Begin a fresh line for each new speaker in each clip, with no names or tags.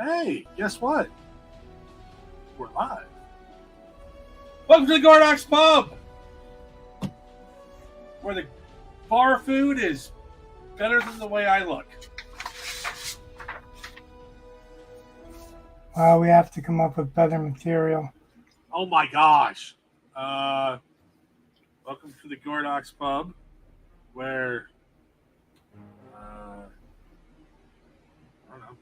Hey, guess what? We're live. Welcome to the Gordox Pub, where the bar food is better than the way I look.
We have to come up with better material.
Oh my gosh. Welcome to the Gordox Pub, where I don't know.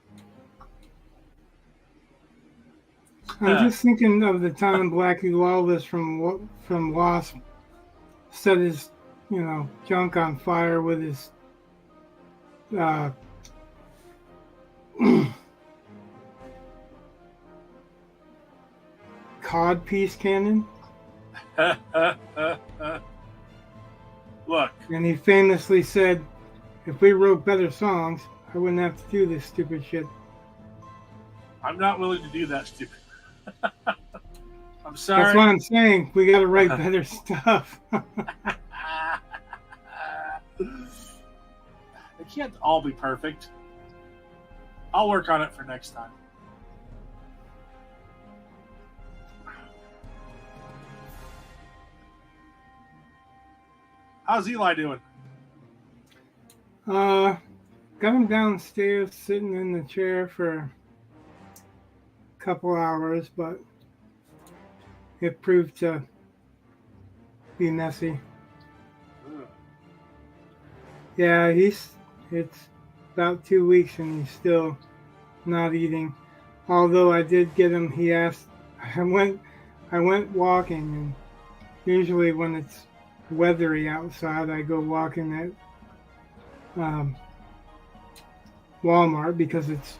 I'm just thinking of the time Blackie Lawless from Wasp set his, junk on fire with his cod piece cannon.
Look.
And he famously said, if we wrote better songs, I wouldn't have to do this stupid shit.
I'm not willing to do that stupid. I'm sorry.
That's what I'm saying. We got to write better stuff.
It can't all be perfect. I'll work on it for next time. How's Eli doing?
Got him downstairs sitting in the chair for a couple hours, but it proved to be messy.
Ugh.
Yeah, it's about 2 weeks and he's still not eating. Although I did get him, he asked, I went walking, and usually when it's weathery outside, I go walking at Walmart because it's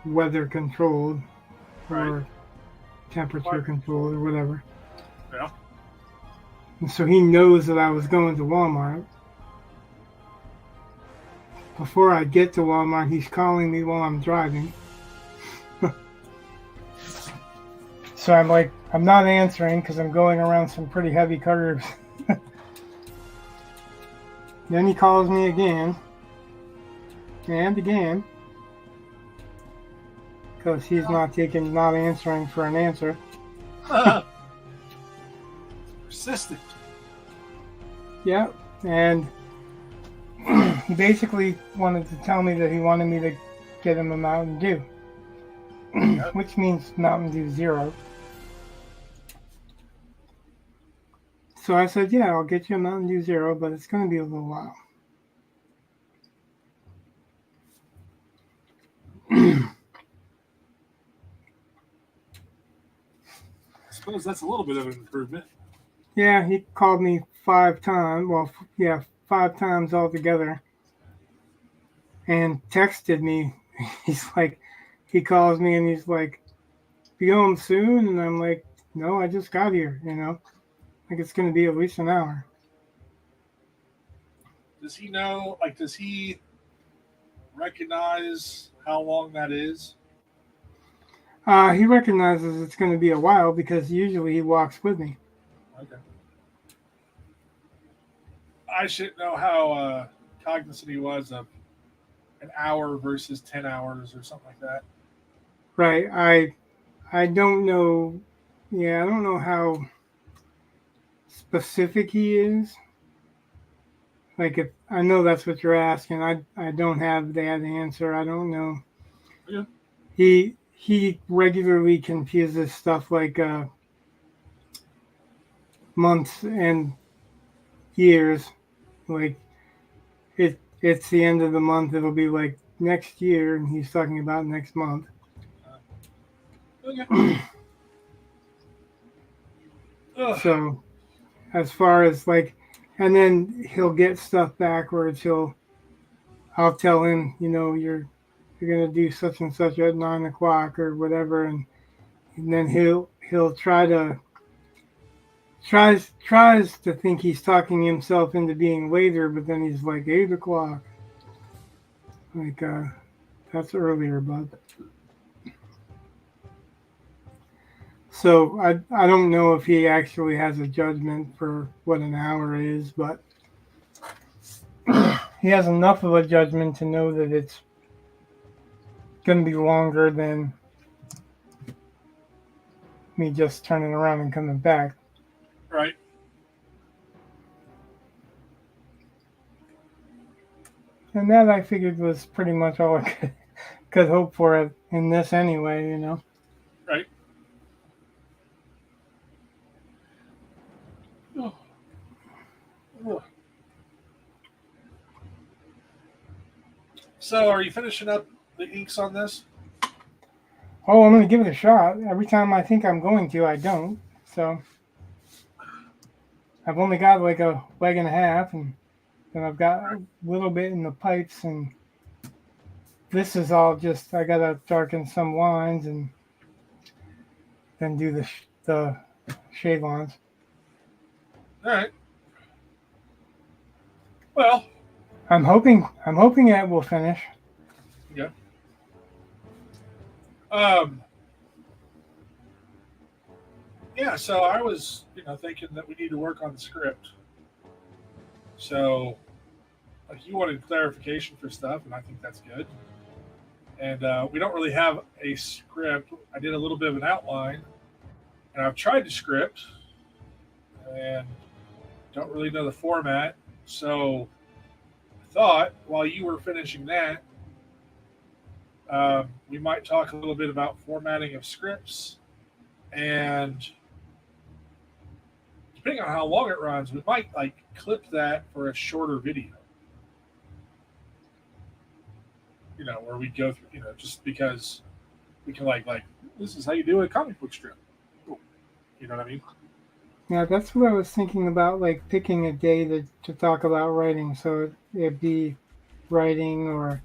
weather controlled or temperature controlled or whatever.
Yeah.
And so he knows that I was going to Walmart. Before I get to Walmart, he's calling me while I'm driving. So I'm like, I'm not answering because I'm going around some pretty heavy curves. Then he calls me again and again because he's not answering for an answer.
Persistent.
Yeah, and he basically wanted to tell me that he wanted me to get him a Mountain Dew, which means Mountain Dew Zero. So I said, yeah, I'll get you a Mountain Dew Zero, but it's going to be a little while.
I suppose that's a little bit of an improvement.
Yeah, he called me 5 times. Well, 5 times altogether. And texted me. He calls me and he's like, be home soon? And I'm like, no, I just got here, Like it's going to be at least an hour.
Does he know, does he recognize how long that is?
He recognizes it's going to be a while because usually he walks with me.
Okay. I should know how cognizant he was of an hour versus 10 hours or something like that.
Right. I don't know. Yeah, I don't know how specific he is. Like, if I know that's what you're asking, I don't have that answer. I don't know.
Yeah.
He regularly confuses stuff like months and years. Like it's the end of the month. It'll be like next year, and he's talking about next month.
Okay.
So, as far as and then he'll get stuff backwards. I'll tell him, you're gonna do such and such at 9 o'clock or whatever, and then he'll tries to think he's talking himself into being later, but then he's like 8 o'clock. That's earlier, bud. So I don't know if he actually has a judgment for what an hour is, but he has enough of a judgment to know that it's going to be longer than me just turning around and coming back.
Right.
And that I figured was pretty much all I could hope for in this anyway, you know.
Right. Oh. Oh. So, are you finishing up the inks on this?
Oh, I'm going to give it a shot. Every time I think I'm going to, I don't. So I've only got like a leg and a half, and then I've got a little bit in the pipes, and this is all just, I got to darken some lines and then do the shade lines.
All right. Well,
I'm hoping it will finish.
yeah. Yeah. So I was, thinking that we need to work on the script. So, like, you wanted clarification for stuff, and I think that's good. And we don't really have a script. I did a little bit of an outline, and I've tried the script, and don't really know the format. So I thought while you were finishing that, we might talk a little bit about formatting of scripts, and depending on how long it runs, we might like clip that for a shorter video. Where we go through, just because we can like this is how you do a comic book strip. You know what I mean?
Yeah, that's what I was thinking about, like picking a day to talk about writing. So it'd be writing or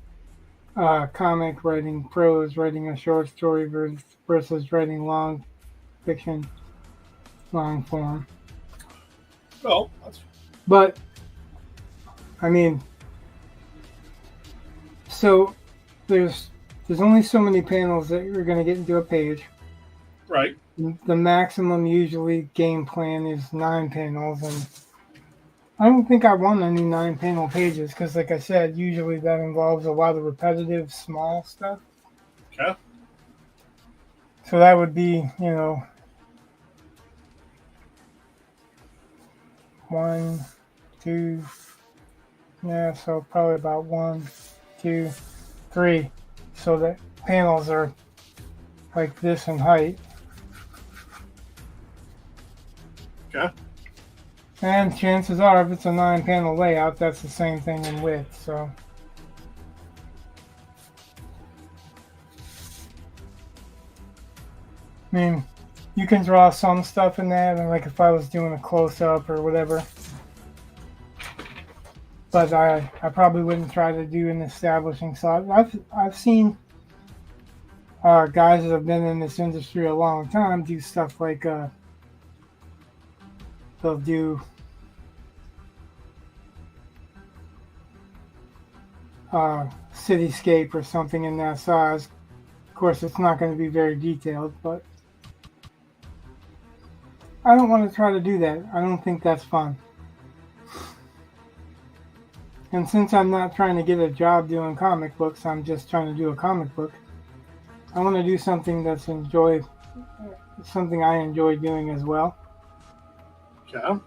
comic writing, prose, writing a short story versus writing long fiction, long form.
Well,
But I mean, so there's only so many panels that you're going to get into a page.
right.
The maximum usually game plan is 9 panels, and I don't think I want any 9-panel pages because, like I said, usually that involves a lot of repetitive small stuff.
Okay.
So that would be, 1, 2, yeah, so probably about 1, 2, 3. So that panels are like this in height.
Okay.
And chances are, if it's a 9-panel layout, that's the same thing in width. So, I mean, you can draw some stuff in that, and like if I was doing a close-up or whatever. But I probably wouldn't try to do an establishing shot. I've seen guys that have been in this industry a long time do stuff like they'll do cityscape or something in that size. Of course, it's not going to be very detailed, but I don't want to try to do that. I don't think that's fun. And since I'm not trying to get a job doing comic books, I'm just trying to do a comic book. I want to do something something I enjoy doing as well.
Okay.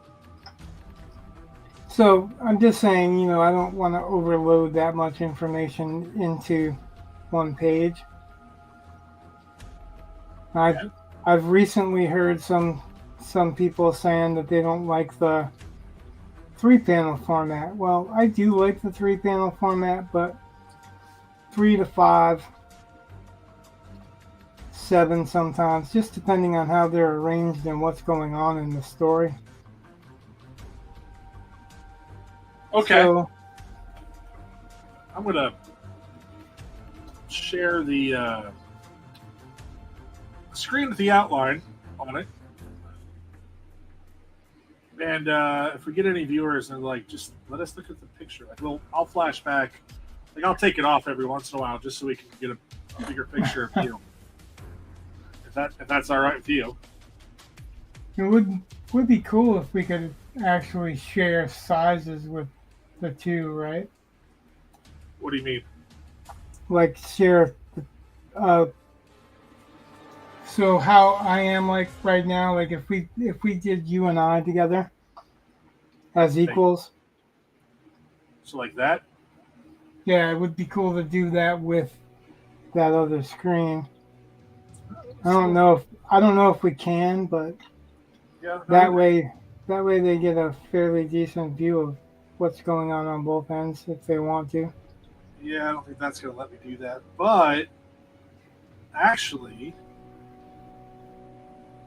So I'm just saying, I don't want to overload that much information into one page. I've recently heard some people saying that they don't like the 3-panel format. Well, I do like the 3-panel format, but 3 to 5, 7 sometimes, just depending on how they're arranged and what's going on in the story.
Okay.
So,
I'm gonna share the screen with the outline on it. And if we get any viewers and like, just let us look at the picture. Like, I'll flash back. Like, I'll take it off every once in a while just so we can get a bigger picture of you. If that's all right with you.
it would be cool if we could actually share sizes with the two, right?
What do you mean?
Like share So how I am like right now, like if we did you and I together as equals,
So like that.
yeah, it would be cool to do that with that other screen. I don't know if we can, but
Yeah.
that way they get a fairly decent view of what's going on both ends if they want to.
Yeah, I don't think that's going to let me do that. But actually,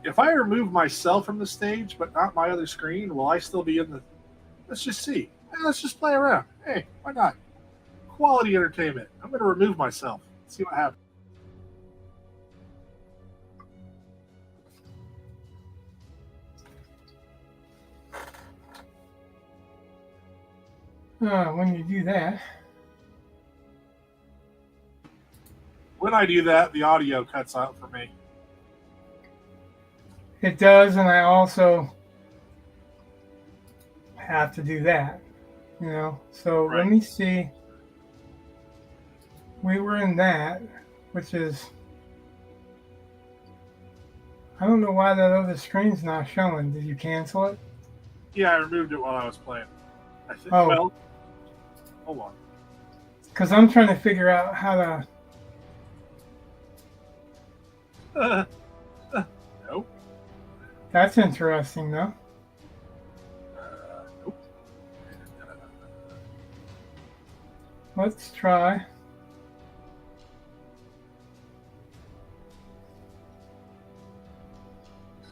if I remove myself from the stage, but not my other screen, will I still be in the? Let's just see. Hey, let's just play around. Hey, why not? Quality entertainment. I'm going to remove myself. See what happens.
When you do that,
When I do that, the audio cuts out for me.
it does, and I also have to do that. So
Right.
let me see. We were in that, which is, I don't know why that other screen's not showing. Did you cancel it?
Yeah, I removed it while I was playing. I think.
Oh,
Well, hold on.
because I'm trying to figure out how to.
Nope.
That's interesting, though.
Nope.
Let's try.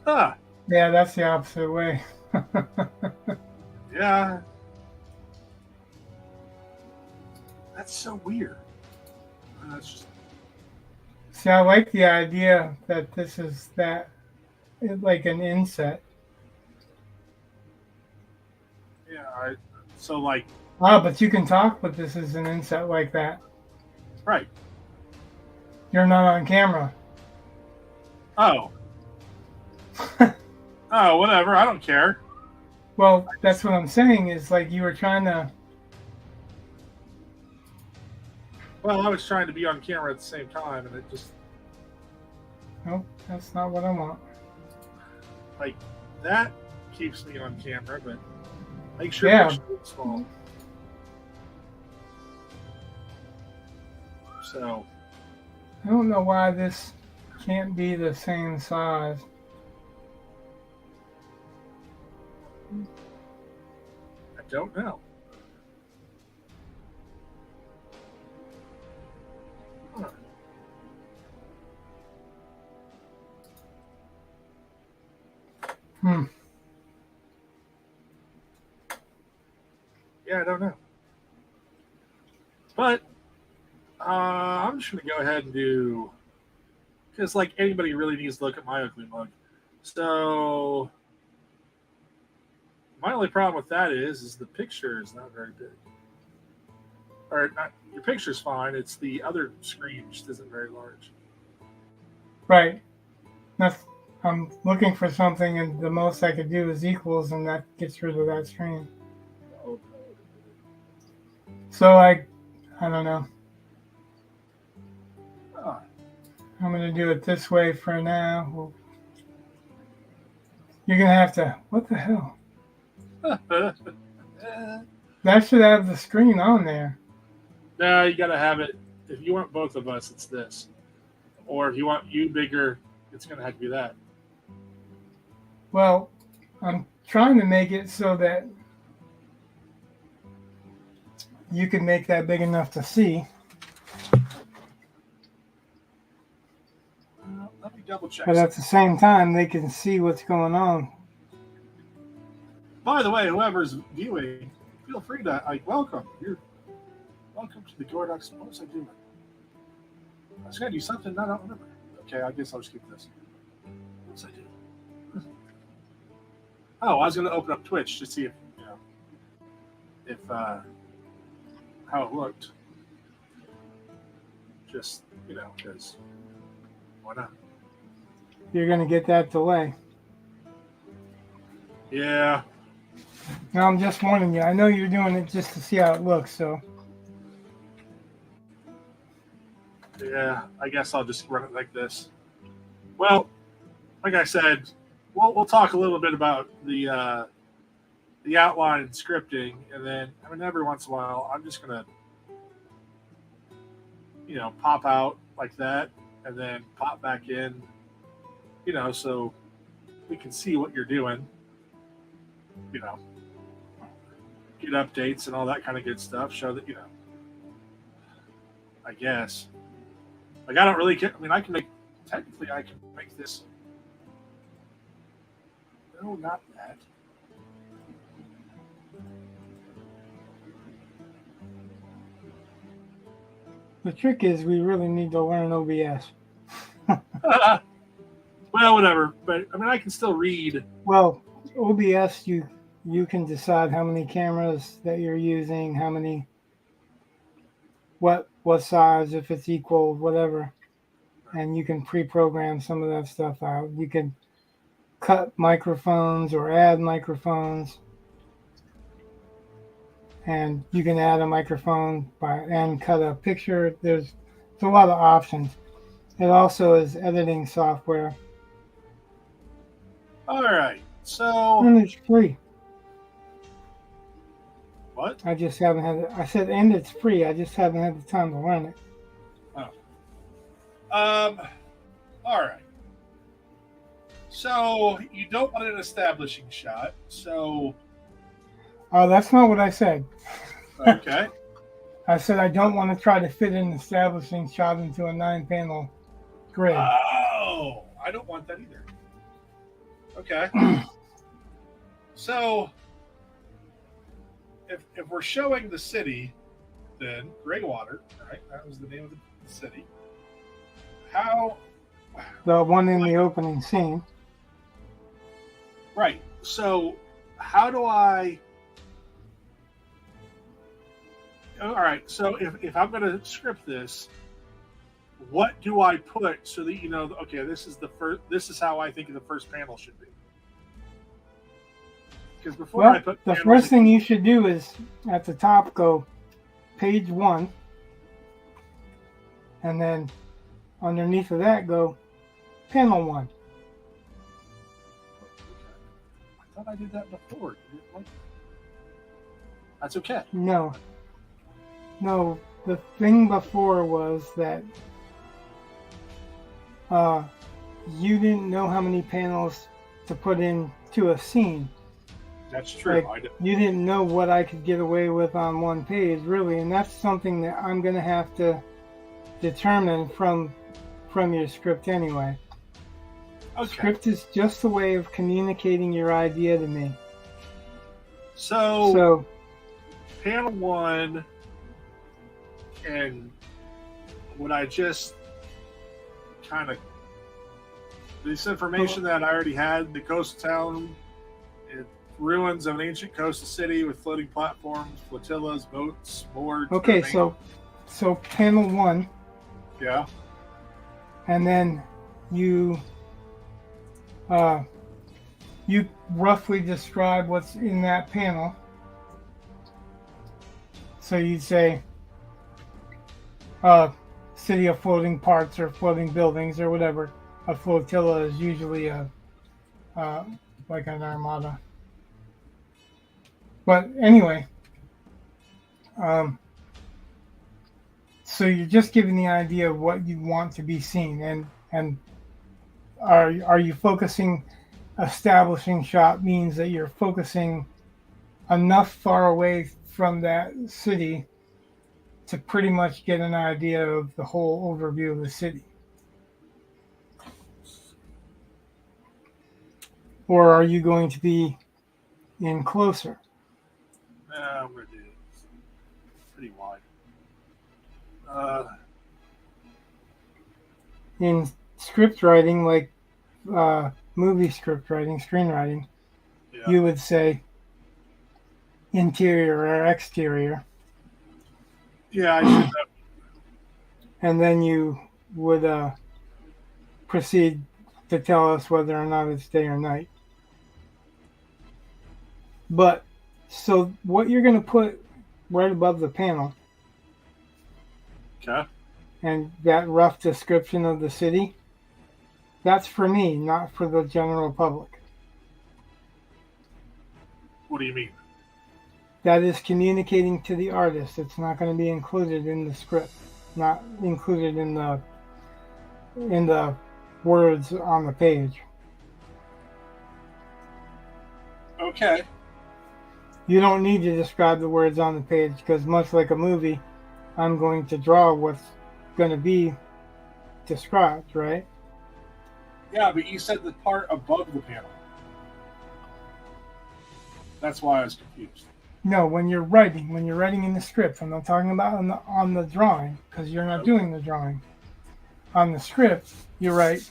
Ah,
Yeah, that's the opposite way.
yeah. That's so weird. That's just.
See, I like the idea that this is that, like an inset.
Yeah. So like.
Ah, but you can talk, but this is an inset like that.
Right.
You're not on camera.
Oh. Oh, whatever. I don't care.
Well, that's what I'm saying is like you were trying to.
Well, I was trying to be on camera at the same time, and it just
Nope, that's not what I want.
like that keeps me on camera, but make sure
Yeah.
picture is small. So
I don't know why this can't be the same size.
I don't know. Huh. Yeah, I don't know. But I'm just going to go ahead and do, because like anybody really needs to look at my ugly mug. So my only problem with that is the picture is not very big. Or not, your picture's fine. It's the other screen just isn't very large.
Right. That's. I'm looking for something, and the most I could do is equals, and that gets rid of that screen. So I don't know.
Oh.
I'm gonna do it this way for now. You're gonna have to. What the hell? That should have the screen on there.
No, you got to have it. If you want both of us, it's this. Or if you want you bigger, it's going to have to be that.
Well, I'm trying to make it so that you can make that big enough to see.
Let me double check.
But at the same time, they can see what's going on.
By the way, whoever's viewing, feel free to welcome. You're welcome to the Gordox. What was I doing? I was going to do something. I don't remember. Okay, I guess I'll just keep this. What was I doing? Oh, I was going to open up Twitch to see if how it looked. Just because why not?
You're going to get that delay.
Yeah.
Now, I'm just warning you. I know you're doing it just to see how it looks, so.
Yeah, I guess I'll just run it like this. Well, like I said, we'll talk a little bit about the outline and scripting, and then I mean every once in a while I'm just gonna pop out like that, and then pop back in, so we can see what you're doing. You know, get updates and all that kind of good stuff. Show that I guess. Like I don't really care. I mean, I can make this. No, not that.
The trick is we really need to learn OBS.
Well, whatever. But I mean, I can still read.
Well, OBS, you can decide how many cameras that you're using, how many, what size, if it's equal, whatever, and you can pre-program some of that stuff out. You can cut microphones or add microphones, and you can add a microphone and cut a picture. There's a lot of options. It also is editing software.
All right. So.
And it's free.
What?
I just haven't had it. I said, and it's free. I just haven't had the time to learn it.
Oh. All right. So you don't want an establishing shot. So.
Oh, that's not what I said.
Okay.
I said I don't want to try to fit an establishing shot into a 9-panel grid.
Oh, I don't want that either. Okay. So, if we're showing the city, then Greywater, right? That was the name of the city. How?
The one in the opening scene.
Right. So, how do I? All right. So, if I'm going to script this, what do I put so that okay, this is the first. This is how I think the first panel should be. Because before I put
the first thing you should do is at the top go page 1, and then underneath of that go panel 1.
I thought I did that before. That's okay.
No, the thing before was that you didn't know how many panels to put into a scene.
That's true.
Like, you didn't know what I could get away with on one page, really, and that's something that I'm going to have to determine from your script anyway.
Okay.
Script is just a way of communicating your idea to me.
So panel 1, and would I just kind of this information that I already had, the coastal town, ruins of an ancient coastal city with floating platforms, flotillas, boats, boards.
Okay,
moving.
so panel 1.
Yeah.
And then you roughly describe what's in that panel. So you'd say city of floating parts or floating buildings or whatever. A flotilla is usually like an armada. But anyway, so you're just giving the idea of what you want to be seen, and are you focusing? Establishing shot means that you're focusing enough far away from that city to pretty much get an idea of the whole overview of the city. Or are you going to be in closer?
I'm going to do it pretty wide.
In script writing, like movie script writing, screenwriting, you would say interior or exterior.
Yeah, I should have.
And then you would proceed to tell us whether or not it's day or night. But so what you're going to put right above the panel
Okay.
and that rough description of the city, that's for me, not for the general public.
What do you mean?
That is communicating to the artist. It's not going to be included in the script, not included in the words on the page.
Okay.
You don't need to describe the words on the page because, much like a movie, I'm going to draw what's going to be described, right?
Yeah, but you said the part above the panel. That's why I was confused.
No, when you're writing in the script, I'm not talking about on the drawing because you're not doing the drawing. On the script, you write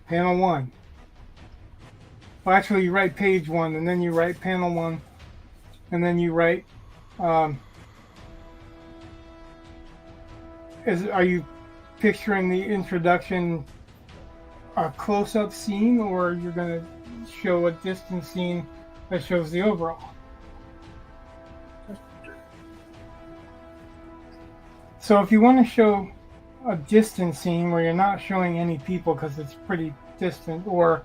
panel 1. Well, actually, you write page 1, and then you write panel 1, and then you write. Are you picturing the introduction a close-up scene, or you're going to show a distance scene that shows the overall? So if you want to show a distance scene where you're not showing any people because it's pretty distant, or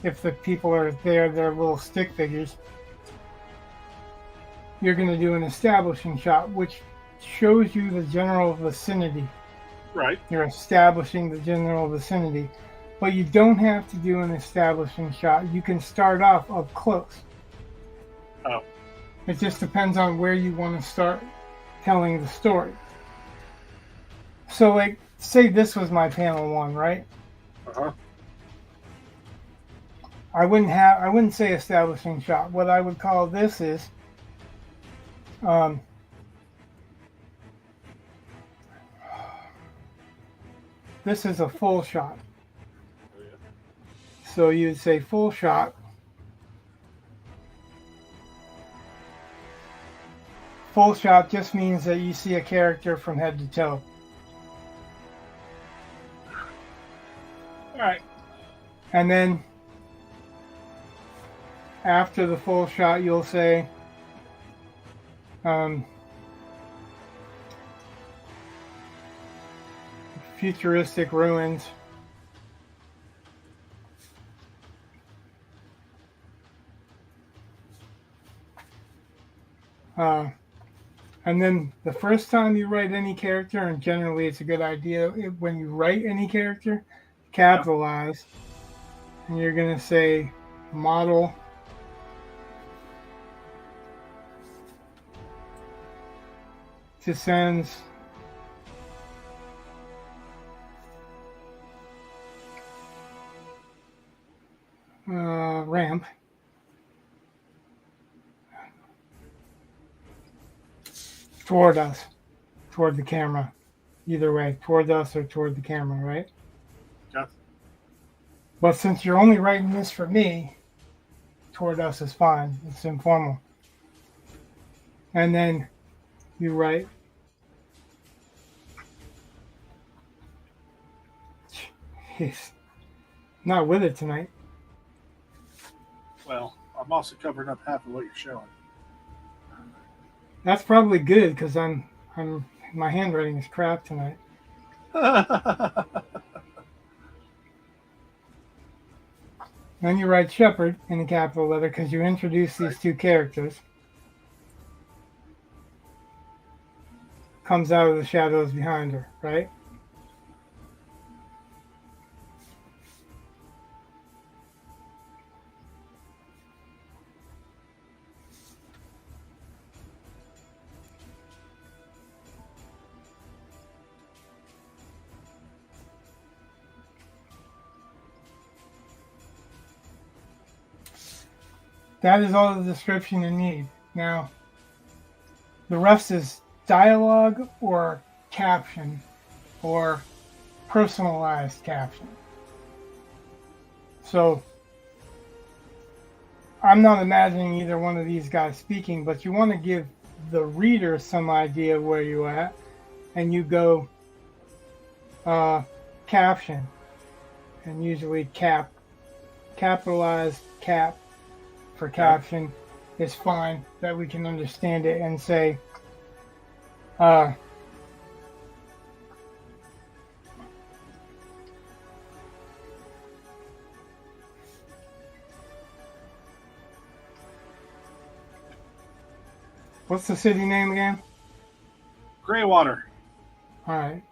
if the people are there, they're little stick figures, you're going to do an establishing shot, which shows you the general vicinity.
Right.
You're establishing the general vicinity. But you don't have to do an establishing shot. You can start off up close.
Oh.
It just depends on where you want to start telling the story. So, like, say this was my panel 1, right?
Uh-huh.
I wouldn't say establishing shot. What I would call this is this is a full shot. So you'd say full shot. Full shot just means that you see a character from head to toe.
All right.
And then after the full shot, you'll say futuristic ruins. And then the first time you write any character, and generally it's a good idea when you write any character, capitalize, and you're going to say model descends ramp toward us, toward the camera, either way, toward us or toward the camera, right?
Yeah.
But since you're only writing this for me, toward us is fine. It's informal. And then you write he's not with it tonight.
Well, I'm also covering up half of what you're showing.
That's probably good because my handwriting is crap tonight. Then you write Shepherd in a capital letter because you introduce these two characters. Comes out of the shadows behind her, right? That is all the description you need. Now, the rest is dialogue or caption or personalized caption. So, I'm not imagining either one of these guys speaking, but you want to give the reader some idea of where you're at, and you go caption, and usually capitalized cap for caption is fine, that we can understand it and say, uh, what's the city name again?
Greywater.
All right.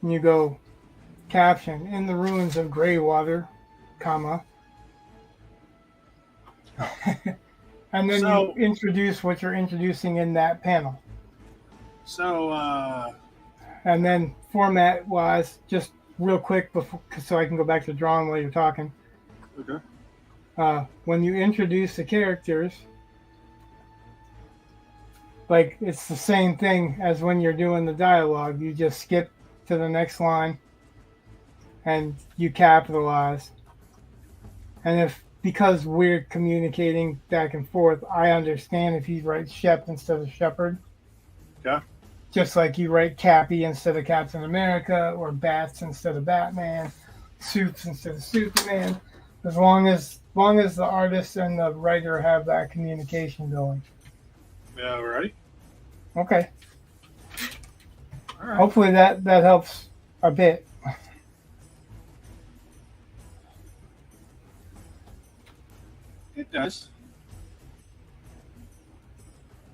And you go caption in the ruins of Greywater, comma, and then
So-
you introduce what you're introducing in that panel.
So,
And then format wise, just real quick before, so I can go back to drawing while you're talking.
okay.
When you introduce the characters, like it's the same thing as when you're doing the dialogue. You just skip to the next line and you capitalize. And if, because we're communicating back and forth, I understand if you write Shep instead of Shepherd.
Okay.
Just like you write Cappy instead of Captain America, or Bats instead of Batman, Supes instead of Superman. As long as the artist and the writer have that communication going.
Yeah, ready?
Okay.
All right.
Hopefully that helps a bit.
It does.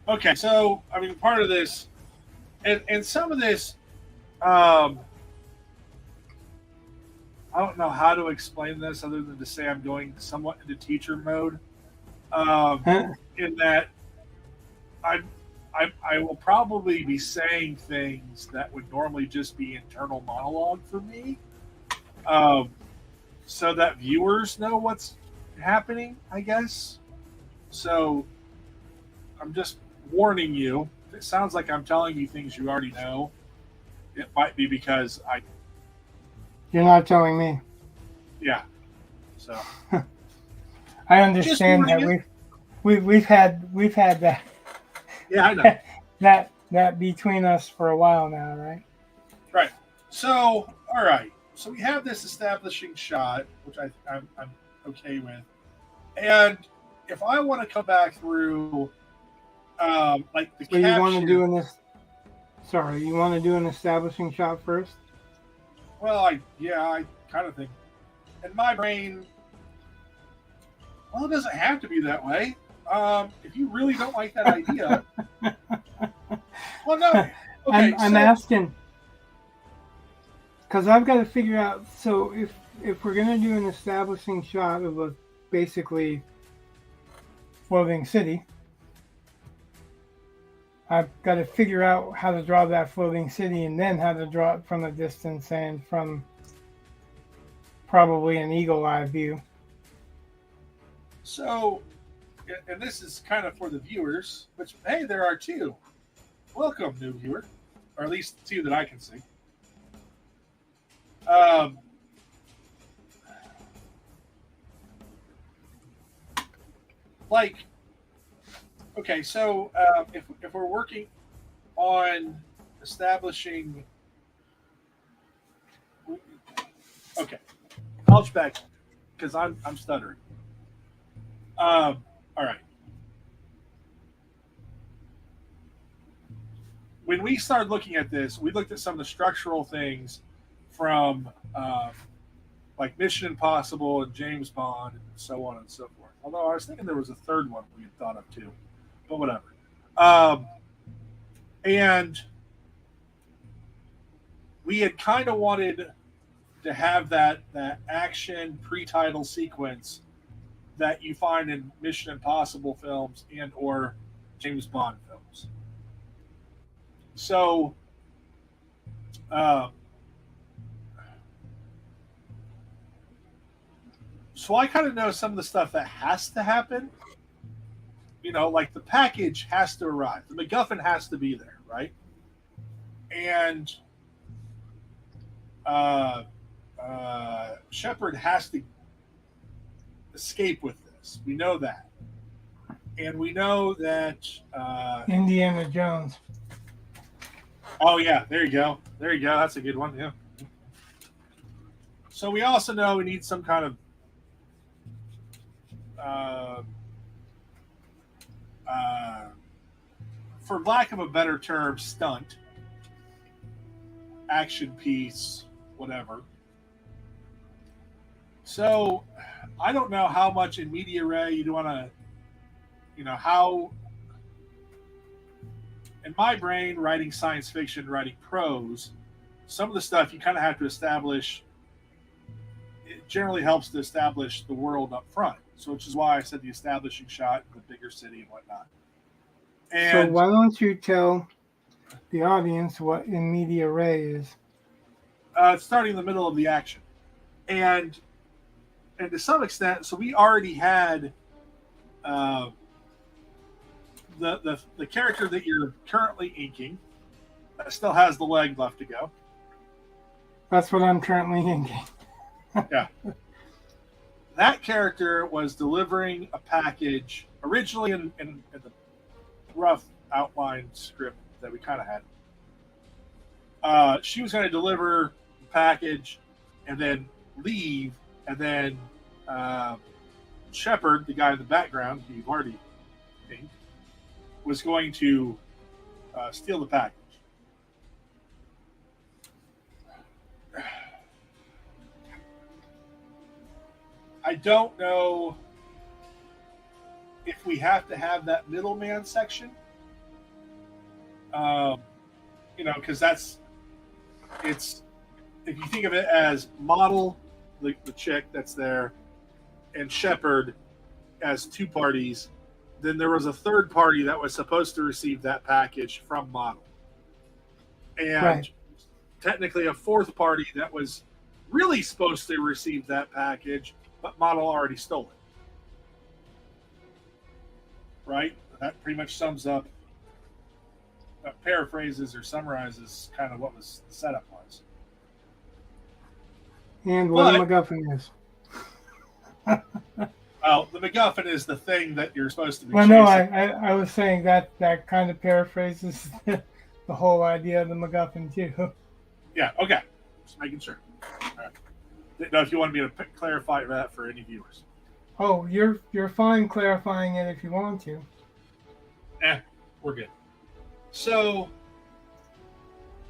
Okay, so I mean, part of this, and some of this, I don't know how to explain this other than to say I'm going somewhat into teacher mode. In that, I will probably be saying things that would normally just be internal monologue for me, so that viewers know what's happening, I guess. So I'm just warning you. It sounds like I'm telling you things you already know. It might be because
You're not telling me.
yeah. So
I understand
Just
that we've had that
yeah, I know.
that between us for a while now, right?
Right. So all right. So we have this establishing shot, which I'm okay with, and if I want to come back through, like the
So you want to
caption.
do you want to do an establishing shot first?
Well, I kind of think in my brain. Well, it doesn't have to be that way. If you really don't like that idea, well, no. Okay,
I'm asking because I've got to figure out. So if we're gonna do an establishing shot of a basically floating city, I've got to figure out how to draw that floating city and then how to draw it from a distance and from probably an eagle eye view.
So, and this is kind of for the viewers, which, hey, there are two. Welcome, new viewer, or at least two that I can see. Like, okay, so if we're working on establishing, okay, I'll back because I'm stuttering. All right. When we started looking at this, we looked at some of the structural things from like Mission Impossible and James Bond and so on and so forth. Although I was thinking there was a third one we had thought of too, but whatever. And we had kind of wanted to have that action pre-title sequence that you find in Mission Impossible films and or James Bond films. So, so I kind of know some of the stuff that has to happen. You know, like the package has to arrive. The MacGuffin has to be there, right? And Shepard has to escape with this. We know that. And we know that
Indiana Jones.
Oh yeah, there you go. There you go. That's a good one. Yeah. So we also know we need some kind of uh, uh, for lack of a better term, stunt, action piece, whatever. So I don't know how much in media ray you'd want to, how in my brain, writing science fiction, writing prose, some of the stuff you kind of have to establish. It generally helps to establish the world up front. So, which is why I said the establishing shot, the bigger city and whatnot.
So
And
why don't you tell the audience what in media ray is?
it's starting in the middle of the action, and to some extent, so we already had uh, the character that you're currently inking still has the leg left to go.
That's what I'm currently inking.
Yeah. That character was delivering a package originally in the rough outline script that we kind of had. She was going to deliver the package and then leave, and then Shepard, the guy in the background, who you've already inked, was going to steal the package. I don't know if we have to have that middleman section. Because it's if you think of it as model, the chick that's there, and Shepard as two parties, then there was a third party that was supposed to receive that package from model. And
Right.
technically a fourth party that was really supposed to receive that package, but model already stole it. Right? That pretty much sums up, paraphrases or summarizes kind of what was the setup was.
And what a MacGuffin is.
Well, the MacGuffin is the thing that you're supposed to be
Well,
chasing.
no, I was saying that kind of paraphrases the whole idea of the MacGuffin too.
Yeah, okay. Just making sure. All right. Didn't know if you wanted me to clarify that for any viewers.
Oh, you're fine clarifying it if you want to.
We're good. So,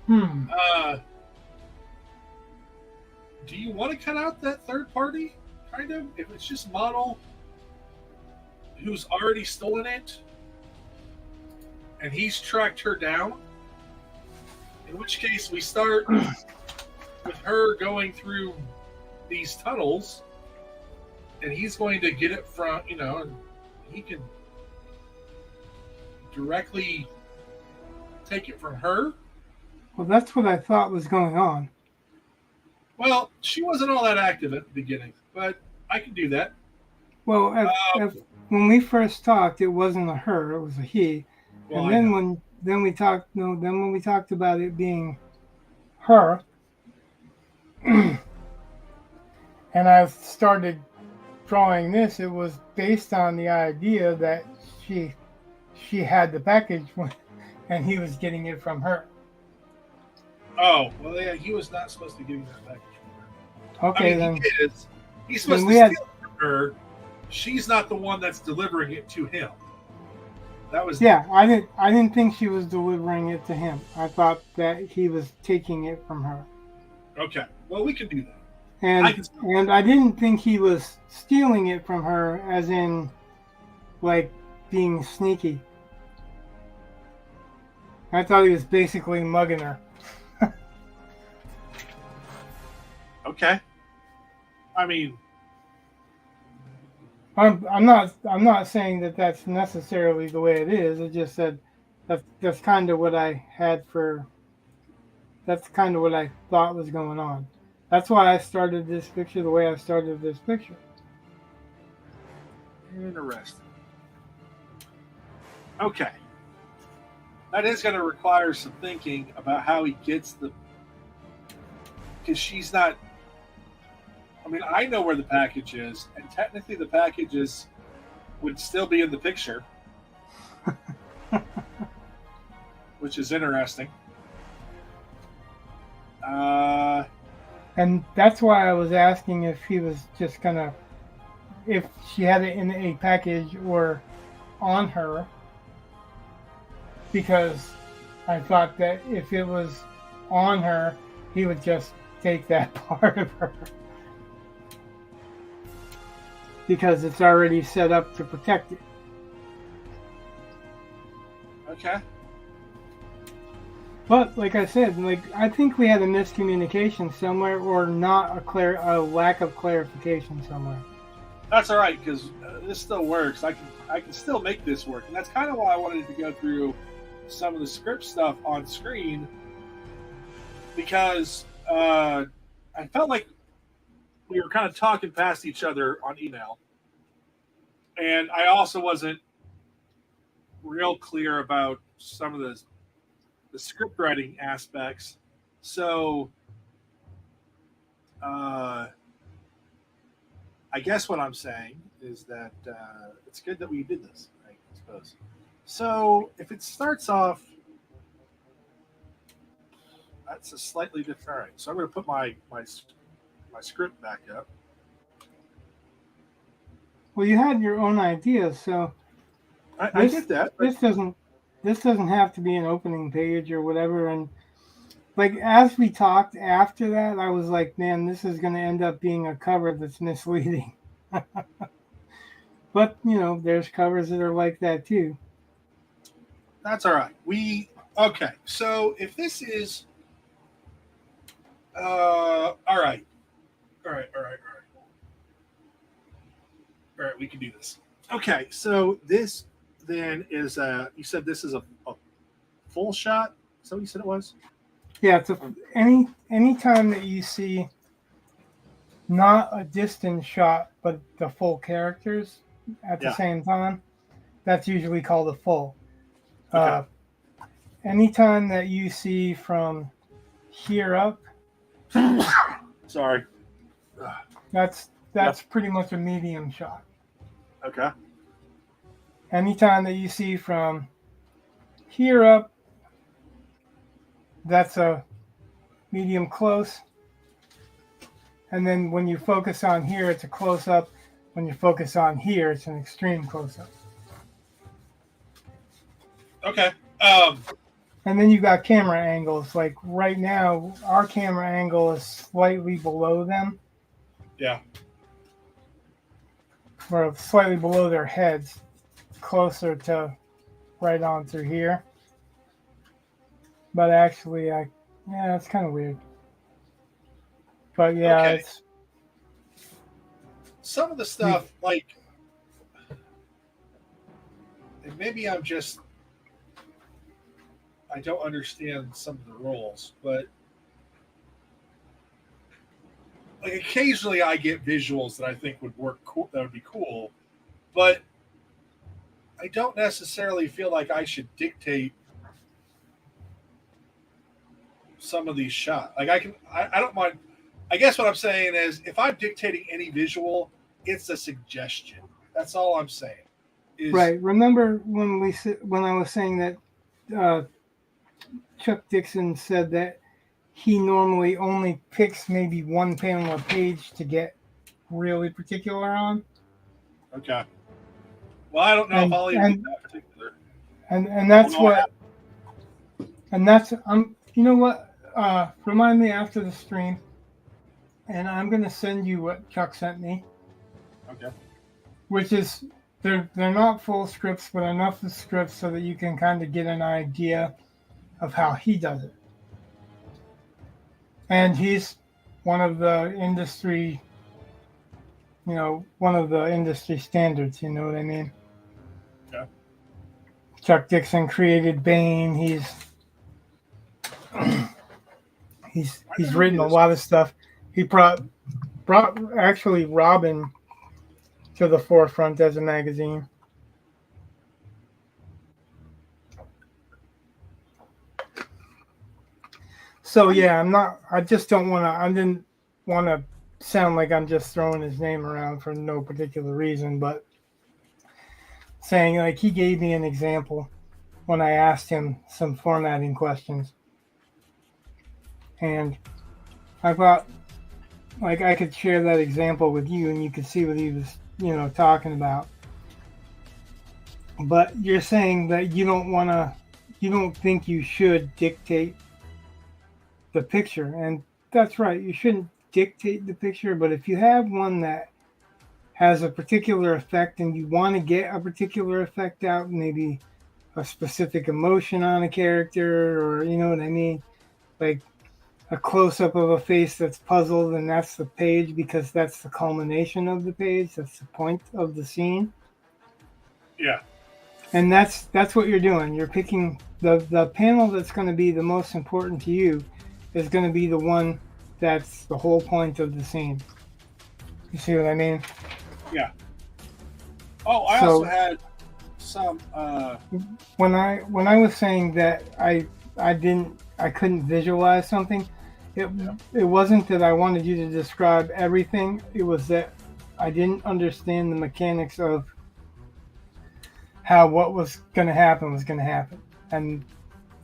Hmm.
Do you want to cut out that third party? Kind of, if it's just model who's already stolen it, and he's tracked her down. In which case, we start with her going through these tunnels, and he's going to get it from, and he can directly take it from her.
Well, that's what I thought was going on.
Well, she wasn't all that active at the beginning, but I can do that.
Well, when we first talked, it wasn't a her; it was a he.
Well,
And then when we talked about it being her, and I started drawing this, it was based on the idea that she had the package and he was getting it from her.
Oh, well, yeah, he was not supposed to give you that package from her.
Okay,
I mean,
then.
he is. He's supposed to
we had-
steal it from her. She's not the one that's delivering it to him. That was
Yeah, I didn't think she was delivering it to him. I thought that he was taking it from her.
okay. Well, we can do that.
And I didn't think he was stealing it from her, as in, like, being sneaky. I thought he was basically mugging her.
Okay. I mean,
I'm not saying that that's necessarily the way it is. It just said that's kind of what I had for. That's kind of what I thought was going on. That's why I started this picture the way I started this picture.
interesting. Okay. That is going to require some thinking about how he gets the. Because she's not. I mean, I know where the package is, and technically the packages would still be in the picture, which is interesting.
And that's why I was asking if he was just gonna if she had it in a package or on her, because I thought that if it was on her, he would just take that part of her because it's already set up to protect it.
Okay.
But like I said, I think we had a miscommunication somewhere, or not a lack of clarification somewhere.
That's all right, because this still works. I can still make this work, and that's kind of why I wanted to go through some of the script stuff on screen, because I felt like we were kind of talking past each other on email, and I also wasn't real clear about some of the script writing aspects. So I guess what I'm saying is that it's good that we did this, I suppose. So if it starts off, that's a slightly different. All right, so I'm going to put my script back up.
Well, you had your own ideas, so
I get that.
This doesn't have to be an opening page or whatever. And like as we talked after that, I was like, man, this is going to end up being a cover that's misleading. But there's covers that are like that too.
That's all right. Okay. So if this is all right. All right, we can do this. Okay, so this then is you said this is a full shot? Is that what you said it was?
Yeah, it's any time that you see not a distant shot, but the full characters at the same time, that's usually called a full.
Okay.
Anytime that you see from here up,
sorry,
that's pretty much a medium shot.
Okay.
Anytime that you see from here up, that's a medium close. And then when you focus on here, it's a close up. When you focus on here, it's an extreme close up.
Okay.
And then you got camera angles. Like right now, our camera angle is slightly below them.
Yeah.
Or slightly below their heads, closer to right on through here. But actually, it's kind of weird. But yeah,
okay.
It's
some of the stuff like, and maybe I don't understand some of the rules, but like occasionally I get visuals that I think would work cool, that would be cool, but I don't necessarily feel like I should dictate some of these shots. Like I don't mind. I guess what I'm saying is if I'm dictating any visual, it's a suggestion. That's all I'm saying.
Right. Remember when I was saying that Chuck Dixon said that he normally only picks maybe one panel a page to get really particular on.
Okay. Well, I don't know if I'll even be that particular.
And that's what. And that's You know what? Remind me after the stream, and I'm gonna send you what Chuck sent me.
Okay.
Which is they're not full scripts, but enough of scripts so that you can kind of get an idea of how he does it. And he's one of the industry, one of the industry standards. You know what I mean?
Yeah.
Chuck Dixon created Bane. He's written a lot of stuff. He brought actually Robin to the forefront as a magazine. So yeah, I didn't want to sound like I'm just throwing his name around for no particular reason, but saying like he gave me an example when I asked him some formatting questions. And I thought like I could share that example with you and you could see what he was talking about. But you're saying that you don't think you should dictate the picture, and that's right. You shouldn't dictate the picture, but if you have one that has a particular effect and you want to get a particular effect out, maybe a specific emotion on a character, or you know what I mean, like a close up of a face that's puzzled, and that's the page because that's the culmination of the page. That's the point of the scene.
Yeah.
And that's what you're doing. You're picking the panel that's going to be the most important to you is going to be the one that's the whole point of the scene. You see what I mean?
Yeah. Oh, I also had some.
When I was saying that I couldn't visualize something, it wasn't that I wanted you to describe everything. It was that I didn't understand the mechanics of how what was going to happen was going to happen. And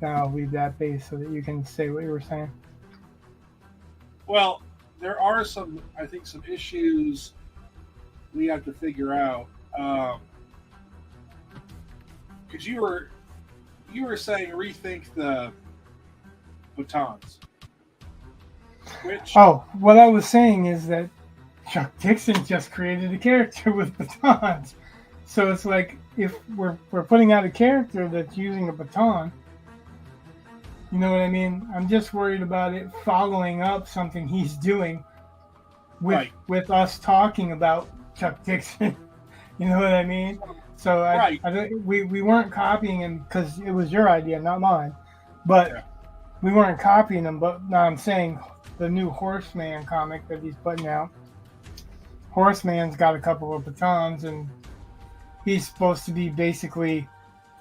now I'll leave that base so that you can say what you were saying.
Well, there are some issues we have to figure out. Because you were saying rethink the batons.
What I was saying is that Chuck Dixon just created a character with batons. So it's like if we're putting out a character that's using a baton, you know what I mean? I'm just worried about it following up something he's doing with us talking about Chuck Dixon. You know what I mean? So we weren't copying him because it was your idea, not mine. But we weren't copying him. But now I'm saying the new Horseman comic that he's putting out. Horseman's got a couple of batons, and he's supposed to be basically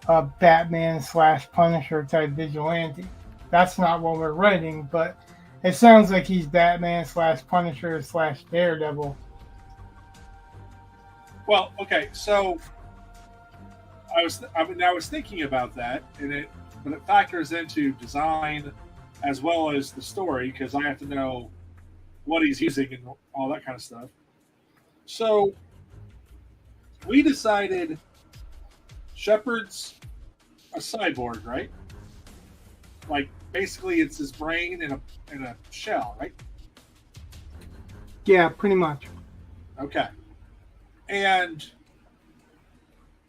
a Batman / Punisher type vigilante. That's not what we're writing, but it sounds like he's Batman / Punisher / Daredevil.
Well, okay, so I was thinking about that, but it factors into design as well as the story because I have to know what he's using and all that kind of stuff. So we decided Shepard's a cyborg, right? Like basically, it's his brain in a shell, right?
Yeah, pretty much.
Okay. And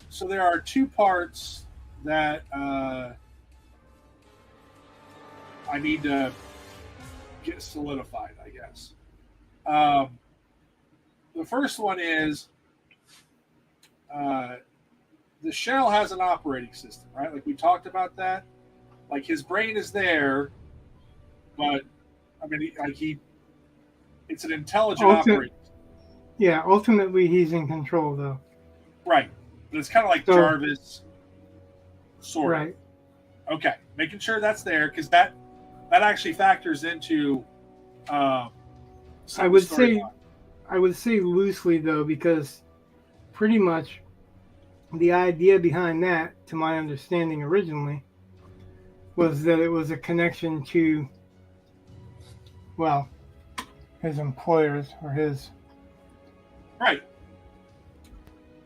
so there are two parts that I need to get solidified, I guess. The first one is the shell has an operating system, right? Like we talked about that. Like his brain is there, but I mean, it's an intelligent operating system.
Yeah, ultimately he's in control, though.
Right. But it's kind of like Jarvis, sort of.
Right.
Okay. Making sure that's there because that actually factors into
I would say loosely, though, because pretty much the idea behind that, to my understanding originally, was that it was a connection to, well, his employers or his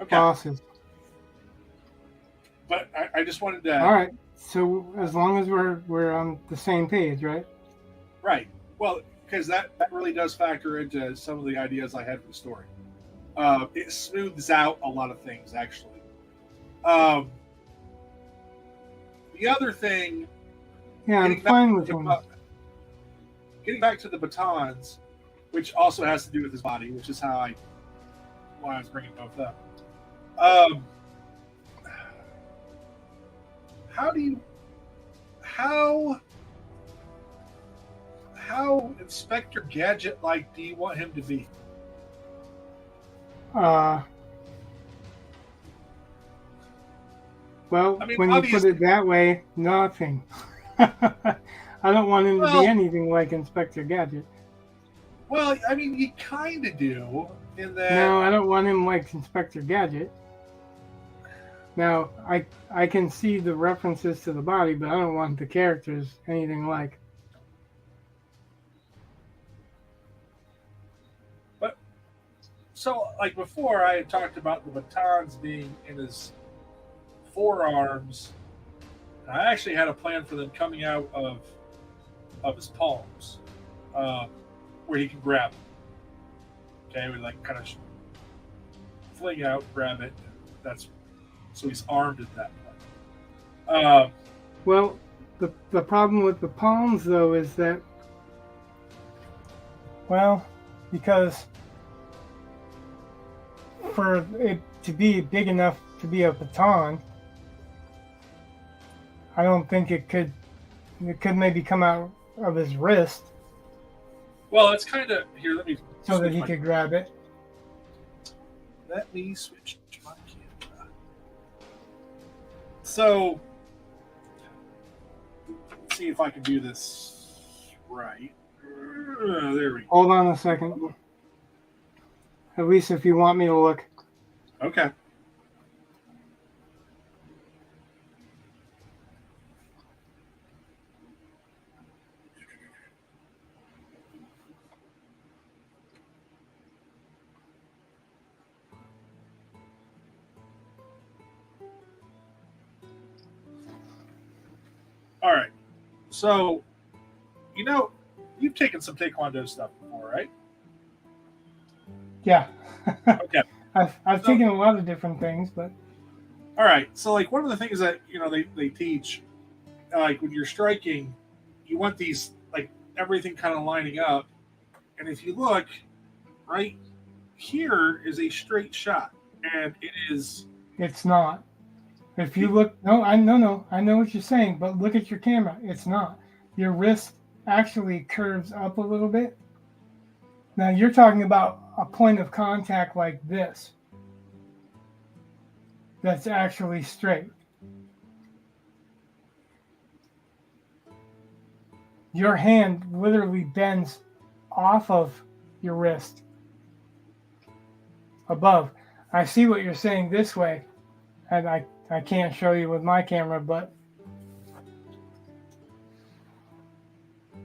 bosses.
But I just wanted to.
All right. So as long as we're on the same page, right?
Right. Well, because that really does factor into some of the ideas I had for the story. It smooths out a lot of things, actually. The other thing.
Yeah, I'm fine with him.
Getting back to the batons, which also has to do with his body, which is why I was bringing both up. How Inspector Gadget like do you want him to be?
Well, I mean, when you put it that way, nothing. I don't want him to be anything like Inspector Gadget.
Well, I mean, you kind of do in that.
No, I don't want him like Inspector Gadget. Now, I can see the references to the body, but I don't want the characters anything like.
So, like before, I had talked about the batons being in his forearms. And I actually had a plan for them coming out of his palms, um, where he can grab them. Okay, we like kind of fling out, grab it. That's so he's armed at that point.
Well, the problem with the palms though is that, well, because for it to be big enough to be a baton, I don't think it could. It could maybe come out of his wrist
Well, it's kind of here. Let me
so that
switch
he
my,
could grab it.
let me switch my camera. So let's see if I can do this right. There we go.
Hold on a second. At least if you want me to look.
Okay. All right. So, you've taken some Taekwondo stuff before, right?
Yeah.
Okay.
I've
So-
taken a lot of different things, but
All right. So, like, one of the things that, they teach, like, when you're striking, you want these, like, everything kind of lining up. And if you look, right here is a straight shot. And it is,
it's not. If you look, I know what you're saying, but look at your camera. It's not. Your wrist actually curves up a little bit. Now you're talking about a point of contact like this. That's actually straight. Your hand literally bends off of your wrist above. I see what you're saying this way, and I can't show you with my camera, but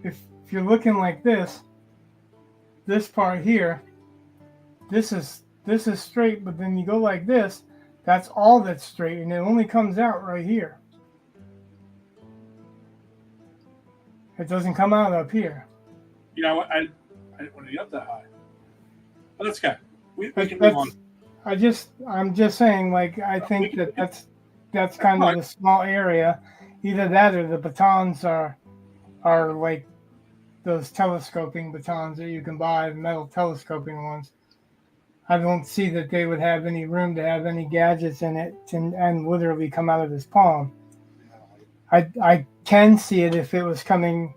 if you're looking like this part here, this is straight, but then you go like this, that's all that's straight, and it only comes out right here. It doesn't come out up here.
I didn't want to get up that high. But that's okay. We can move on.
I'm just saying, like, I think that's kind of
fine.
a small area. Either that or the batons are like those telescoping batons that you can buy, the metal telescoping ones. I don't see that they would have any room to have any gadgets in it and literally come out of his palm. I can see it if it was coming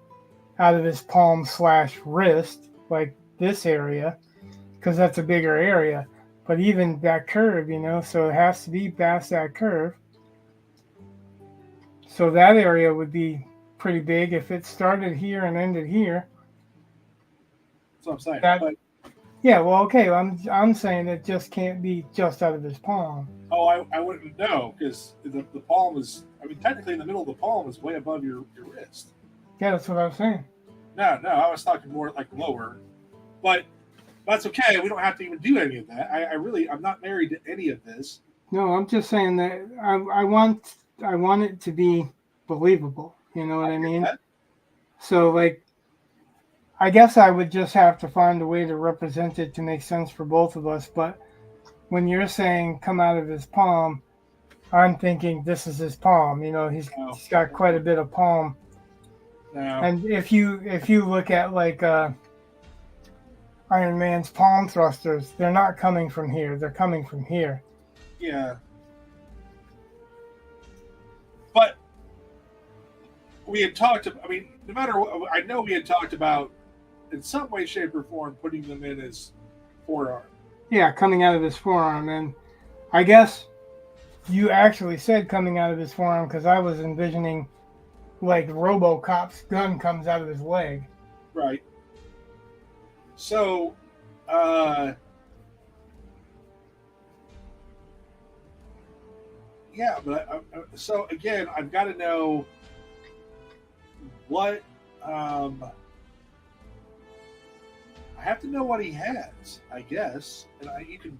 out of his palm / wrist, like this area, because that's a bigger area. But even that curve, so it has to be past that curve. So that area would be pretty big if it started here and ended here.
That's what I'm saying.
That- Yeah, well, okay. I'm saying it just can't be just out of his palm.
Oh, I wouldn't know because the palm is. I mean, technically, in the middle of the palm is way above your wrist.
Yeah, that's what I was saying.
No, I was talking more like lower, but that's okay. We don't have to even do any of that. I'm not married to any of this.
No, I'm just saying that I want it to be believable. You know what I mean?
That.
So, like, I guess I would just have to find a way to represent it to make sense for both of us. But when you're saying come out of his palm, I'm thinking this is his palm. He's got quite a bit of palm.
No.
And if you look at like Iron Man's palm thrusters, they're not coming from here. They're coming from here.
Yeah. But we had talked. I mean, no matter what, I know we had talked about in some way, shape, or form putting them in his forearm.
Yeah, coming out of his forearm. And I guess you actually said coming out of his forearm because I was envisioning like RoboCop's gun comes out of his leg.
Right. So, yeah, but so again, I've got to know what. I I have to know what he has, I guess, and you can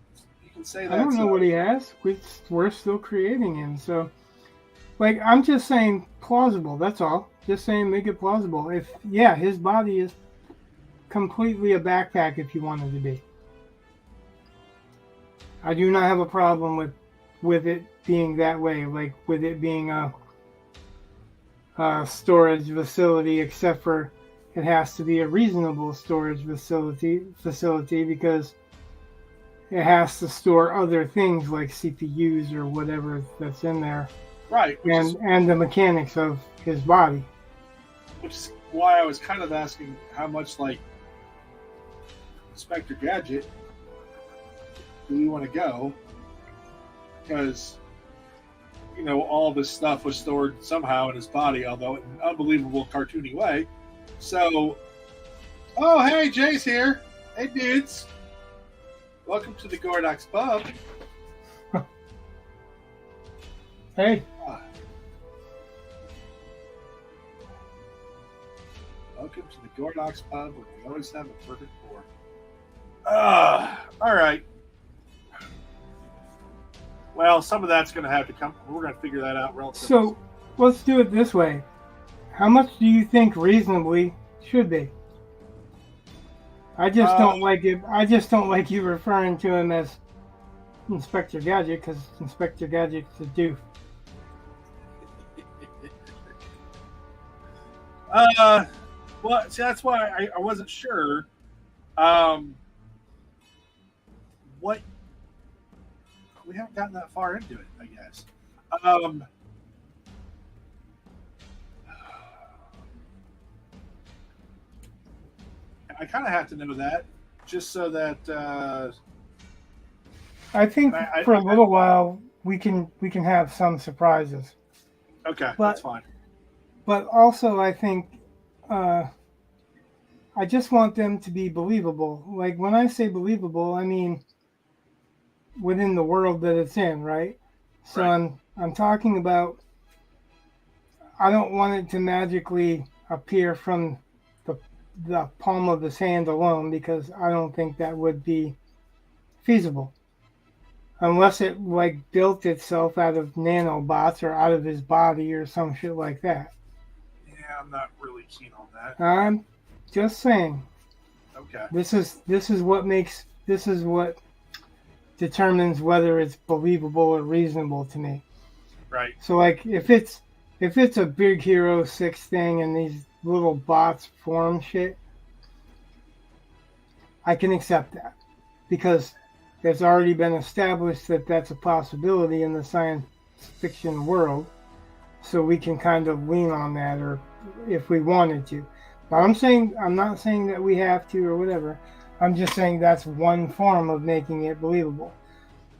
say that.
I don't know what he has. We're still creating him, so like I'm just saying plausible. That's all. Just saying make it plausible. If his body is completely a backpack if you wanted to be. I do not have a problem with it being that way, like with it being a storage facility, except for it has to be a reasonable storage facility because it has to store other things like CPUs or whatever that's in there.
Right.
And the mechanics of his body.
Which is why I was kind of asking how much like Inspector Gadget do we want to go? Because all this stuff was stored somehow in his body, although in an unbelievable cartoony way. So, oh hey, Jay's here. Hey dudes, welcome to the Gordox Pub.
Hey.
Welcome to the Gordox Pub, where we always have a perfect pour. All right. Well, some of that's going to have to come. We're going to figure that out relatively.
So, let's do it this way. How much do you think reasonably should be? I just don't like it. I just don't like you referring to him as Inspector Gadget because Inspector Gadget's a doof.
Well, see, that's why I wasn't sure. What we haven't gotten that far into it, I guess. I kind of have to know that, just so that.
I think for a little while we can have some surprises.
Okay, that's fine.
But also, I think I just want them to be believable. Like when I say believable, I mean within the world that it's in, right? So right. I'm talking about. I don't want it to magically appear from the palm of his hand alone because I don't think that would be feasible. Unless it like built itself out of nanobots or out of his body or some shit like that.
Yeah, I'm not really keen on that.
I'm just saying.
Okay. This
is what determines whether it's believable or reasonable to me.
Right.
So like if it's a Big Hero 6 thing and these little bots form shit, I can accept that because it's already been established that that's a possibility in the science fiction world, so we can kind of lean on that, or if we wanted to. But I'm not saying that we have to or whatever. I'm just saying that's one form of making it believable.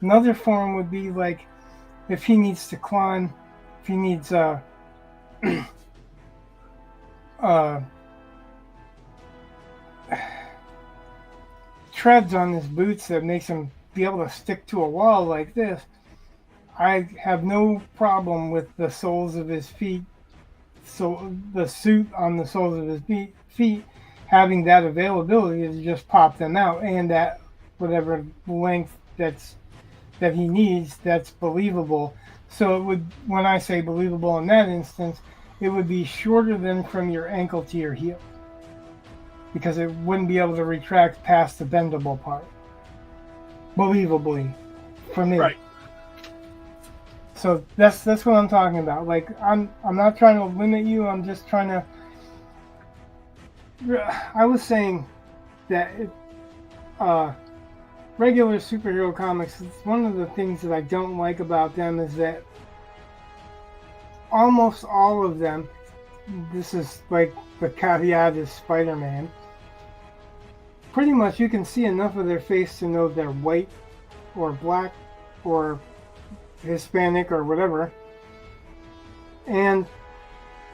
Another form would be like if he needs to climb, if he needs treads on his boots that makes him be able to stick to a wall like this. I have no problem with the soles of his feet, so the suit on the soles of his feet having that availability to just pop them out, and that whatever length that he needs, that's believable. So it would, when I say believable in that instance, it would be shorter than from your ankle to your heel, because it wouldn't be able to retract past the bendable part. Believably, for me.
Right.
So that's what I'm talking about. Like I'm not trying to limit you. I'm just trying to. I was saying that regular superhero comics. One of the things that I don't like about them is that almost all of them. This is like the caveat is Spider-Man. Pretty much you can see enough of their face to know they're white or black or Hispanic or whatever. And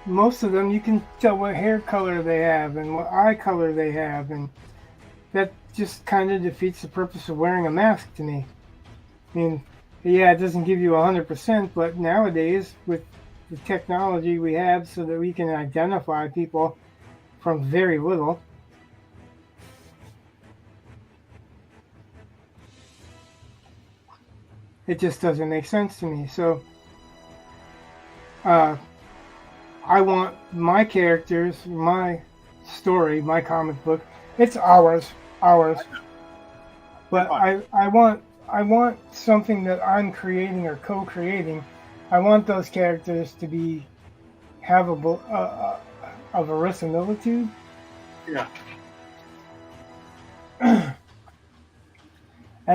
most of them you can tell what hair color they have and what eye color they have, and that just kind of defeats the purpose of wearing a mask to me. I mean, yeah, it doesn't give you 100%, but nowadays with the technology we have so that we can identify people from very little, It just doesn't make sense to me. So I want my characters, my story, my comic book. It's ours. But I want something that I'm creating or co-creating. I want those characters to be have a verisimilitude.
Yeah.
And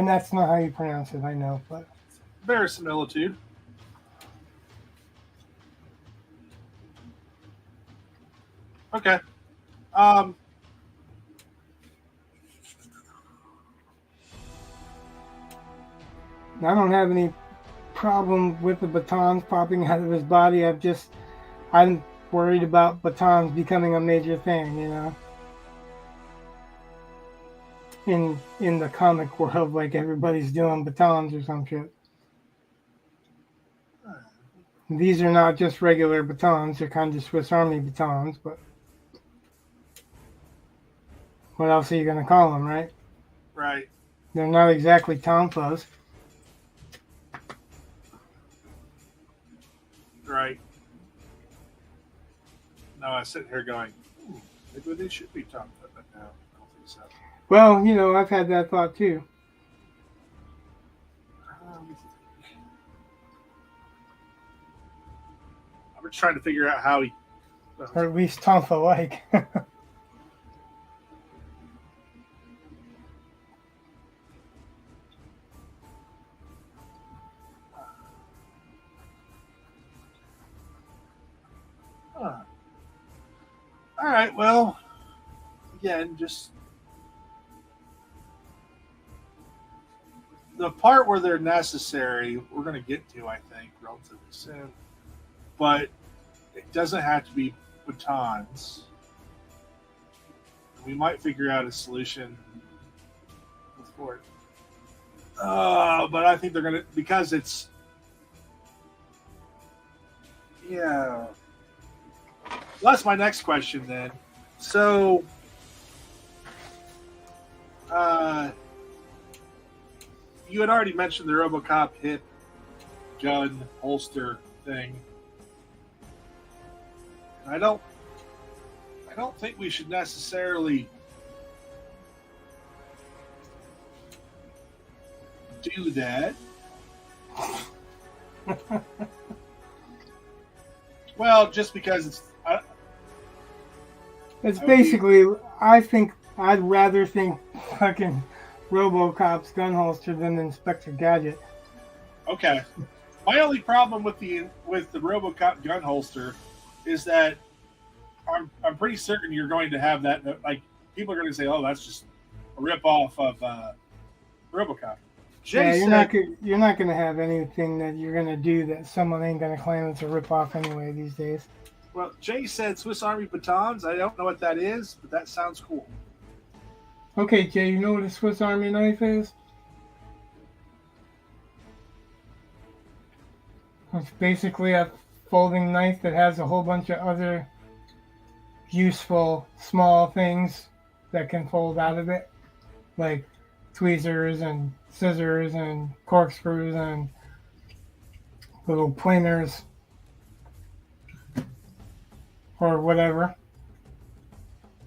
that's not how you pronounce it, I know, but
Verisimilitude. Okay.
I don't have any problem with the batons popping out of his body. I'm worried about batons becoming a major thing, you know. In the comic world, like everybody's doing batons or some shit. These are not just regular batons, they're kind of Swiss Army batons, but what else are you going to call them, right?
Right.
They're not exactly tonfas.
Right. No, I sit here going, maybe they should be talking about that now. I don't think so.
Well, you know, I've had that thought too.
I'm just trying to figure out how he.
Or at least tonfa-like.
All right. Well, again, just the part where they're necessary, we're going to get to, I think, relatively soon. But it doesn't have to be batons. We might figure out a solution for it. But I think they're going to, because it's, yeah. Well, that's my next question then. So, you had already mentioned the RoboCop hip gun holster thing. I don't think we should necessarily do that. Well, just because
it's basically, I'd rather think fucking RoboCop's gun holster than Inspector Gadget.
Okay. My only problem with the RoboCop gun holster is that I'm pretty certain you're going to have that. Like, people are going to say, "Oh, that's just a ripoff of RoboCop."
Yeah, you're not going to have anything that you're going to do that someone ain't going to claim it's a ripoff anyway these days.
Well, Jay said Swiss Army batons. I don't know what that is, but that sounds cool.
Okay, Jay, you know what a Swiss Army knife is? It's basically a folding knife that has a whole bunch of other useful small things that can fold out of it, like tweezers and scissors and corkscrews and little pointers or whatever.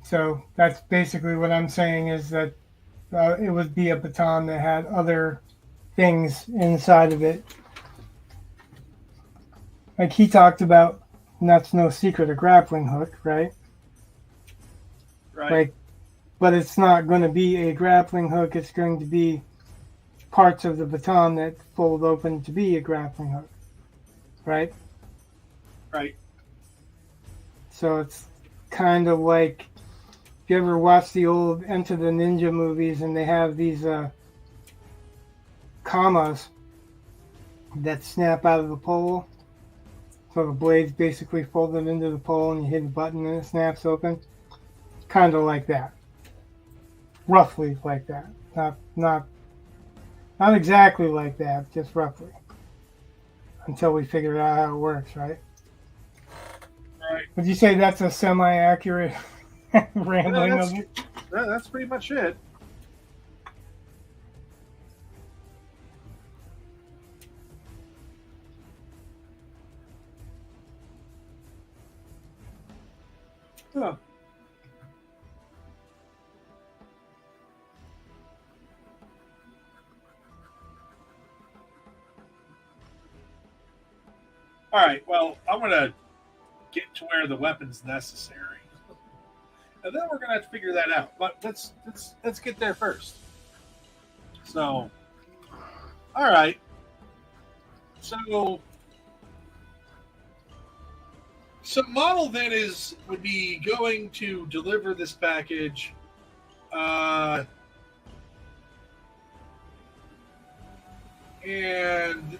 So that's basically what I'm saying, is that it would be a baton that had other things inside of it. Like he talked about, and that's no secret, a grappling hook, right?
Right.
Like, but it's not going to be a grappling hook. It's going to be parts of the baton that fold open to be a grappling hook, right?
Right.
So it's kind of like, if you ever watch the old Enter the Ninja movies and they have these commas that snap out of the pole. So the blade's basically folded into the pole and you hit a button and it snaps open. Kind of like that. Roughly like that. Not exactly like that, just roughly. Until we figure out how it works, right?
Right.
Would you say that's a semi-accurate rambling of it?
That's pretty much it. Huh. All right. Well, I'm gonna get to where the weapon's necessary, and then we're gonna have to figure that out. But let's get there first. So, all right. So, model then would be going to deliver this package. Uh, and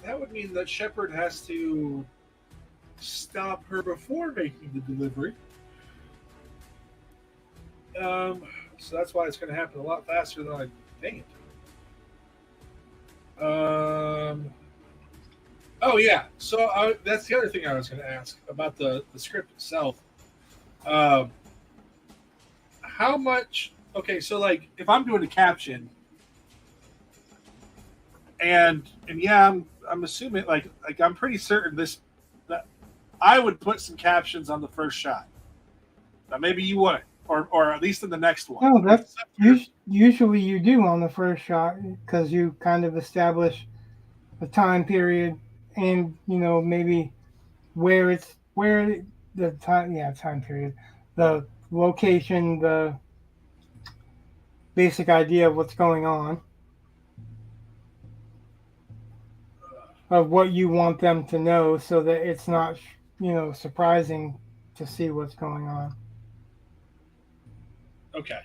that would mean that Shepard has to stop her before making the delivery. So that's why it's going to happen a lot faster than I think. Oh yeah. So that's the other thing I was going to ask about the script itself. How much? Okay, so like if I'm doing a caption, and yeah, I'm assuming like I'm pretty certain that I would put some captions on the first shot. Now maybe you wouldn't, or at least in the next one.
No, that's usually you do on the first shot because you kind of establish the time period and maybe where the time period, the location, the basic idea of what's going on, of what you want them to know, so that it's not surprising to see what's going on.
Okay.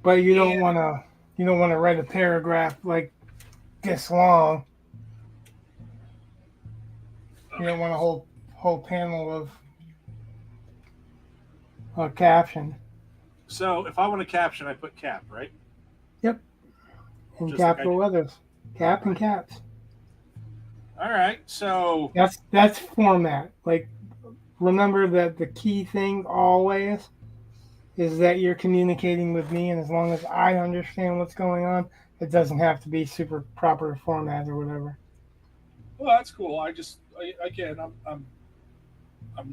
But you don't want to write a paragraph like this long. Okay. You don't want a whole panel of a caption.
So if I want a caption, I put cap, right?
Yep. In just capital letters. Cap and caps.
All right. So
that's format. Like, remember that the key thing always is that you're communicating with me, and as long as I understand what's going on, it doesn't have to be super proper format or whatever.
Well, that's cool. I'm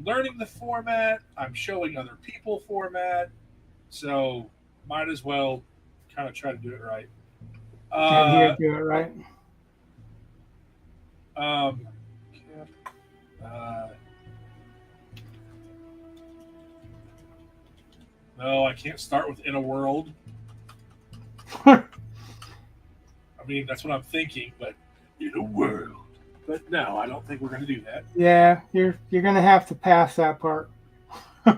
learning the format. I'm showing other people format, so might as well kind of try to do it right.
And do it right.
No, I can't start with in a world. I mean, that's what I'm thinking, but in a world. But no, I don't think we're going to do that.
Yeah, you're going to have to pass that part.
Yeah,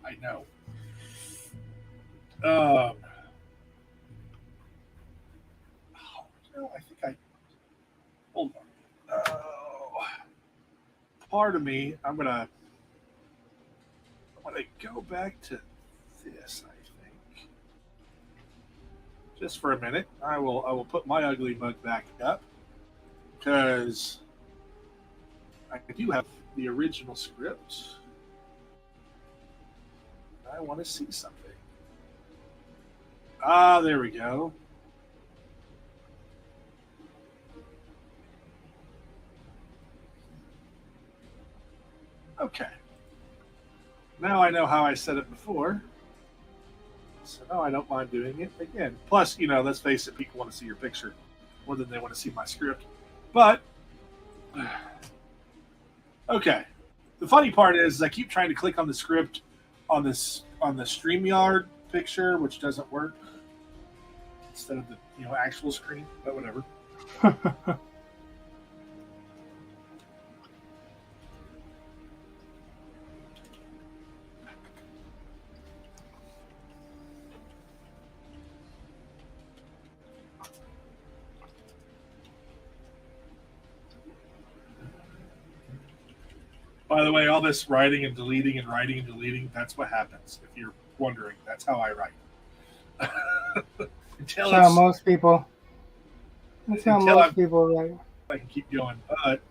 I know. Oh, I think I. Hold on. Part of me, I'm gonna go back to this. I think just for a minute. I will put my ugly mug back up because I do have the original script. I want to see something. Ah, there we go. Okay. Now I know how I said it before. So now I don't mind doing it again. Plus, let's face it, people want to see your picture more than they want to see my script. But, okay. The funny part is I keep trying to click on the script on the StreamYard picture, which doesn't work, instead of the actual screen, but whatever. By the way, all this writing and deleting and writing and deleting, that's what happens. If you're wondering, that's how I write.
That's how most people write.
I can keep going, but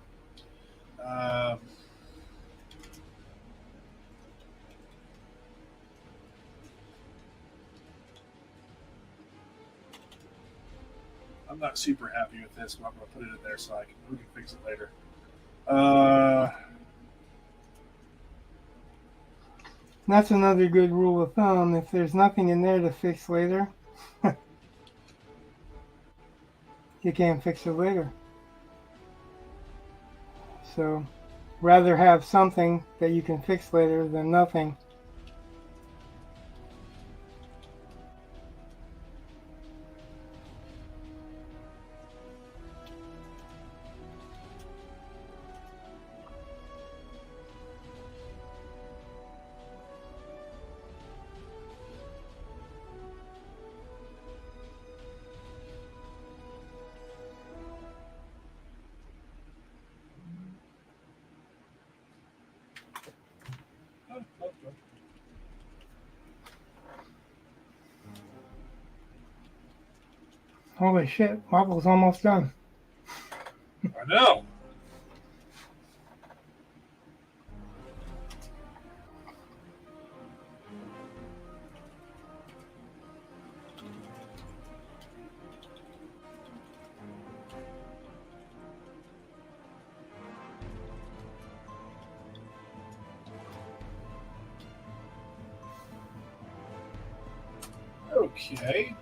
I'm not super happy with this, but I'm going to put it in there so we can fix it later.
That's another good rule of thumb. If there's nothing in there to fix later, you can't fix it later. So, rather have something that you can fix later than nothing. Holy shit, Marvel's almost done.
I know. Okay.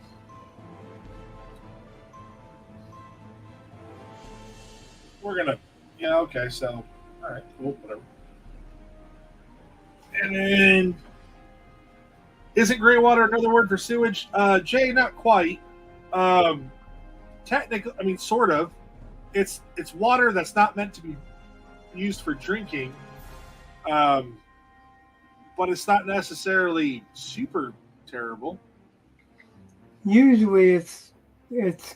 We're gonna. Yeah. Okay. So. All right. Cool. Whatever. And then, isn't gray water another word for sewage? Jay, not quite. Um, Technically, I mean, sort of. It's water that's not meant to be used for drinking, um, but it's not necessarily super terrible.
Usually it's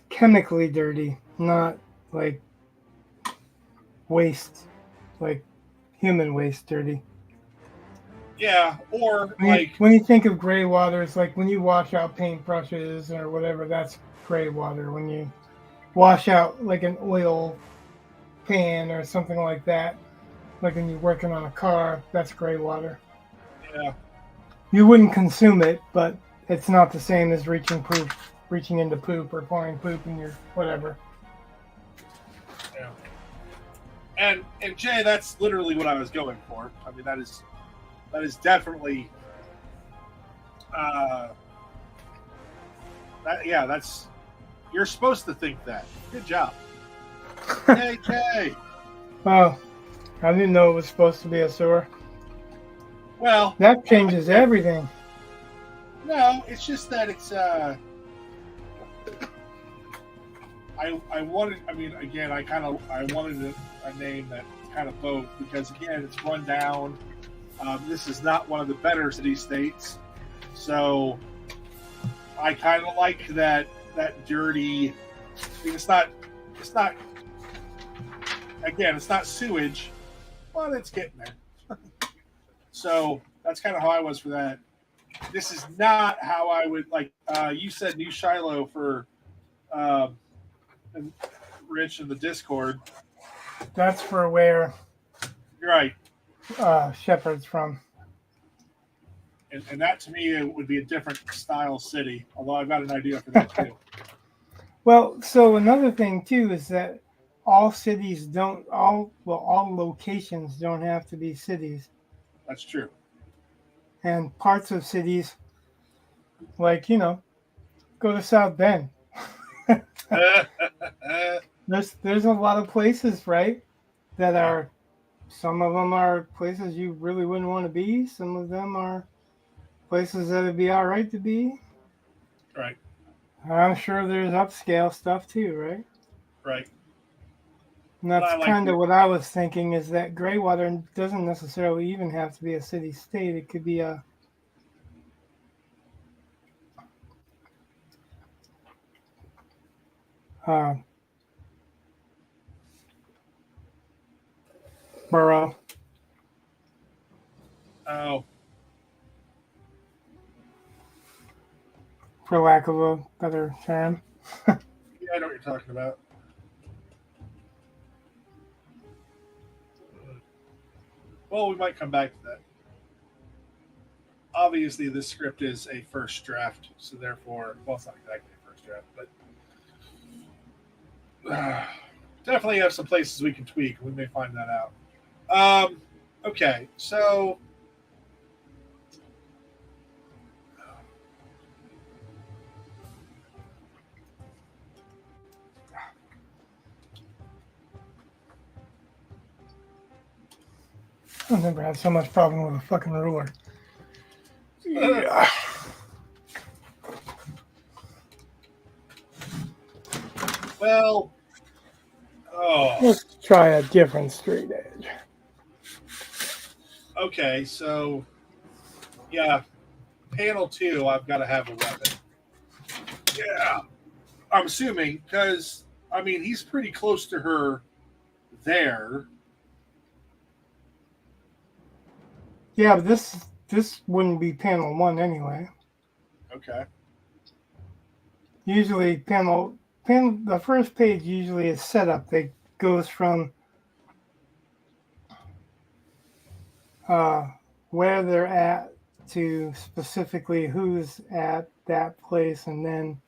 chemically dirty, not like waste, like human waste dirty.
Yeah, or
When you think of gray water, it's like when you wash out paintbrushes or whatever, that's gray water. When you wash out like an oil pan or something like that, like when you're working on a car, that's gray water.
yeah,
You wouldn't consume it, but it's not the same as reaching into poop or pouring poop in your whatever.
yeah. And Jay, that's literally what I was going for. I mean, that is definitely that's you're supposed to think that. Good job. Hey, Jay.
Oh, I didn't know it was supposed to be a sewer.
Well,
That changes everything.
no, it's just that it's I wanted. I mean, again, I wanted a name that kind of both because again, it's run down. This is not one of the better city states, so I kind of like that dirty. I mean, it's not. Again, it's not sewage, but it's getting there. So that's kind of how I was for that. This is not how I would like. You said New Shiloh for um, Rich in the Discord.
That's for where
You're right,
Shepard's from.
and that to me it would be a different style city. Although I've got an idea for that too.
Well, so another thing too is that all locations don't have to be cities,
That's true.
and parts of cities, like go to South Bend. There's a lot of places, right, that are. Some of them are places you really wouldn't want to be. Some of them are places that would be all right to be.
Right,
I'm sure there's upscale stuff too, right?
right.
And
But
that's
I like
kind of what I was thinking is that Greywater doesn't necessarily even have to be a city state. It could be a uh, borough,
Oh,
for lack of a better term.
yeah, I know what you're talking about. Well, we might come back to that. Obviously, this script is a first draft, so therefore, well, it's not exactly a first draft, but definitely have some places we can tweak. We may find that out. Okay, so
I've never had so much problem with a fucking ruler. Yeah.
well,
Let's try a different straight edge.
okay, so yeah, panel 2, I've got to have a weapon. Yeah, I'm assuming because I mean he's pretty close to her there.
Yeah, but this wouldn't be panel 1 anyway.
Okay.
Usually the first page usually is setup. It goes from where they're at to specifically who's at that place, and then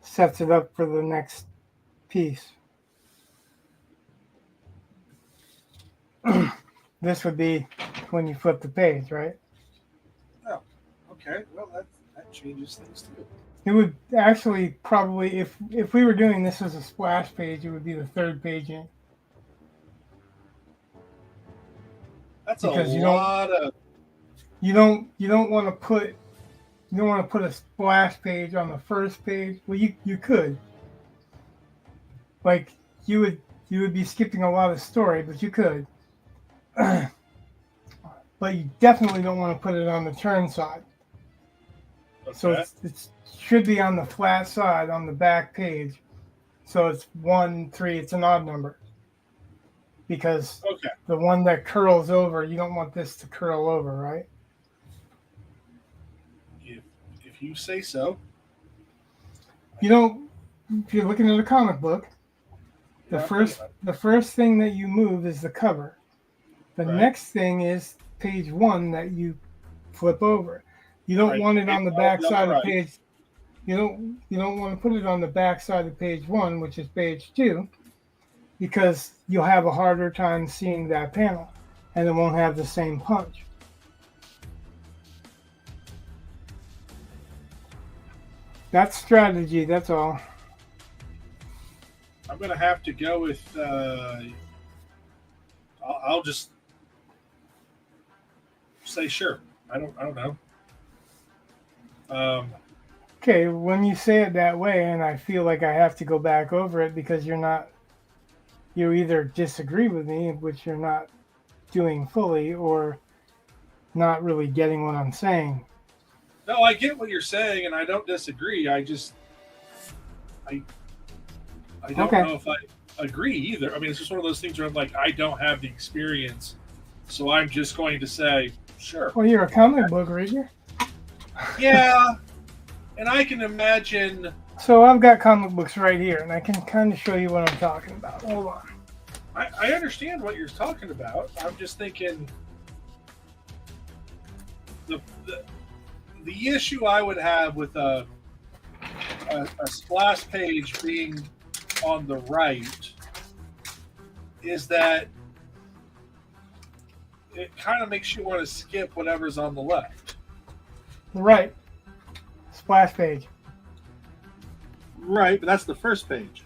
sets it up for the next piece. This would be when you flip the page, right?
Oh, okay. Well, that changes things too.
It would actually probably, if we were doing this as a splash page, it would be the third page in.
That's
Because
a lot of.
You don't want to put a splash page on the first page. Well, you could. Like you would be skipping a lot of story, but you could. But you definitely don't want to put it on the turn side.
Okay.
So it should be on the flat side on the back page. So it's 1, 3. It's an odd number. Because the one that curls over, you don't want this to curl over, right?
If you say so.
You don't. If you're looking at a comic book, the first thing that you move is the cover. The next thing is page 1 that you flip over. You don't want it on the back side of page. You don't want to put it on the back side of page 1, which is page 2, because you'll have a harder time seeing that panel, and it won't have the same punch. That's strategy. That's all.
I'm gonna have to go with. I'll just say sure. I don't know.
Okay, when you say it that way, and I feel like I have to go back over it because you either disagree with me, which you're not doing fully, or not really getting what I'm saying.
No, I get what you're saying, and I don't disagree. I don't know if I agree either. I mean, it's just one of those things where I'm like, I don't have the experience, so I'm just going to say sure.
Well, you're a comic book reader.
Yeah, and I can imagine.
So I've got comic books right here, and I can kind of show you what I'm talking about. Hold on.
I understand what you're talking about. I'm just thinking the issue I would have with a splash page being on the right is that it kind of makes you want to skip whatever's on the left.
Right. Splash page.
Right, but that's the first page.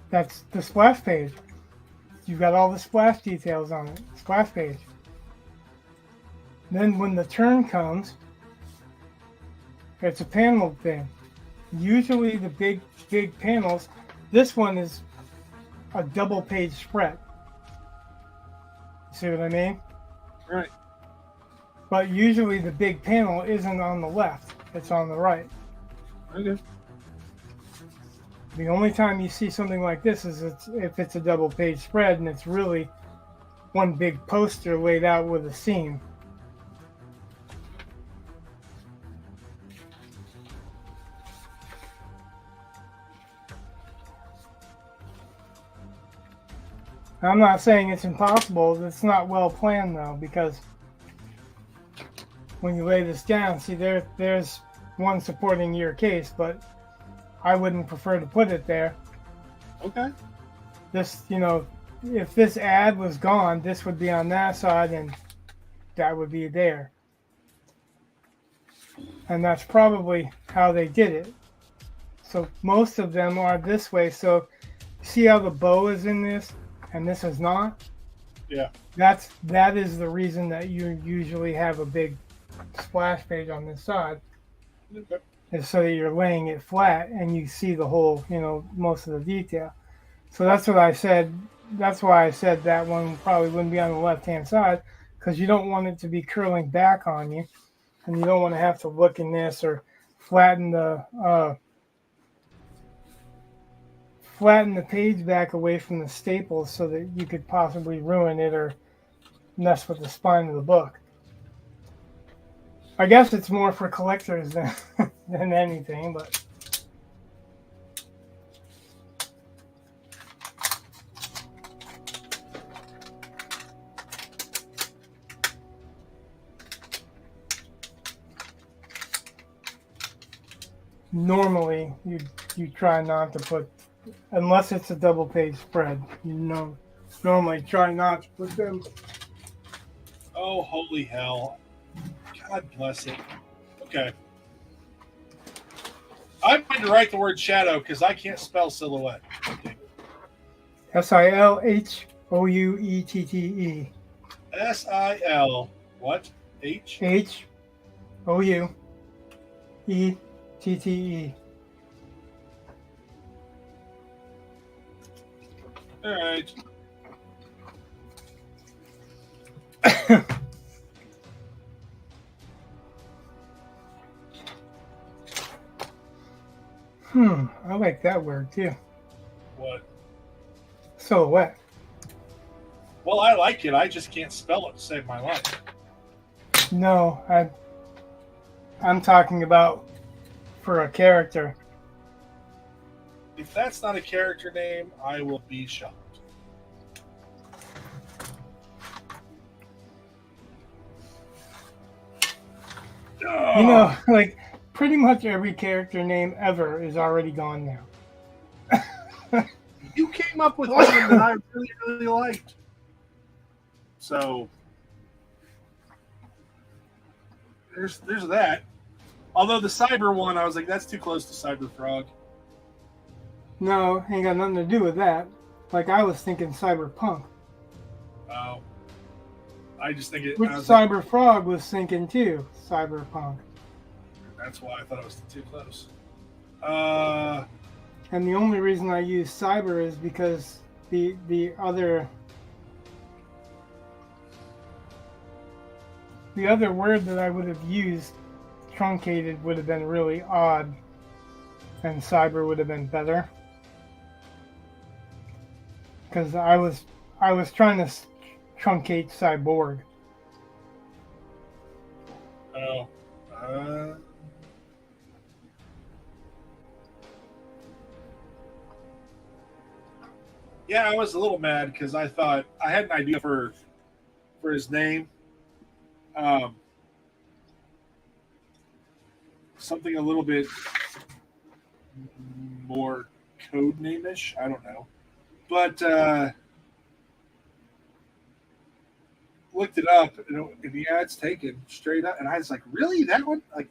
That's the splash page. You've got all the splash details on it. Splash page. Then when the turn comes, it's a panel thing. Usually the big panels, this one is a double page spread. See what I mean?
Right.
But usually the big panel isn't on the left. It's on the right.
Okay.
The only time you see something like this is if it's a double page spread and it's really one big poster laid out with a seam. I'm not saying it's impossible. It's not well planned though, because when you lay this down, see there's one supporting your case, but I wouldn't prefer to put it there.
Okay.
this, if this ad was gone, this would be on that side and that would be there. And that's probably how they did it. So most of them are this way. So see how the bow is in this and this is not?
Yeah.
That is the reason that you usually have a big splash page on this side.
Okay.
Is so that you're laying it flat and you see the whole, most of the detail. So that's what I said. That's why I said that one probably wouldn't be on the left-hand side, because you don't want it to be curling back on you, and you don't want to have to look in this or flatten the page back away from the staples so that you could possibly ruin it or mess with the spine of the book. I guess it's more for collectors than than anything, but. Normally, you try not to put, unless it's a double page spread. Normally try not to put them.
Oh, holy hell! God bless it. Okay. I'm going to write the word shadow because I can't spell silhouette. Okay.
SILHOUETTE.
SIL what? H?
HOUETTE.
All right.
I like that word too.
What?
Silhouette.
Well, I like it. I just can't spell it to save my life.
No, I'm talking about for a character.
If that's not a character name, I will be shocked.
Like pretty much every character name ever is already gone now.
You came up with one that I really, really liked. So there's that. Although the Cyber one, I was like, that's too close to Cyber Frog.
No, ain't got nothing to do with that. Like I was thinking Cyberpunk.
Oh. I just think it.
Which
I was
Cyber Frog was thinking too. Cyberpunk.
That's why I thought it was too close.
And the only reason I use cyber is because the other word that I would have used, truncated, would have been really odd, and cyber would have been better. Because I was trying to truncate cyborg.
Oh. Yeah, I was a little mad because I thought I had an idea for his name. Something a little bit more code name-ish. I don't know. But looked it up, and yeah, it's taken straight up. And I was like, really? That one? Like,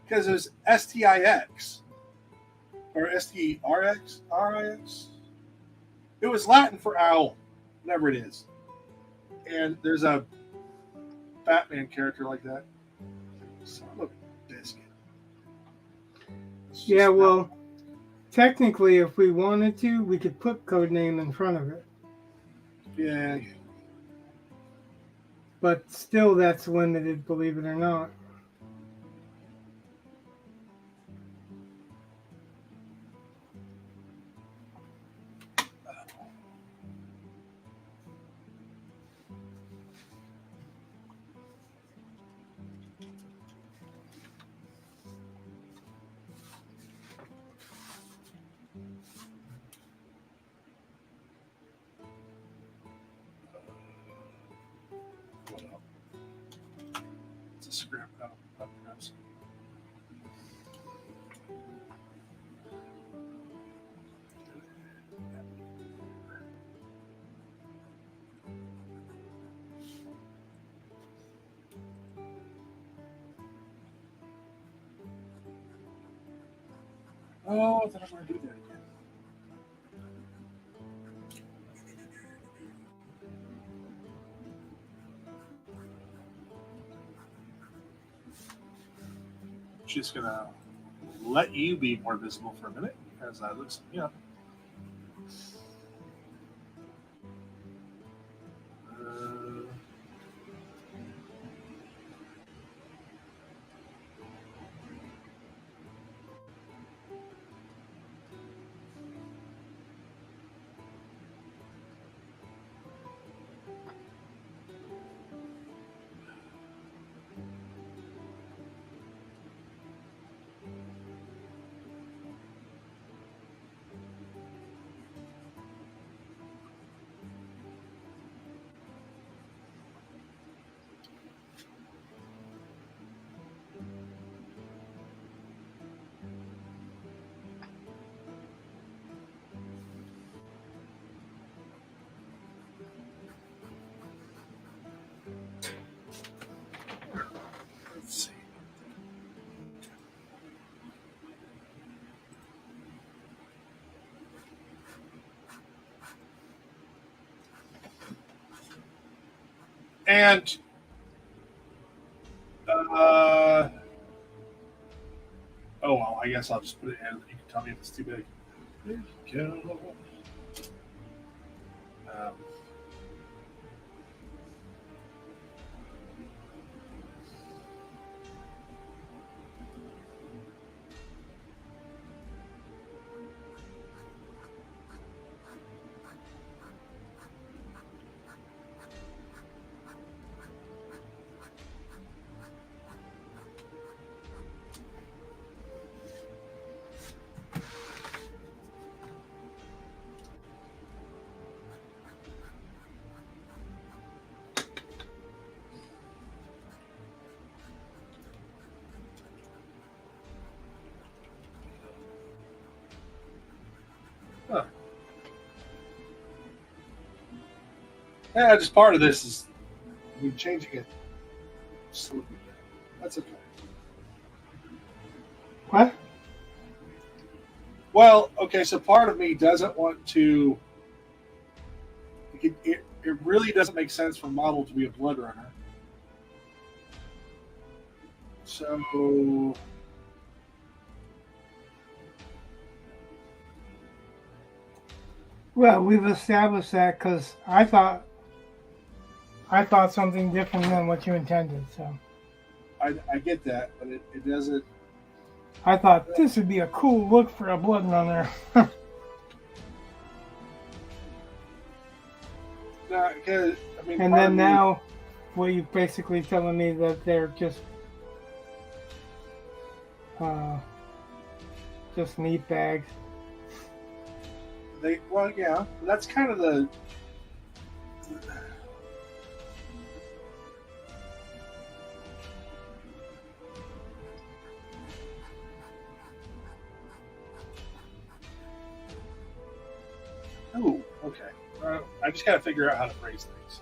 because it was STIX or STRX? RIX? It was Latin for owl, whatever it is. And there's a Batman character like that. Son of a biscuit.
Yeah, well, technically, if we wanted to, we could put codename in front of it.
Yeah.
But still, that's limited, believe it or not.
It's a script. Oh, perhaps. Oh, then I'm going to do that again. Just going to let you be more visible for a minute as I look something up. Let's see. And oh well, I guess I'll just put it in. You can tell me if it's too big. There you go. Um, huh. Yeah, just part of this is me changing it. That's okay.
What?
Well, okay, so part of me doesn't want to. It really doesn't make sense for model to be a blood runner. So
Well, we've established that because I thought something different than what you intended. So
I get that, but it doesn't.
I thought this would be a cool look for a blood runner.
Because I mean,
And
part
then
of me-
now, what you basically telling me that they're uh, just meat bags.
well, yeah, that's kind of the. Oh, okay. I just got to figure out how to phrase things.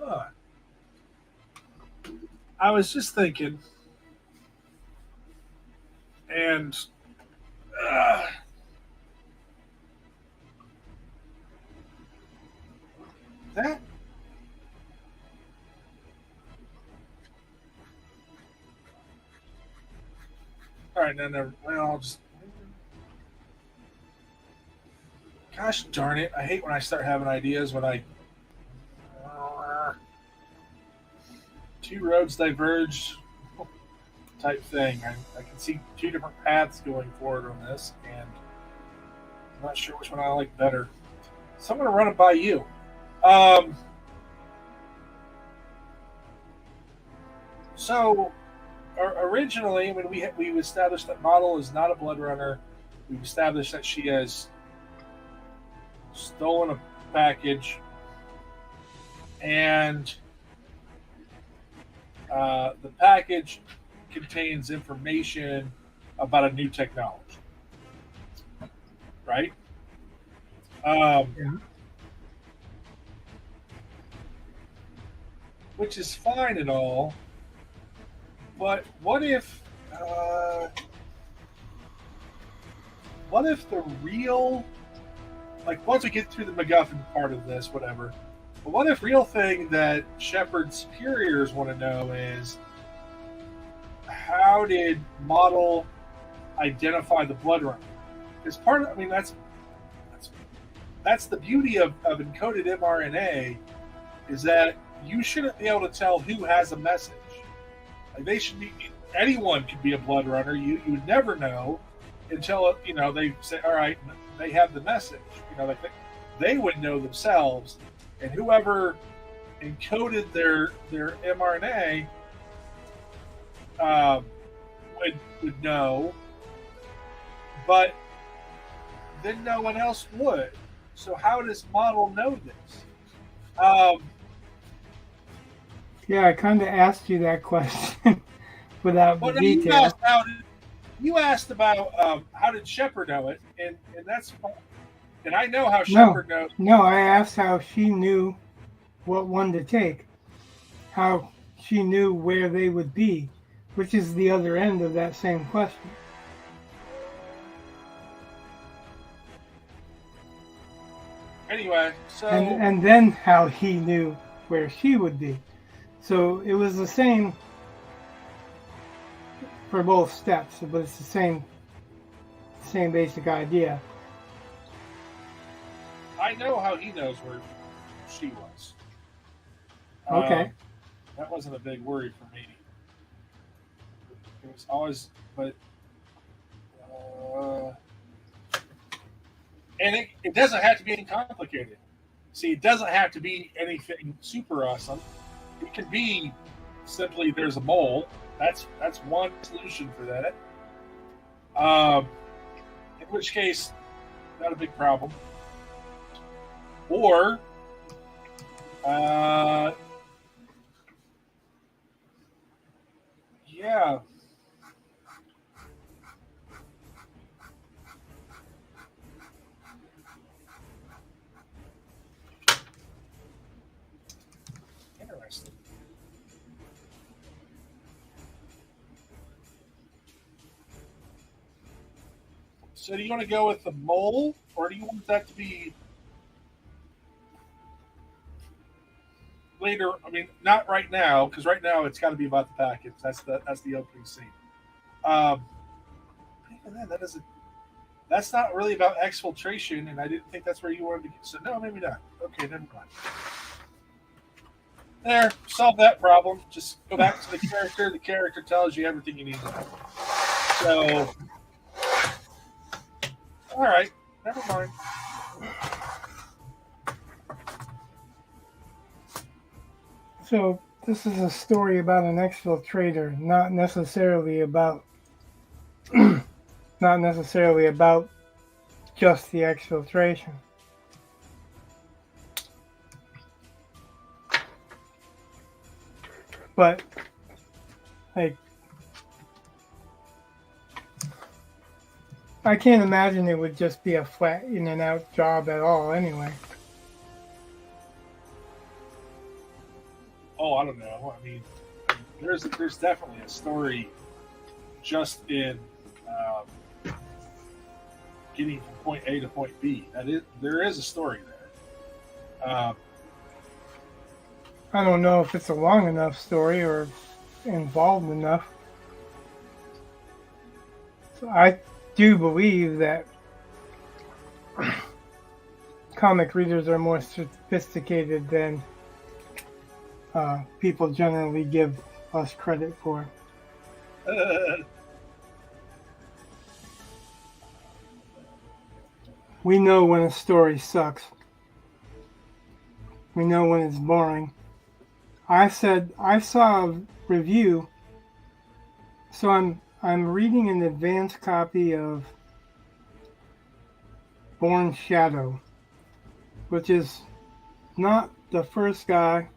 Huh. I was just thinking. And uh, that all right, no, never. Well, I'll just. Gosh darn it! I hate when I start having ideas when I two roads diverge type thing. I can see two different paths going forward on this, and I'm not sure which one I like better. So I'm going to run it by you. So originally, when we established that Model is not a blood runner, we've established that she has stolen a package, and the package contains information about a new technology, right?
Yeah.
Which is fine and all, but what if the real, like, once we get through the MacGuffin part of this, whatever, but what if real thing that Shepard's superiors want to know is how did Model identify the blood runner? Because part of, I mean, that's the beauty of encoded mRNA, is that you shouldn't be able to tell who has a message. Like, they should be, anyone could be a blood runner. You would never know until they say, all right, they have the message. Like they would know themselves, and whoever encoded their mRNA would know, but then no one else would. So how does Model know this?
Yeah, I kind of asked you that question without the details.
You asked about how did Shepard know it, and that's fine. And I know how Shepard knows.
No, I asked how she knew what one to take, how she knew where they would be, which is the other end of that same question.
Anyway, so
and then how he knew where she would be. So it was the same for both steps, but it's the same basic idea.
I know how he knows where she was.
Okay.
That wasn't a big worry for me. It was always, but and it doesn't have to be complicated. See, it doesn't have to be anything super awesome. It can be simply there's a mole. That's one solution for that. In which case, not a big problem. Or yeah. Interesting. So do you want to go with the mole, or do you want that to be later? I mean, not right now, because right now it's got to be about the package. That's the opening scene. Even then, that's not really about exfiltration, and I didn't think that's where you wanted to get. So no, maybe not. Okay, never mind. There, solve that problem. Just go back to the character. The character tells you everything you need to know. So, all right, never mind.
So this is a story about an exfiltrator, not necessarily about just the exfiltration. But like, I can't imagine it would just be a flat in and out job at all anyway.
Oh, I don't know. I mean, there's definitely a story just in um, getting from point A to point B. There is a story there.
I don't know if it's a long enough story or involved enough. So I do believe that comic readers are more sophisticated than people generally give us credit for. We know when a story sucks. We know when it's boring. I saw a review, so I'm reading an advanced copy of Born Shadow, which is not the first guy,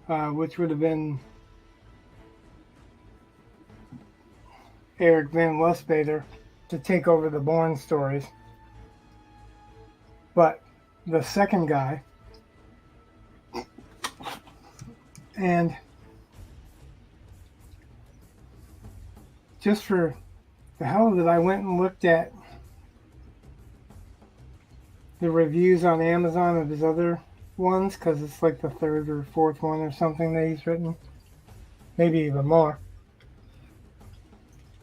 which would have been Eric Van Westvader, to take over the Bourne stories. But the second guy, and just for the hell of it, I went and looked at the reviews on Amazon of his other ones, because it's like the third or fourth one or something that he's written, maybe even more.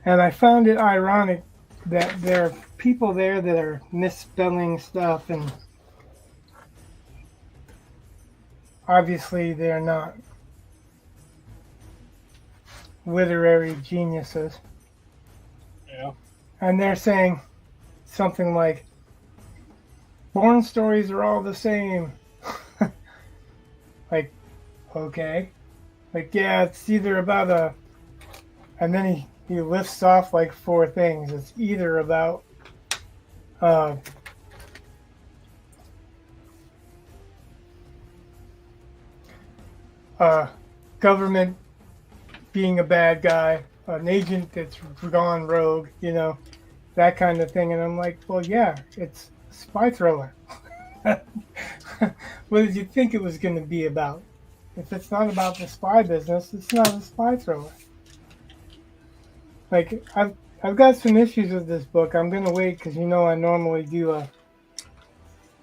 And I found it ironic that there are people there that are misspelling stuff, and obviously they're not literary geniuses.
Yeah.
And they're saying something like, Bourne stories are all the same. Like, okay. Like, yeah, it's either about a... And then he lists off like 4 things. It's either about government being a bad guy, an agent that's gone rogue, that kind of thing. And I'm like, well, yeah, it's a spy thriller. What did you think it was going to be about? If it's not about the spy business, it's not a spy thriller. Like, I've got some issues with this book. I'm going to wait because I normally do a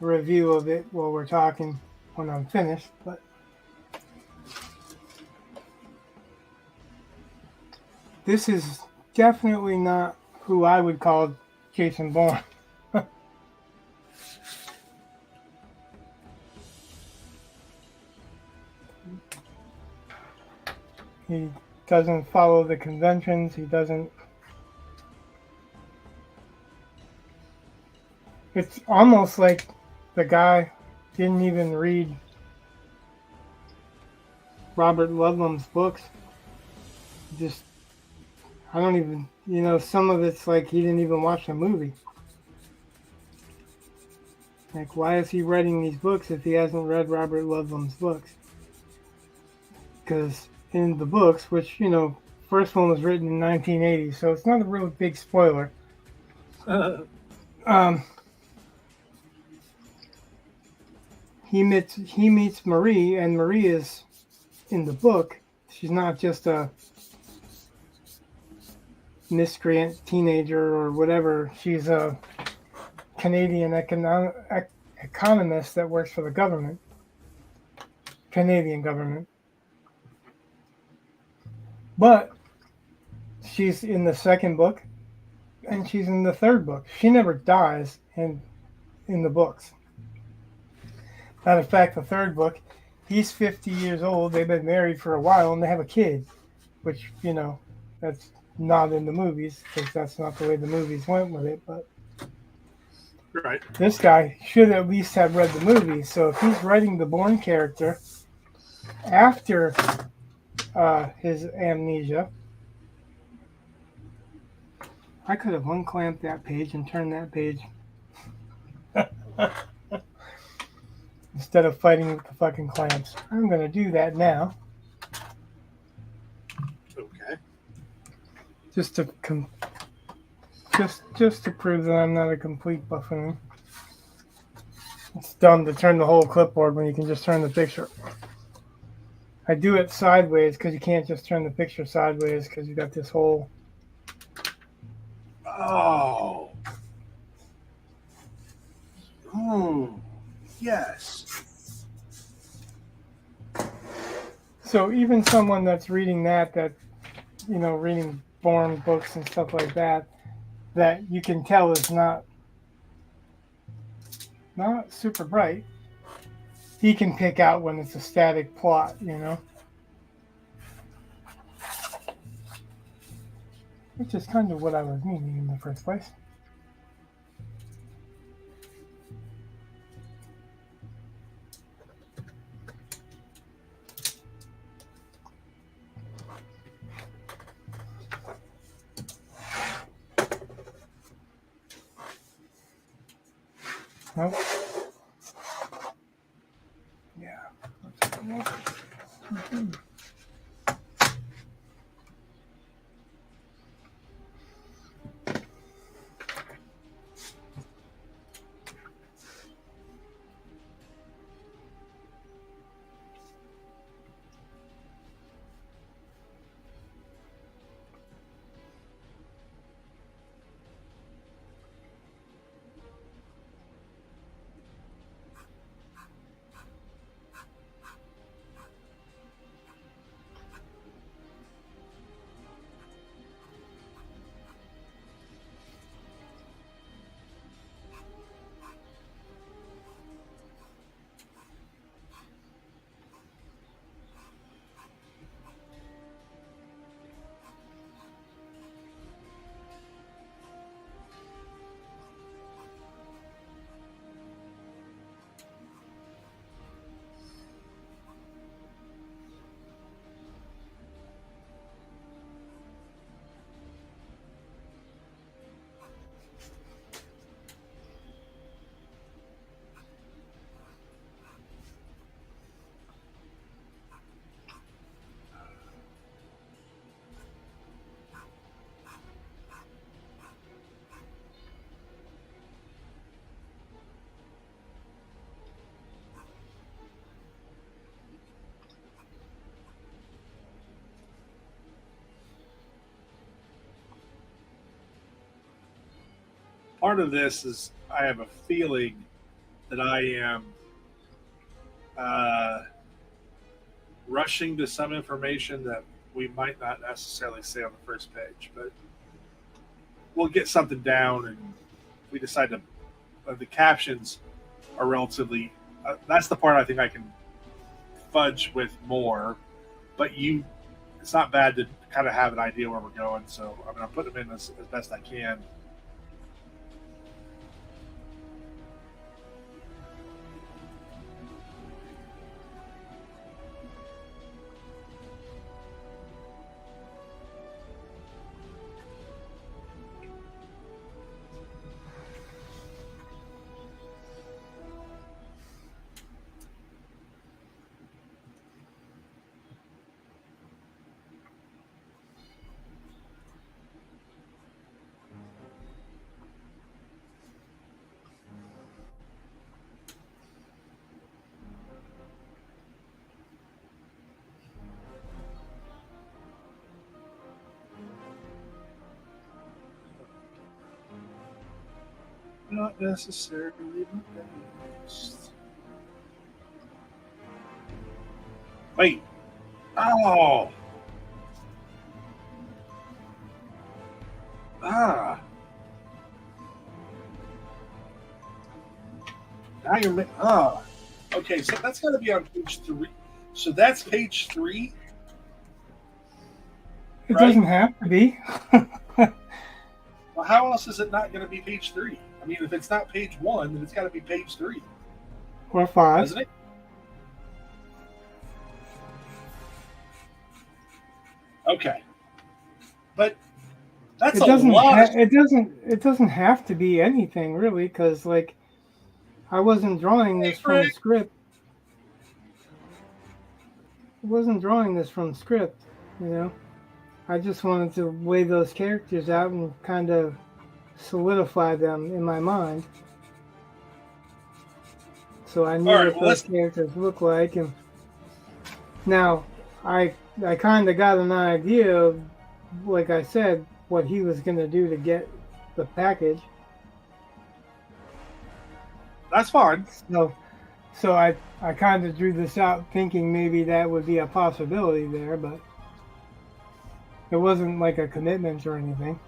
review of it while we're talking when I'm finished. But this is definitely not who I would call Jason Bourne. He doesn't follow the conventions. He doesn't. It's almost like the guy didn't even read Robert Ludlum's books. I don't even, some of it's like he didn't even watch the movie. Like, why is he writing these books if he hasn't read Robert Ludlum's books? Because in the books, which, first one was written in 1980, so it's not a real big spoiler. He meets Marie, and Marie is, in the book, she's not just a miscreant teenager or whatever. She's a Canadian economist that works for the government, Canadian government. But she's in the second book, and she's in the third book. She never dies in the books. Matter of fact, the third book, he's 50 years old. They've been married for a while, and they have a kid, which, that's not in the movies, because that's not the way the movies went with it. But
right.
This guy should at least have read the movie. So if he's writing the Bourne character after his amnesia, I could have unclamped that page and turned that page instead of fighting with the fucking clamps. I'm going to do that now.
Okay.
Just to prove that I'm not a complete buffoon. It's dumb to turn the whole clipboard when you can just turn the picture. I do it sideways because you can't just turn the picture sideways because you got this whole
Oh. Oh. Yes.
So even someone that's reading that reading Bourne books and stuff like that, that you can tell is not super bright, he can pick out when it's a static plot, which is kind of what I was meaning in the first place. Nope. Yeah. Mm-hmm.
Part of this is I have a feeling that I am uh, rushing to some information that we might not necessarily say on the first page, but we'll get something down and we decide to. The captions are relatively. That's the part I think I can fudge with more, but it's not bad to kind of have an idea where we're going. So I'm going to put them in as best I can. Not necessarily the best. Wait. Oh. Ah. Now you're. Ah. Okay, so that's got to be on page 3. So that's page 3.
It doesn't have to be.
Well, how else is it not going to be page 3? I mean, if it's not page 1, then it's got to be page 3.
Or 5.
Doesn't it? Okay. But that's a lot.
It doesn't have to be anything really, because like I wasn't drawing this from script. I wasn't drawing this from script, I just wanted to lay those characters out and kind of solidify them in my mind. So I knew what those characters look like, and now I kind of got an idea of, like I said, what he was going to do to get the package.
That's fine.
So I kind of drew this out thinking maybe that would be a possibility there, but it wasn't like a commitment or anything.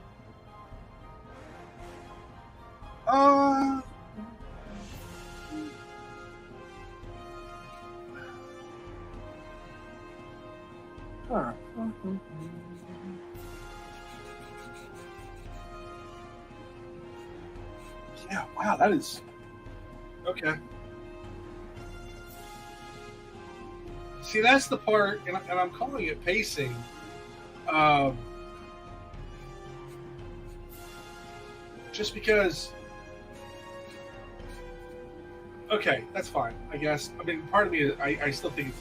Uh, huh. Yeah, wow, that is okay. See, that's the part, and I'm calling it pacing. Um, just because. Okay, that's fine. I guess. I mean, part of me, I still think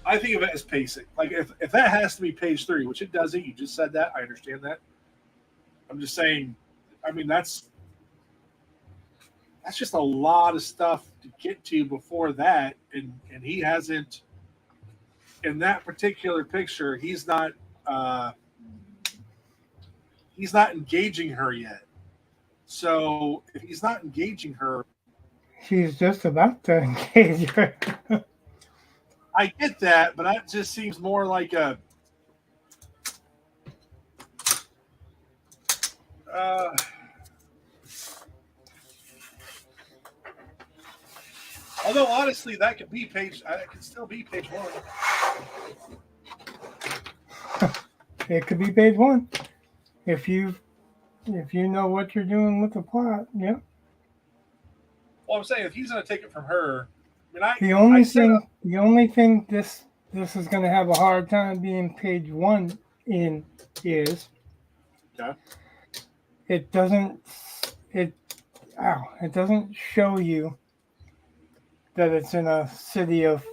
I think of it as pacing. Like if that has to be page 3, which it doesn't. You just said that. I understand that. I'm just saying. I mean, that's just a lot of stuff to get to before that, and he hasn't in that particular picture. Uh, he's not engaging her yet. So if he's not engaging her,
She's just about to engage her.
I get that, but that just seems more like a. Uh, although honestly, that could be page. It could still be page 1.
It could be page 1 if you know what you're doing with the plot. Yeah.
Well, I'm saying if he's going to take it from her, I mean,
The only thing this is going to have a hard time being page 1 in is
okay.
it doesn't it doesn't show you that it's in a city of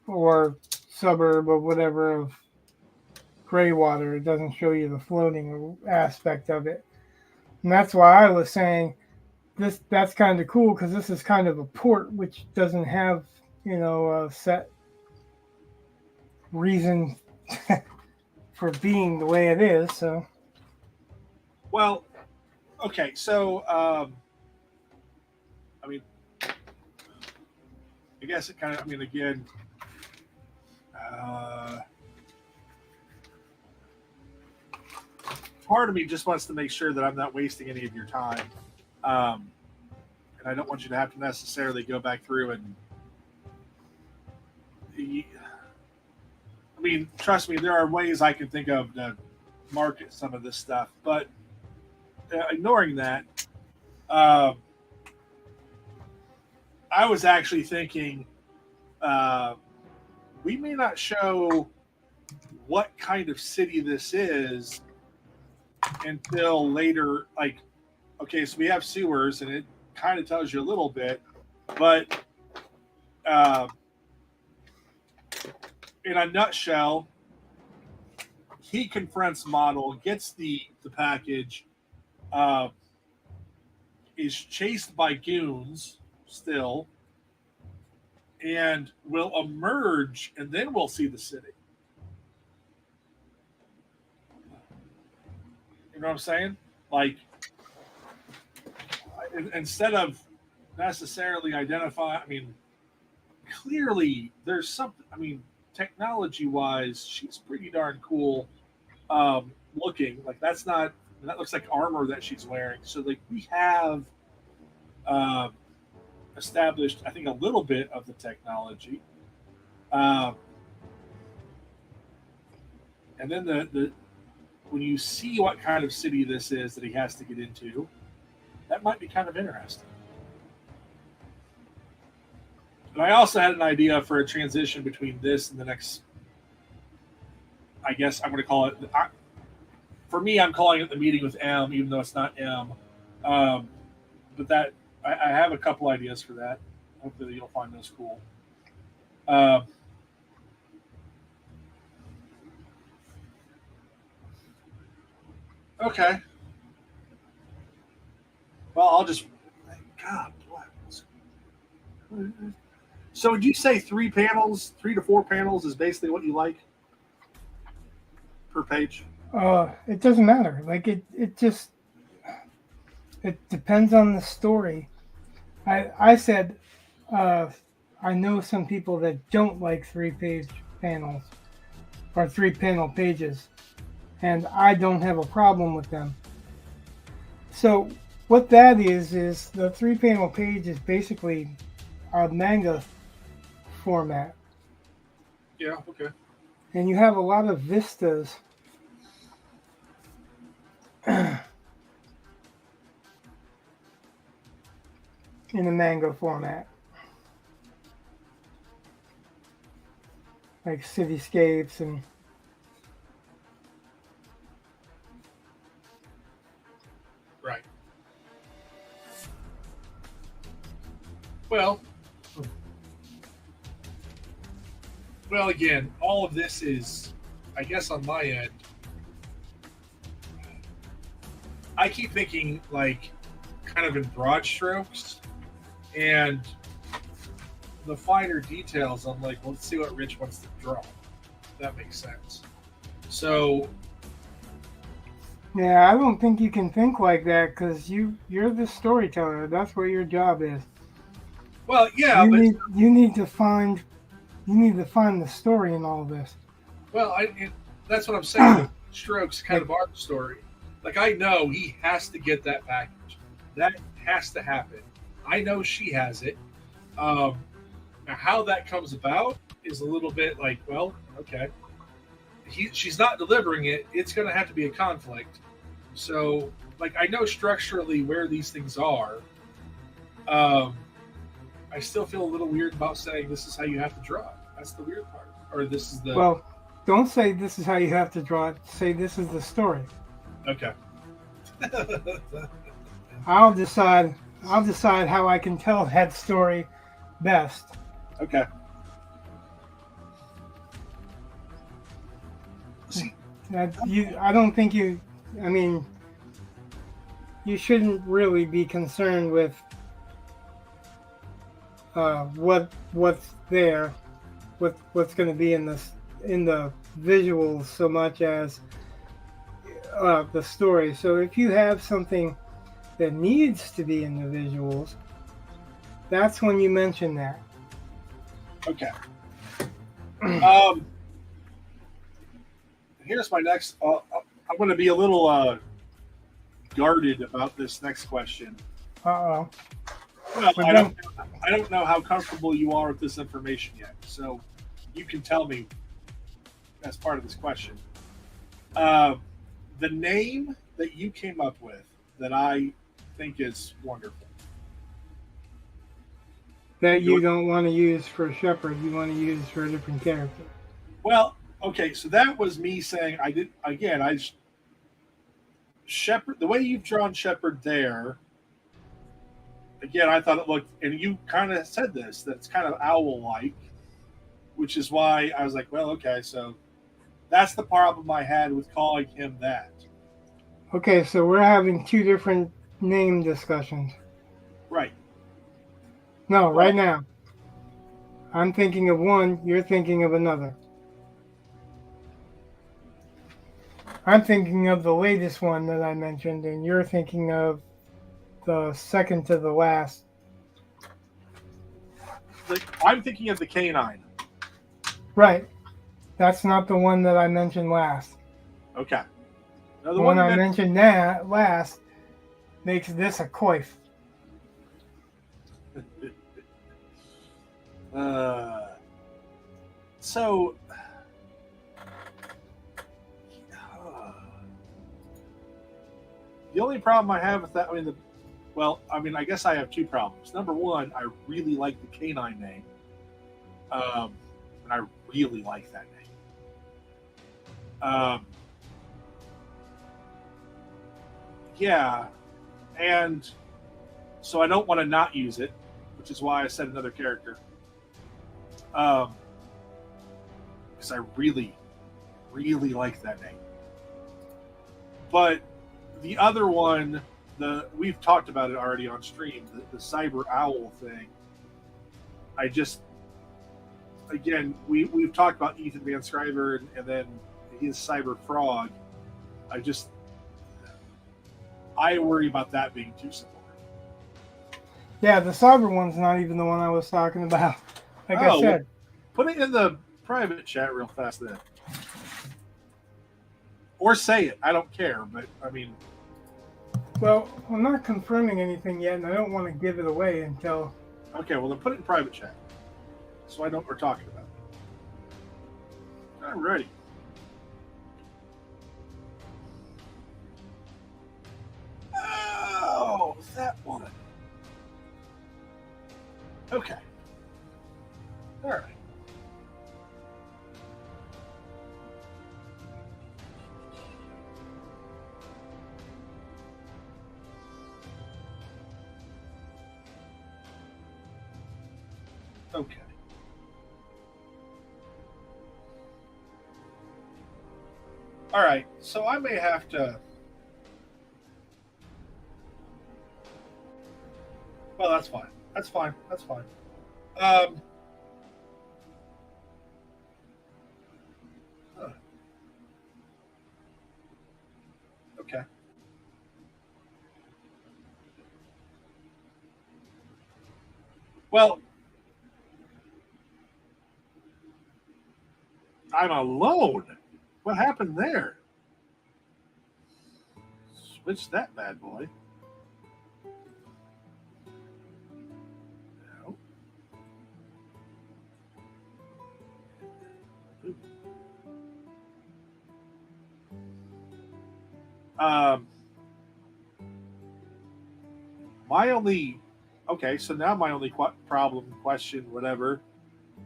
or suburb or whatever of gray water. It doesn't show you the floating aspect of it, and that's why I was saying that's kind of cool because this is kind of a port which doesn't have a set reason for being the way it is. So
Well, okay, so I mean, I guess it kind of. I mean, again, part of me just wants to make sure that I'm not wasting any of your time, and I don't want you to have to necessarily go back through and. I mean, trust me, there are ways I can think of to market some of this stuff, but ignoring that, I was actually thinking we may not show what kind of city this is until later. Like, okay, so we have sewers, and it kind of tells you a little bit, but in a nutshell, he confronts Model, gets the package, is chased by goons still, and will emerge, and then we'll see the city. You know what I'm saying? Like, instead of necessarily identify, I mean, clearly there's something, I mean, technology wise, she's pretty darn cool looking. Like, that looks like armor that she's wearing. So, like, we have established, I think, a little bit of the technology. And then the when you see what kind of city this is that he has to get into, that might be kind of interesting. And I also had an idea for a transition between this and the next. I guess I'm going to call it. For me, I'm calling it the meeting with M, even though it's not M. But that I have a couple ideas for that. Hopefully, you'll find those cool. Okay. Well, I'll just. God, what? So, would you say 3 to 4 panels, is basically what you like per page?
it doesn't matter. Like it just It depends on the story. I said I know some people that don't like 3-page panels or 3-panel pages, and I don't have a problem with them. So what that is the 3-panel page is basically a manga format,
Yeah. Okay.
and you have a lot of vistas in the manga format, like cityscapes and
Right. Well, again, all of this is, I guess, on my end. I keep thinking like kind of in broad strokes, and the finer details. I'm like, well, let's see what Rich wants to draw. That makes sense. So,
yeah. I don't think you can think like that because you're the storyteller. That's what your job is.
well, yeah, but
You need to find the story in all this.
well, that's what I'm saying. The strokes kind of are the story. Like I know he has to get that package. That has to happen. I know she has it. Um, Now, how that comes about is a little bit like, well, okay, she's not delivering it. It's going to have to be a conflict. So, like, I know structurally where these things are. Um, I still feel a little weird about saying this is how you have to draw it. That's the weird part. Or this is the
Well, don't say this is how you have to draw it. Say this is the story.
okay.
I'll decide. I'll decide how I can tell that story best.
Okay. See,
I don't think you. I mean, you shouldn't really be concerned with what's there, what's going to be in the visuals so much as the story. So if you have something that needs to be in the visuals, that's when you mention that.
okay. Here's my next. I'm going to be a little guarded about this next question.
Uh-oh.
Well,
But
I don't know how comfortable you are with this information yet, so you can tell me as part of this question. The name that you came up with that I think is wonderful.
that you don't want to use for Shepard, you want to use for a different character.
Well, okay, so that was me saying I did again. Shepard, the way you've drawn Shepard there. Again, I thought it looked, and you kind of said this, that it's kind of owl-like, which is why I was like, well, okay, so that's the problem I had with calling him that.
Okay, so we're having two different name discussions.
Right.
No,
Well,
right now. I'm thinking of one, you're thinking of another. I'm thinking of the latest one that I mentioned, and you're thinking of the second to the last.
I'm thinking of the canine.
Right. That's not the one that I mentioned last.
Okay. Now,
The one I mentioned last makes this a coif.
So, the only problem I have with that, I guess I have two problems. Number one, I really like the canine name, and I really like that name. Yeah, and so I don't want to not use it, which is why I said another character. Because I really, really like that name. But the other one, we've talked about it already on stream, the cyber owl thing. We've talked about Ethan Van Sciver and then his cyber frog. I worry about that being too simple.
Yeah, the cyber one's not even the one I was talking about. Like I
Well,
said.
put it in the private chat real fast then. Or say it. I don't care, but I mean.
Well, I'm not confirming anything yet, and I don't want to give it away until.
Okay, well then put it in private chat, so I know what we're talking about. Alrighty. Oh, that one. Okay. All right. Okay. All right. So I may have to. Well, that's fine. That's fine. That's fine. Um. huh, Okay. Well, I'm alone. What happened there? Switch that bad boy. No. Um. My only. Okay, so now my only problem, question, whatever,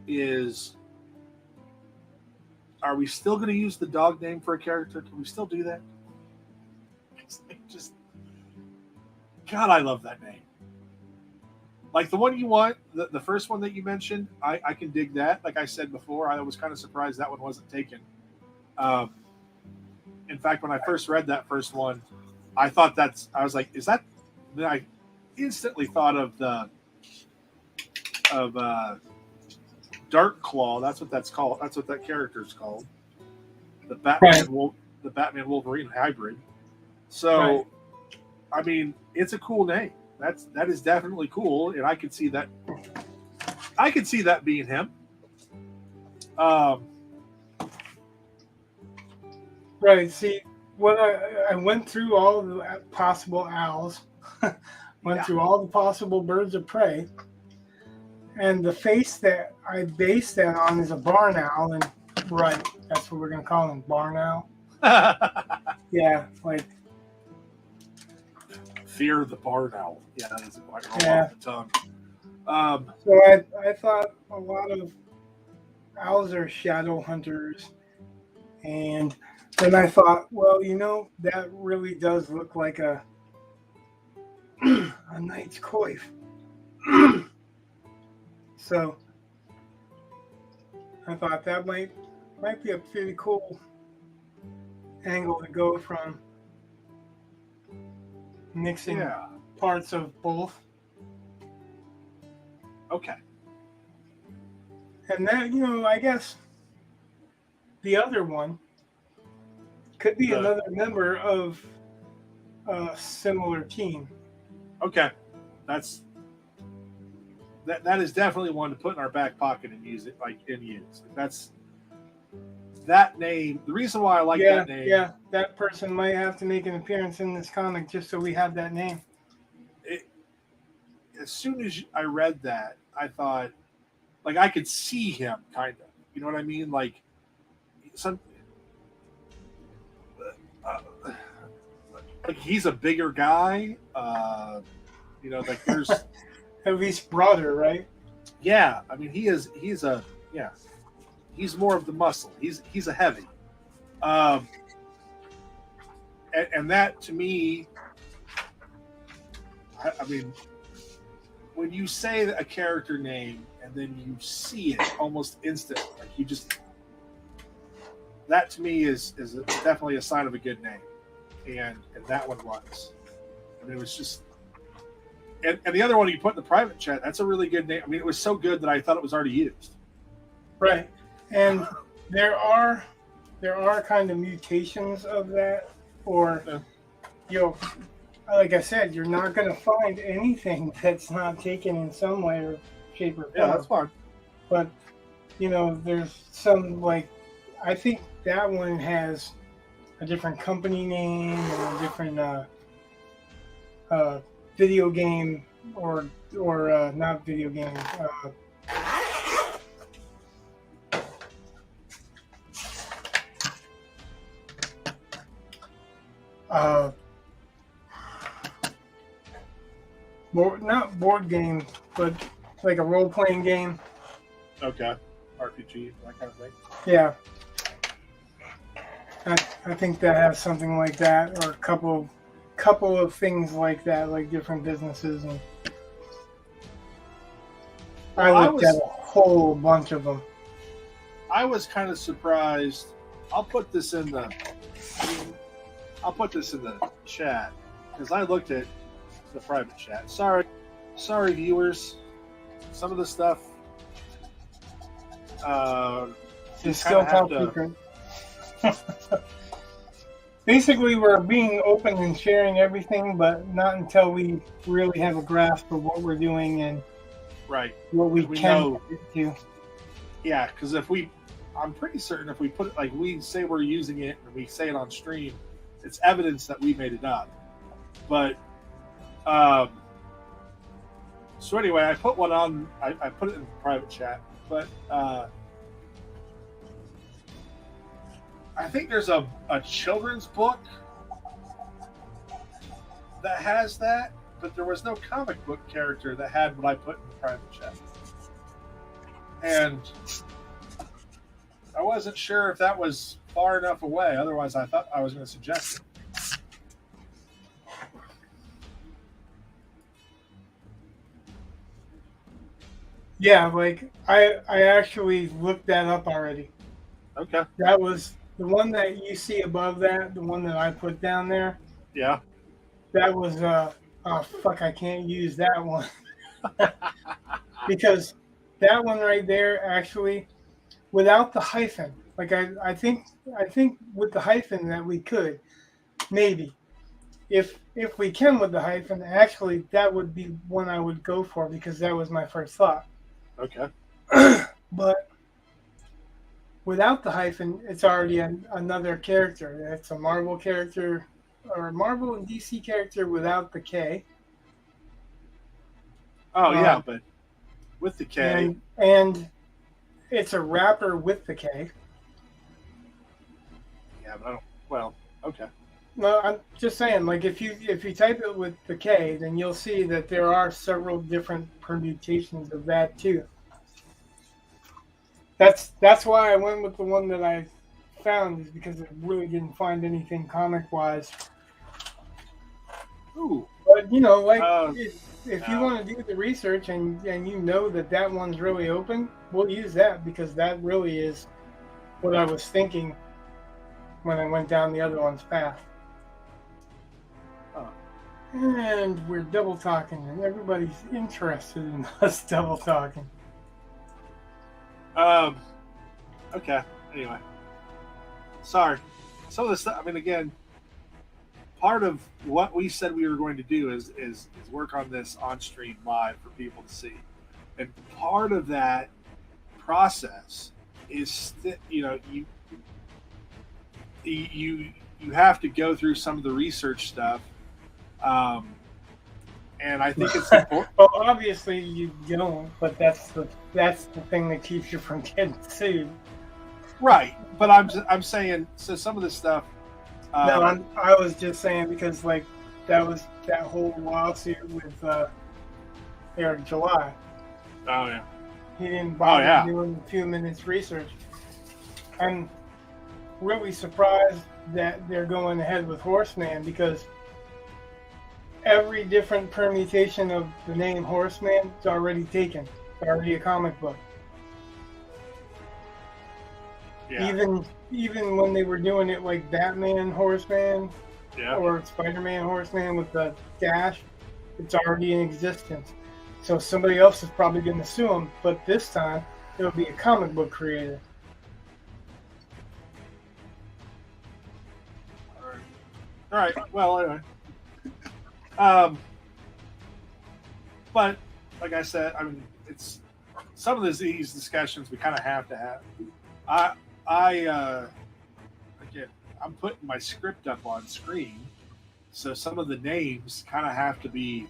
is: are we still going to use the dog name for a character? Can we still do that? Just God, I love that name. Like the one you want, the first one that you mentioned, I can dig that. Like I said before, I was kind of surprised that one wasn't taken. Um, in fact, when I first read that first one, I thought I was like, is that? Then I instantly thought of of Dark Claw. That's what that's called. That's what that character's called. The Batman
Right.
the Batman Wolverine hybrid. So,
Right.
I mean, it's a cool name. That is definitely cool, and I could see that. I could see that being him. Um,
Right. See, when I went through all the possible owls, went
yeah.
through all the possible birds of prey, and the face that I based that on is a barn owl, and right, that's what we're gonna call him, barn owl. Yeah, like
Fear the barn owl. Yeah, that doesn't quite roll
yeah.
off the tongue.
So I thought a lot of owls are shadow hunters, and then I thought, well, that really does look like a a knight's coif. So I thought that might be a pretty cool angle to go from mixing
yeah.
parts of both.
Okay.
And that, I guess the other one could be
The-
another member of a similar team.
Okay. That is definitely one to put in our back pocket and use it use. Like, that's that name. The reason why I like that name.
Yeah, that person might have to make an appearance in this comic just so we have that name.
As soon as I read that, I thought, like, I could see him kind of. You know what I mean? Like like he's a bigger guy. Like there's
At least broader, right?
yeah. I mean, he's more of the muscle. He's a heavy. And that to me, I mean, when you say a character name and then you see it almost instantly, like you just that to me is definitely a sign of a good name, and that one was. I mean, it was just. And the other one you put in the private chat, that's a really good name. I mean, it was so good that I thought it was already used.
Right. And there are kind of mutations of that, or like I said, you're not going to find anything that's not taken in some way or shape or form.
Yeah, that's fine.
But there's some like I think that one has a different company name and a different video game or not video game. Not board game, but like a role playing game.
Okay. RPG, that kind of thing.
Yeah. I think that has something like that, or a couple of things like that, like different businesses, and I looked at a whole bunch of them.
I was kind of surprised. I'll put this in the chat because I looked at the private chat. Sorry, viewers. Some of the stuff.
It's still top secret. Basically, we're being open and sharing everything, but not until we really have a grasp of what we're doing and what we can do.
Yeah, because I'm pretty certain if we put it like we say we're using it and we say it on stream, it's evidence that we made it up. But so anyway, I put one on. I put it in the private chat, but. I think there's a children's book that has that, but there was no comic book character that had what I put in the private chat. And I wasn't sure if that was far enough away. Otherwise, I thought I was going to suggest it.
Yeah, like I actually looked that up already.
Okay.
That was the one that you see above that, the one that I put down there.
Yeah.
That was oh fuck, I can't use that one. Because that one right there actually without the hyphen. Like I think with the hyphen that we could maybe. If we can with the hyphen, actually that would be one I would go for because that was my first thought.
Okay.
But without the hyphen, it's already another character. It's a Marvel character, or a Marvel and DC character without the K.
Oh, yeah, but with the K.
And it's a rapper with the K.
Yeah, but I don't... Well, okay.
No, I'm just saying, like, if you type it with the K, then you'll see that there are several different permutations of that, too. That's why I went with the one that I found, is because I really didn't find anything comic-wise.
Ooh.
But, like, if you want to do the research and you know that one's really open, we'll use that because that really is what I was thinking when I went down the other one's path.
Oh.
And we're double talking, and everybody's interested in us double talking.
Okay. Anyway, sorry. Some of the stuff. I mean, again, part of what we said we were going to do is work on this on stream live for people to see, and part of that process is you have to go through some of the research stuff, and I think it's important.
Well, obviously you don't, but that's the thing that keeps you from getting sued.
Right, but I'm saying so some of this stuff.
No, I was just saying because like that was that whole lawsuit with Eric July.
Oh yeah.
He didn't bother doing a few minutes research. I'm really surprised that they're going ahead with Horseman because every different permutation of the name Horseman is already taken. It's already a comic book.
Yeah.
Even when they were doing it like Batman Horseman or Spider-Man Horseman with the dash, it's already in existence. So somebody else is probably going to sue them, but this time it'll be a comic book creator.
All right. Well, anyway. Um, but like I said, I mean, it's some of these discussions we kind of have to have. I again, I'm putting my script up on screen, so some of the names kind of have to be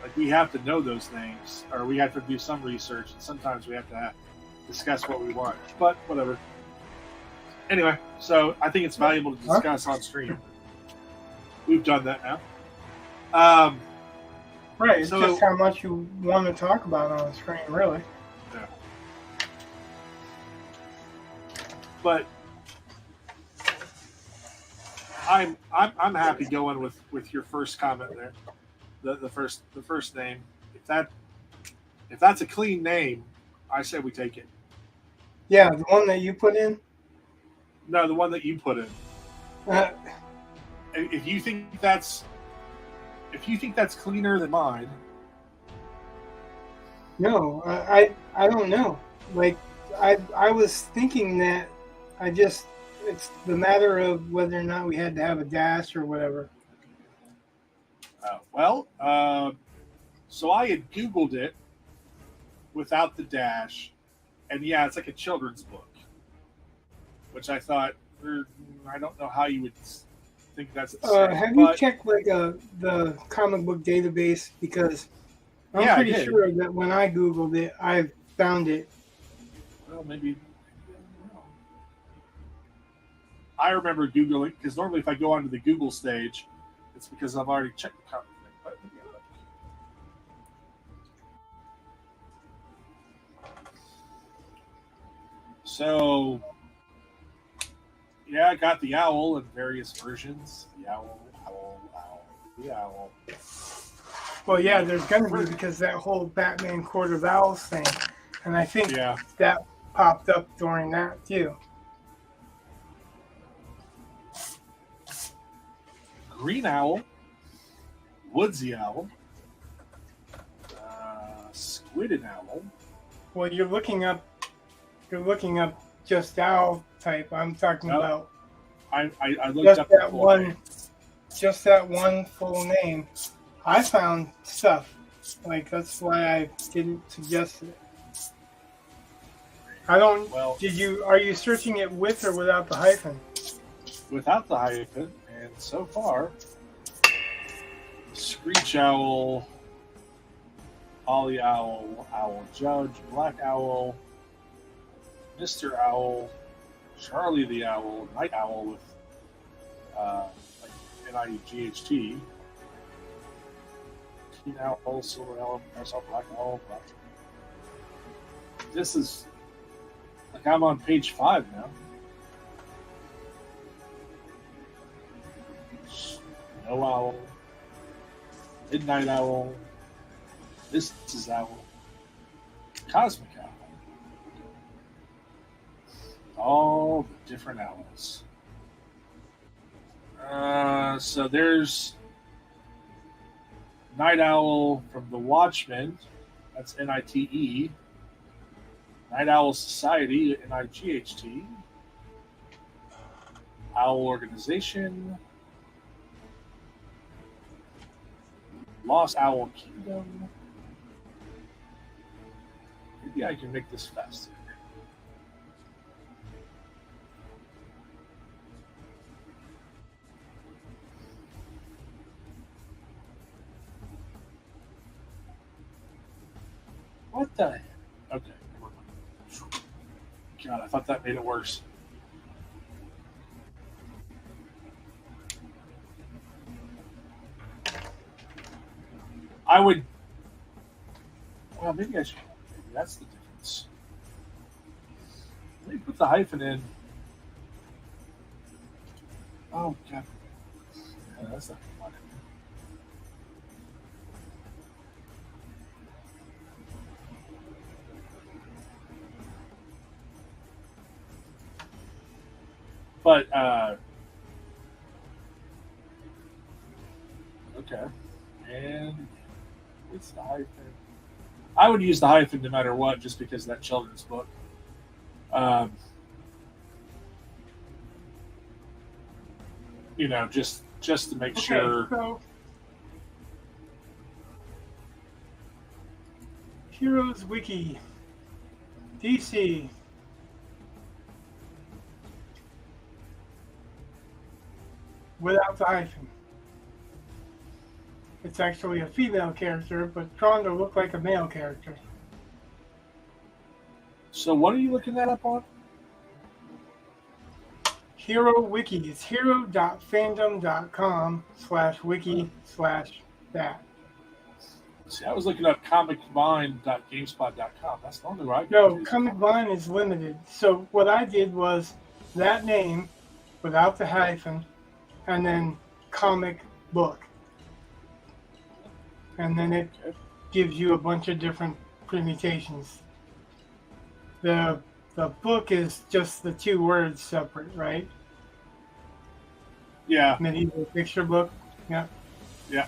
like we have to know those names, or we have to do some research, and sometimes we have to discuss what we want. But whatever. Anyway, so I think it's valuable to discuss on stream. We've done that now.
Right, it's just how much you want to talk about on the screen, really.
Yeah. But I'm happy going with your first comment there. The first name. If that's a clean name, I say we take it.
Yeah, the one that you put in?
No, the one that you put in. If you think that's cleaner than mine.
No, I don't know. Like I was thinking that it's the matter of whether or not we had to have a dash or whatever.
So I had Googled it without the dash, and yeah, it's like a children's book, which I thought, I don't know how you would think that's the same.
Have you checked like the comic book database? Because I'm pretty sure that when I Googled it, I found it.
Well, maybe. I remember Googling, because normally if I go onto the Google stage, it's because I've already checked the comic thing. But so, yeah, I got the owl in various versions. The owl, the owl.
Well, yeah, there's going to be, because that whole Batman Court of Owls thing. And I think that popped up during that, too.
Green owl, woodsy owl, squided owl.
Well, you're looking up just owl type. I'm talking about.
I looked up
that one. Name. Just that one full name. I found stuff. Like, that's why I didn't suggest it. I don't. Well, are you searching it with or without the hyphen?
Without the hyphen, and so far, Screech Owl, Ollie Owl, Owl Judge, Black Owl, Mr. Owl, Charlie the Owl, Night Owl with NIGHT, Teen Owl, Silver Owl, Black Owl, Black. This is like I'm on page 5 now. Snow Owl, Midnight Owl, This is Owl, Cosmic Owl. All the different owls. So there's Night Owl from the Watchmen. That's NITE. Night Owl Society, NIGHT. Owl Organization. Lost Owl Kingdom. Maybe I can make this faster. What the? Okay. God, I thought that made it worse. I would. Well, maybe I should. Maybe that's the difference. Let me put the hyphen in. Oh, God. Yeah, that's not fun. But, okay. And it's the hyphen. I would use the hyphen no matter what, just because of that children's book. You know, just to make sure.
So Heroes Wiki. DC. Without the hyphen. It's actually a female character, but drawn to look like a male character.
So what are you looking that up on?
Hero Wiki. It's hero.fandom.com/wiki/that.
See, I was looking up comicvine.gamespot.com. That's the only way I can
No,
do.
Comic Vine is limited. So what I did was that name without the hyphen and then comic book. And then it gives you a bunch of different permutations. The book is just the two words separate, right?
Yeah.
Medieval picture book. Yeah.
Yeah.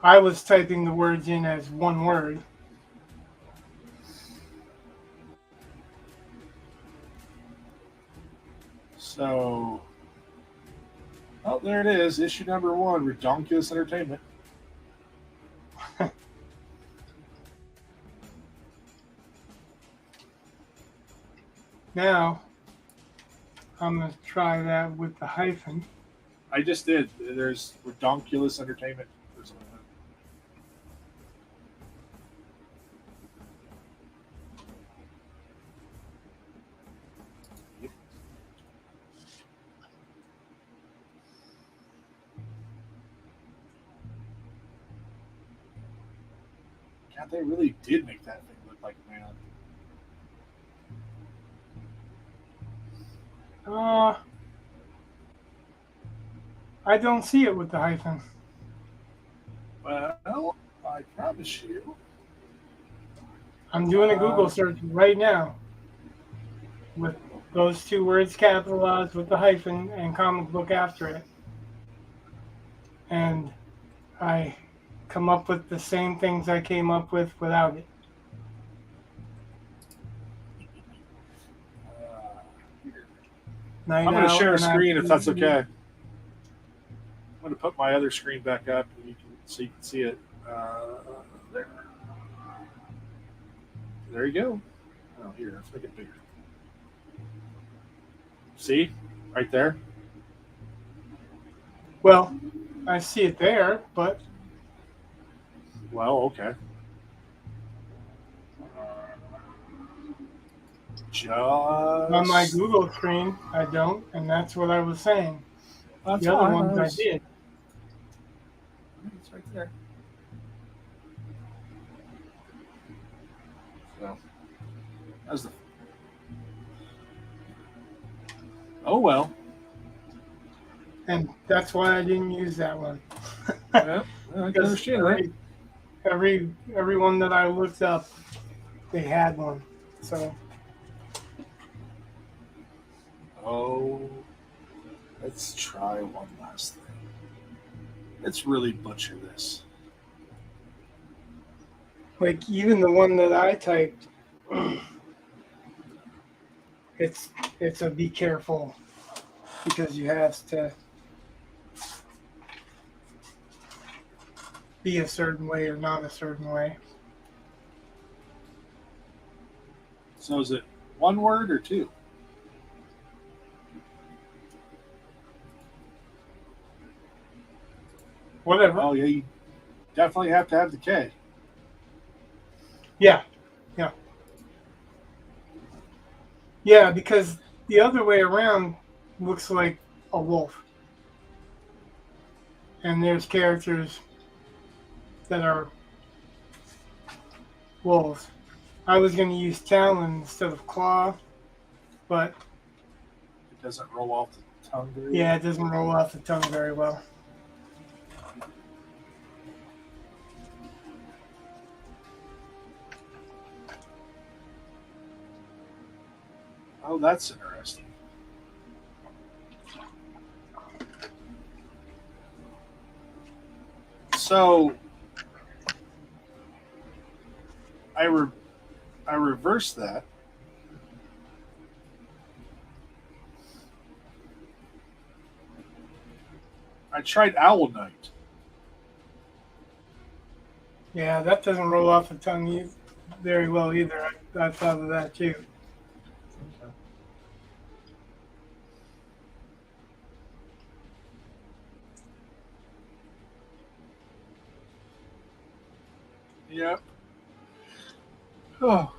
I was typing the words in as one word.
So, oh, there it is. Issue number 1, Redonkulous Entertainment.
Now, I'm going to try that with the hyphen.
I just did. There's Redonkulous Entertainment or something. God, they really did make that thing look like a man.
I don't see it with the hyphen.
Well, I promise you.
I'm doing a Google search right now with those two words capitalized with the hyphen and comic book after it. And I come up with the same things I came up with without it.
I'm going to share a screen if that's okay. I'm going to put my other screen back up so you can see it. There. There you go. Oh, here, let's make it bigger. See? Right there?
Well, I see it there, but...
Well, okay. Just...
On my Google screen, I don't, and that's what I was saying.
That's
the other
fine.
ones I did.
It's right there. So, that's the... Oh, well.
And that's why I didn't use that one.
Yeah, I can understand that.
Every one that I looked up, they had one. So.
Oh, let's try one last thing. Let's really butcher this.
Like even the one that I typed, it's a be careful because you have to be a certain way or not a certain way.
So is it one word or two?
Whatever.
Oh yeah, you definitely have to have the K.
Yeah. Yeah, because the other way around looks like a wolf. And there's characters that are wolves. I was going to use talon instead of claw, but...
It doesn't roll off the tongue very well.
Yeah, it doesn't roll off the tongue very well.
Oh, that's interesting. So I reversed that. I tried Owl Knight.
Yeah, that doesn't roll off the tongue very well either. I thought of that too.
Okay. Yep. Oh.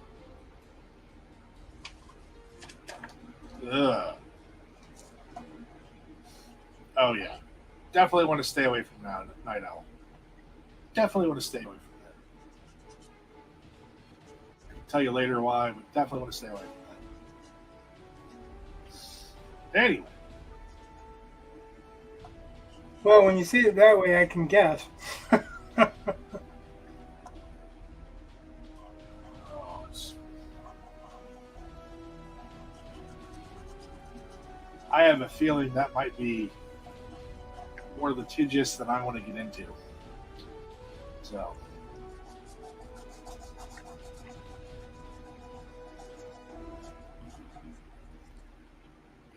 Ugh. Oh yeah. Definitely want to stay away from night owl. Definitely want to stay away from that. I can tell you later why, but definitely want to stay away from that. Anyway.
Well, when you see it that way, I can guess.
Oh, I have a feeling that might be more litigious than I want to get into. So.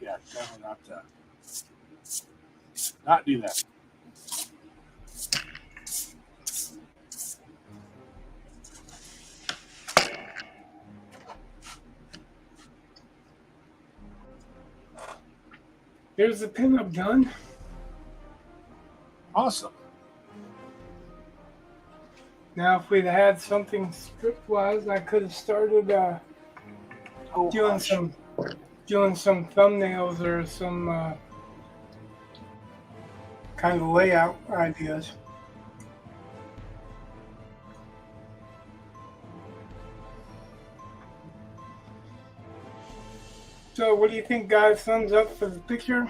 Yeah, definitely not do that.
Here's the pinup done.
Awesome.
Now, if we'd had something script-wise, I could have started doing some thumbnails or some kind of layout ideas. So, what do you think, guys? Thumbs up for the picture?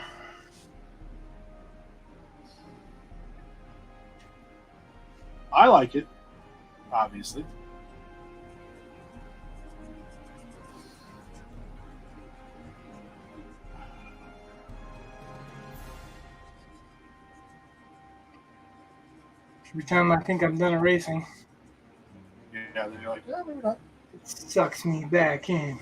I like it, obviously.
Every time I think I'm done erasing,
Yeah, then you're like, yeah, maybe not.
it sucks me back in.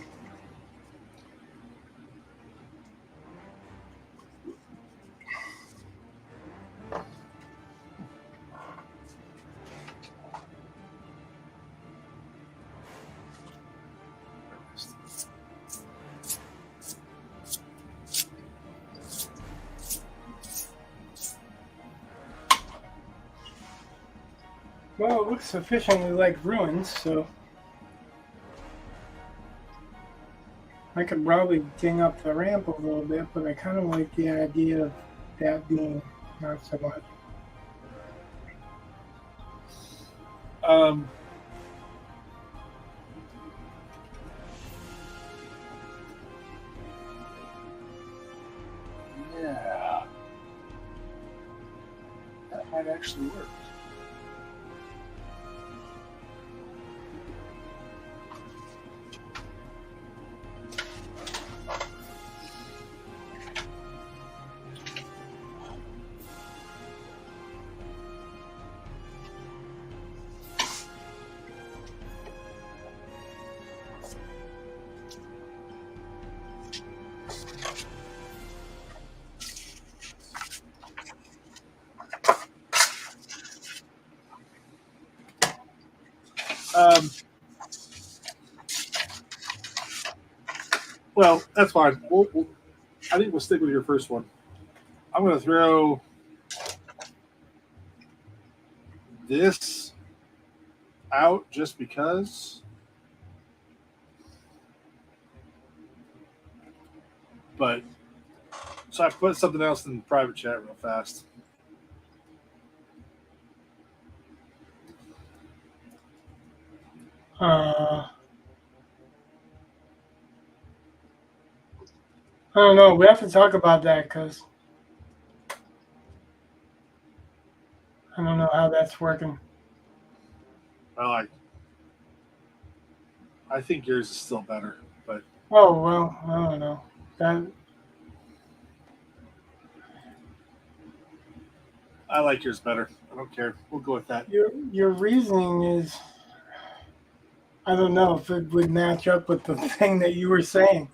Well, it looks sufficiently like ruins, so I could probably ding up the ramp a little bit, but I kind of like the idea of that being not so much.
Yeah, that might actually work. Well, that's fine. I think we'll stick with your first one. I'm going to throw this out just because. But so I put something else in the private chat real fast.
I don't know. We have to talk about that because I don't know how that's working.
Well, I think yours is still better, but
Oh well, I don't know. That
I like yours better. I don't care. We'll go with that.
your reasoning is, I don't know if it would match up with the thing that you were saying.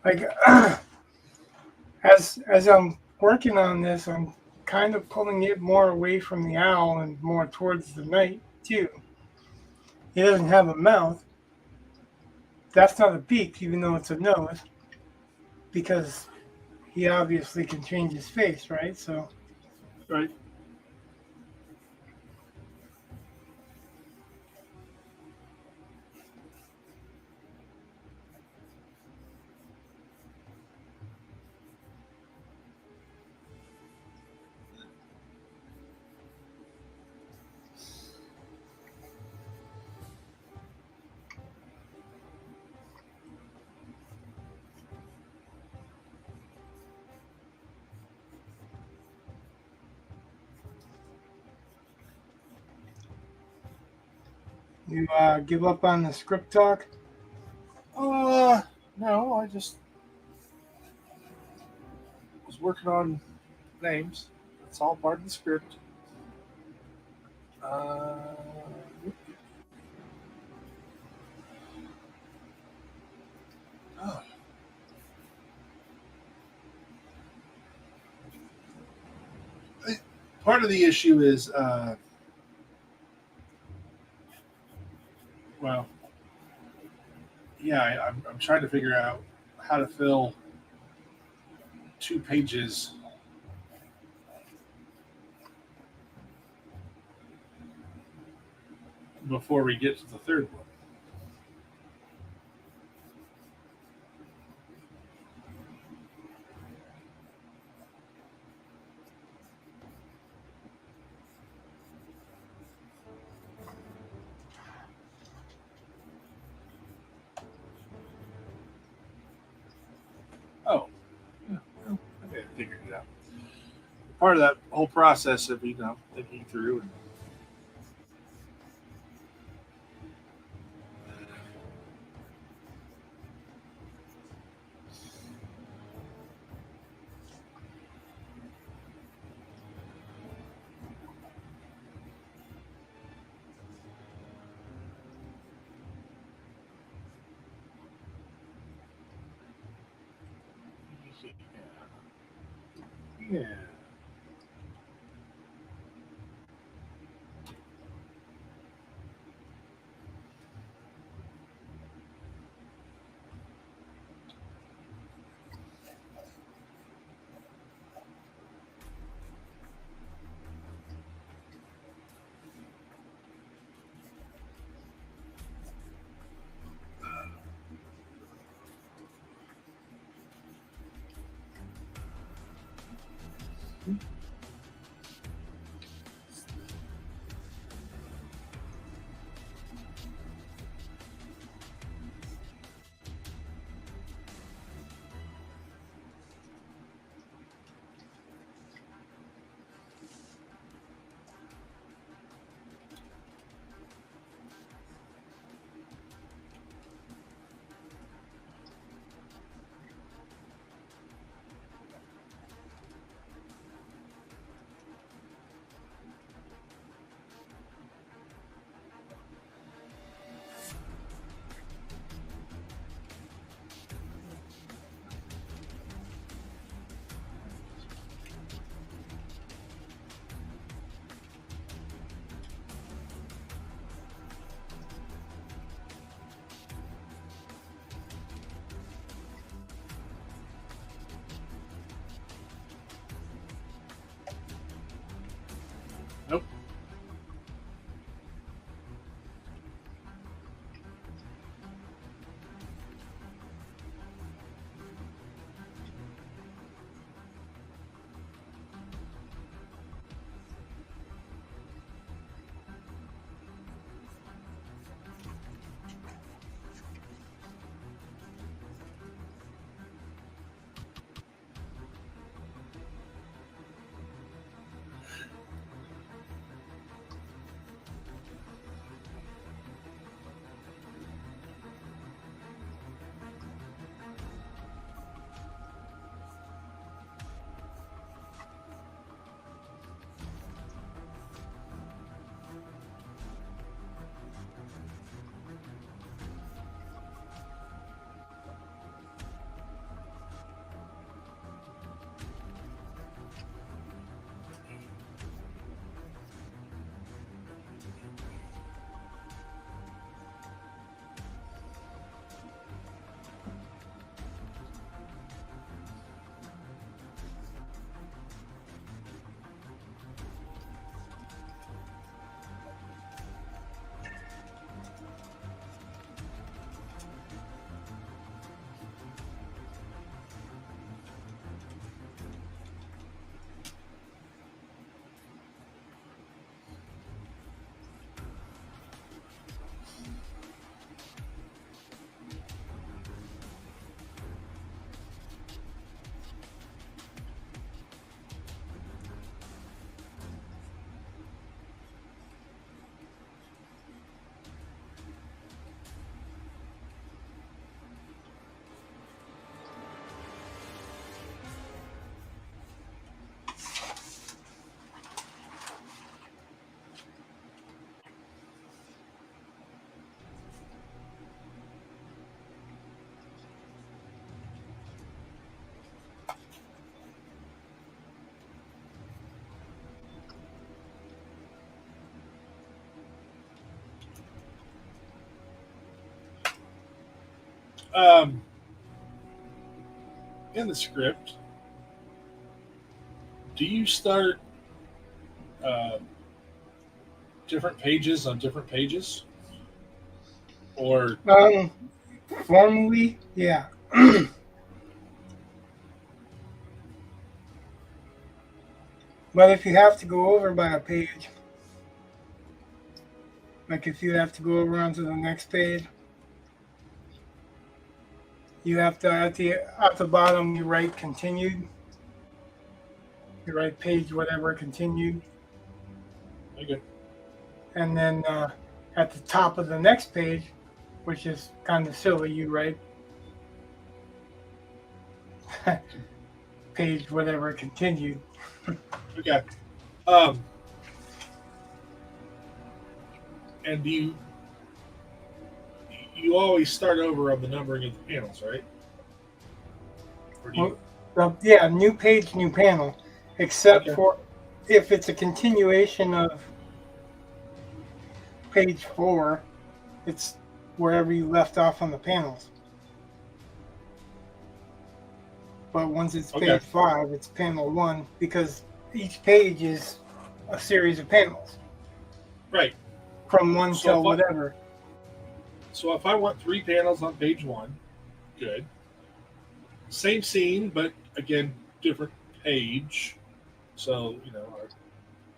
Like as I'm working on this, I'm kind of pulling it more away from the owl and more towards the night too. He doesn't have a mouth. That's not a beak, even though it's a nose, because he obviously can change his face, right? So
Right.
you give up on the script talk.
No, I just was working on names. It's all part of the script. Uh, oh, part of the issue is, well, yeah, I'm trying to figure out how to fill 2 pages before we get to the third one. Oh, yeah, well, okay, I figured it out. Part of that whole process of thinking through and yeah. Um, in the script, do you start uh, different pages on different pages, or
Um, Formally, yeah. But if you have to go over by a page, like if you have to go over onto the next page, you have to at the bottom you write continued. You write page whatever continued,
okay,
and then at the top of the next page, which is kind of silly, you write page whatever continued.
okay. Um, and you always start over on the numbering of the panels, right? Or do you?
Well, yeah, new page, new panel, except
Okay,
for if it's a continuation of page 4, it's wherever you left off on the panels. But once it's
okay,
page 5, it's panel 1 because each page is a series of panels
right.
from 1
So
till whatever.
if I want 3 panels on page one, good. Same scene, but again, different page. So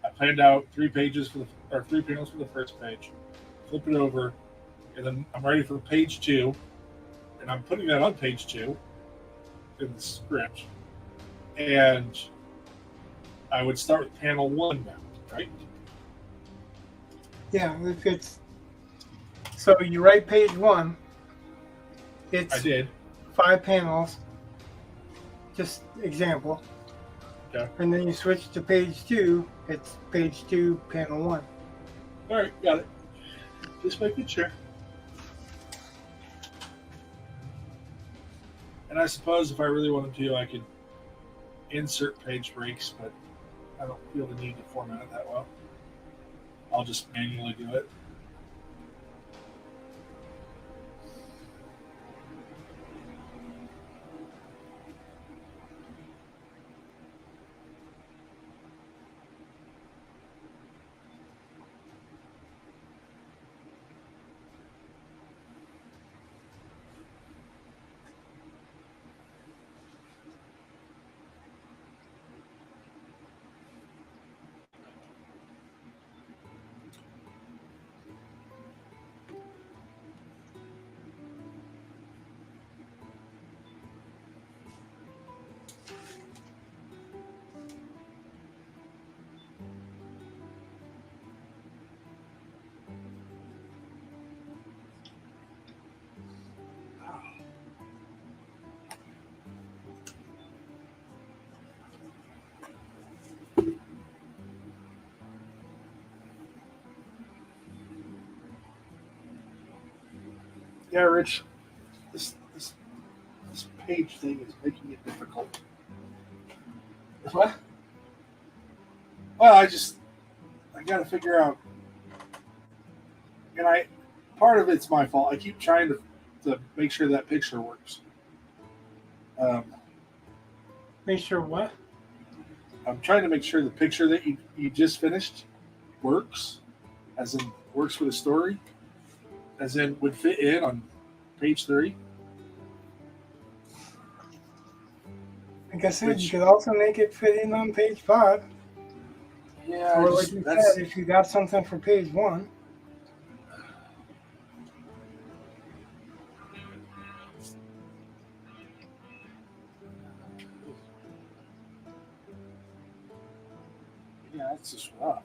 I planned out 3 pages or 3 panels for the first page. Flip it over, and then I'm ready for page two, and I'm putting that on page two in the script, and I would start with panel one now, right?
Yeah, if it's so you write page 1,
I
it's
did.
5 panels, just example.
Okay.
And then you switch to page 2, it's page 2, panel 1.
All right, got it. Just making sure. And I suppose if I really wanted to, I could insert page breaks, but I don't feel the need to format it that well. I'll just manually do it. Yeah, Rich, this page thing is making it difficult.
What?
Well, I got to figure out, and part of it's my fault. I keep trying to make sure that picture works. Um,
Make sure what?
I'm trying to make sure the picture that you just finished works, as in works for the story, as in would fit in on page 3.
Like I said, you
Which,
could also make it fit in on page 5.
yeah,
Or like you
that's
said, if you got something for page 1.
yeah, that's just rough.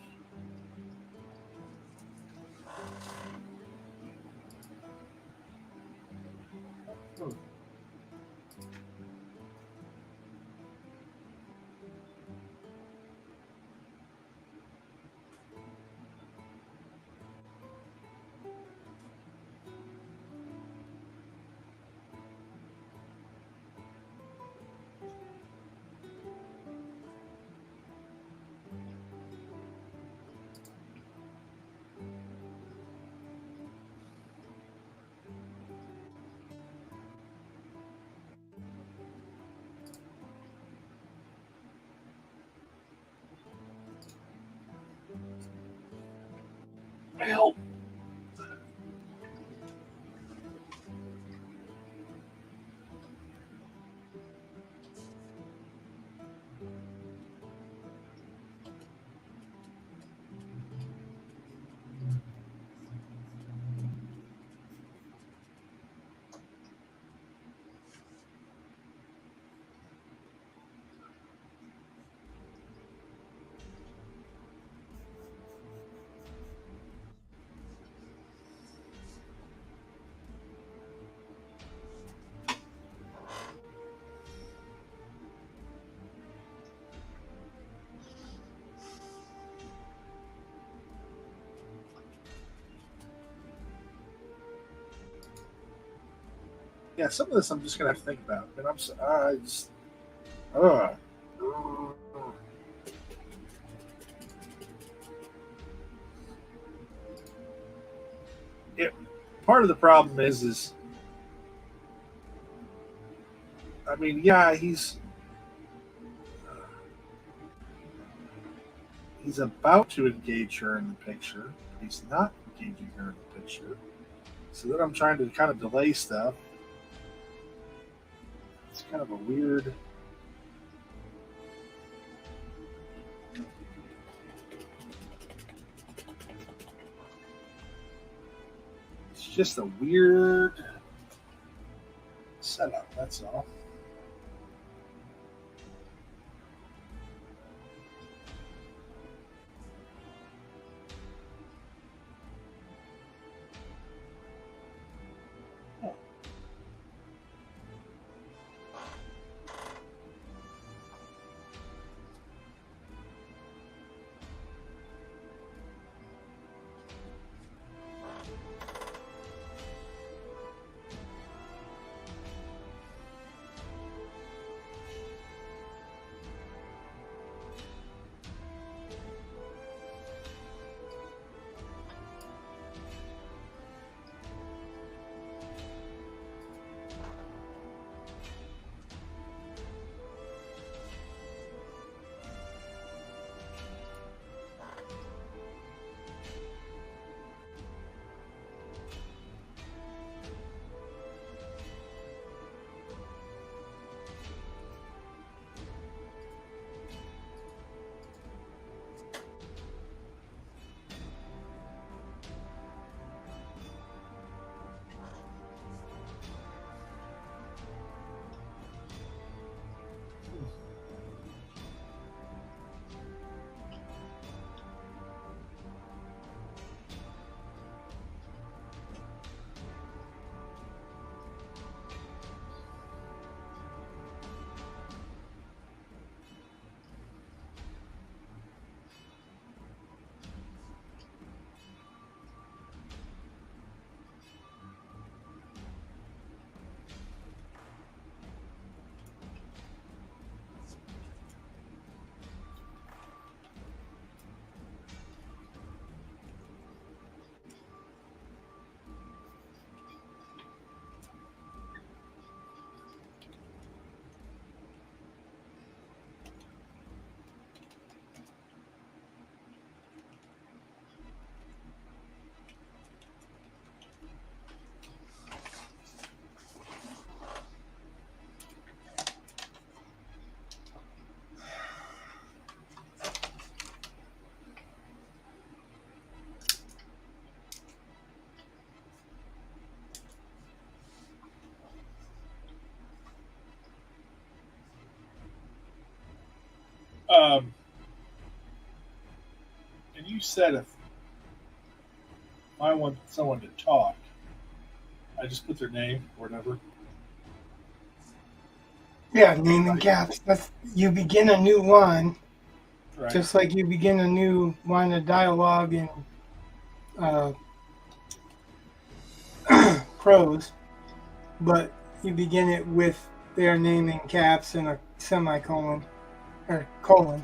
Hmm. Help. Yeah, some of this I'm just gonna have to think about. And I just, uh, it, part of the problem is, I mean, yeah, he's about to engage her in the picture. He's not engaging her in the picture. So then I'm trying to kind of delay stuff. It's kind of a weird. It's just a weird setup. That's all. Um, and you said if I want someone to talk, I just put their name or whatever.
Yeah, name and caps. That's you begin a new line,
Right.
just like you begin a new line of dialogue in uh, prose, but you begin it with their name in caps and a semicolon or colon.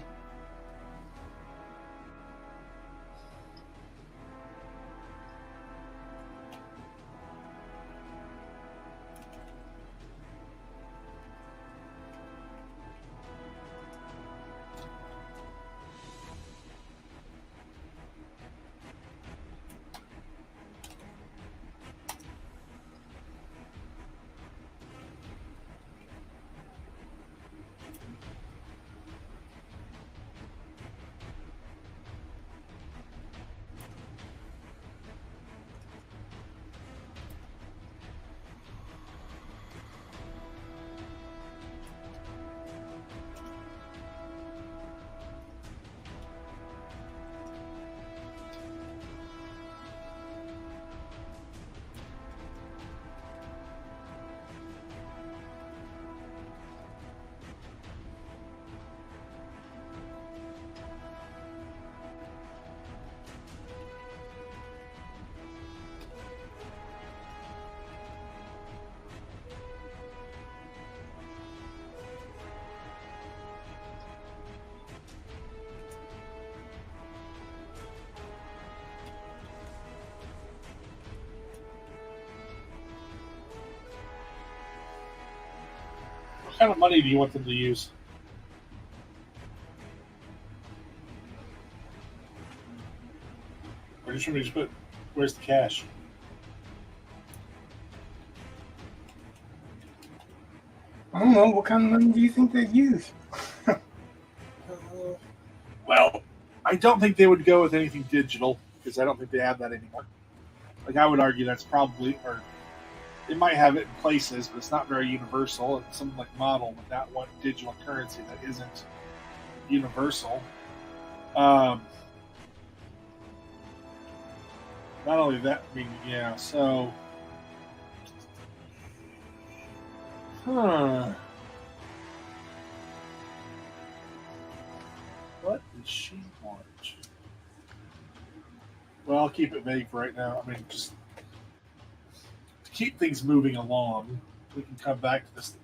kind of money do you want them to use? Or just want me to just put, where's the cash?
I don't know. What kind of money do you think they'd use?
Well, I don't think they would go with anything digital because I don't think they have that anymore. Like I would argue that's probably, or they might have it in places, but it's not very universal. It's something like model with that one digital currency that isn't universal. Not only that, I mean, yeah. So, what does she want? Well, I'll keep it vague for right now. I mean, just to keep things moving along, we can come back to this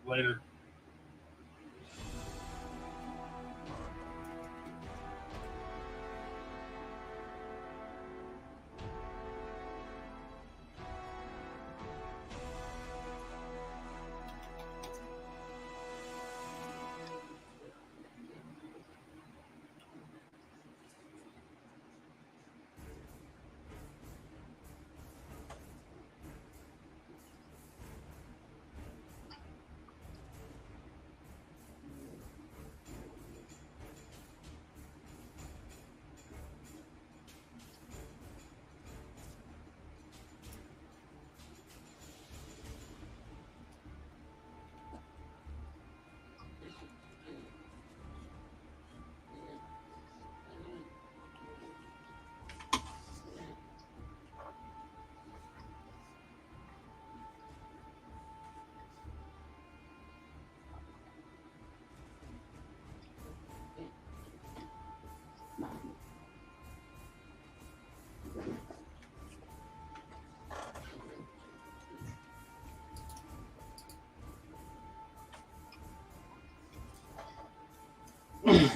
later.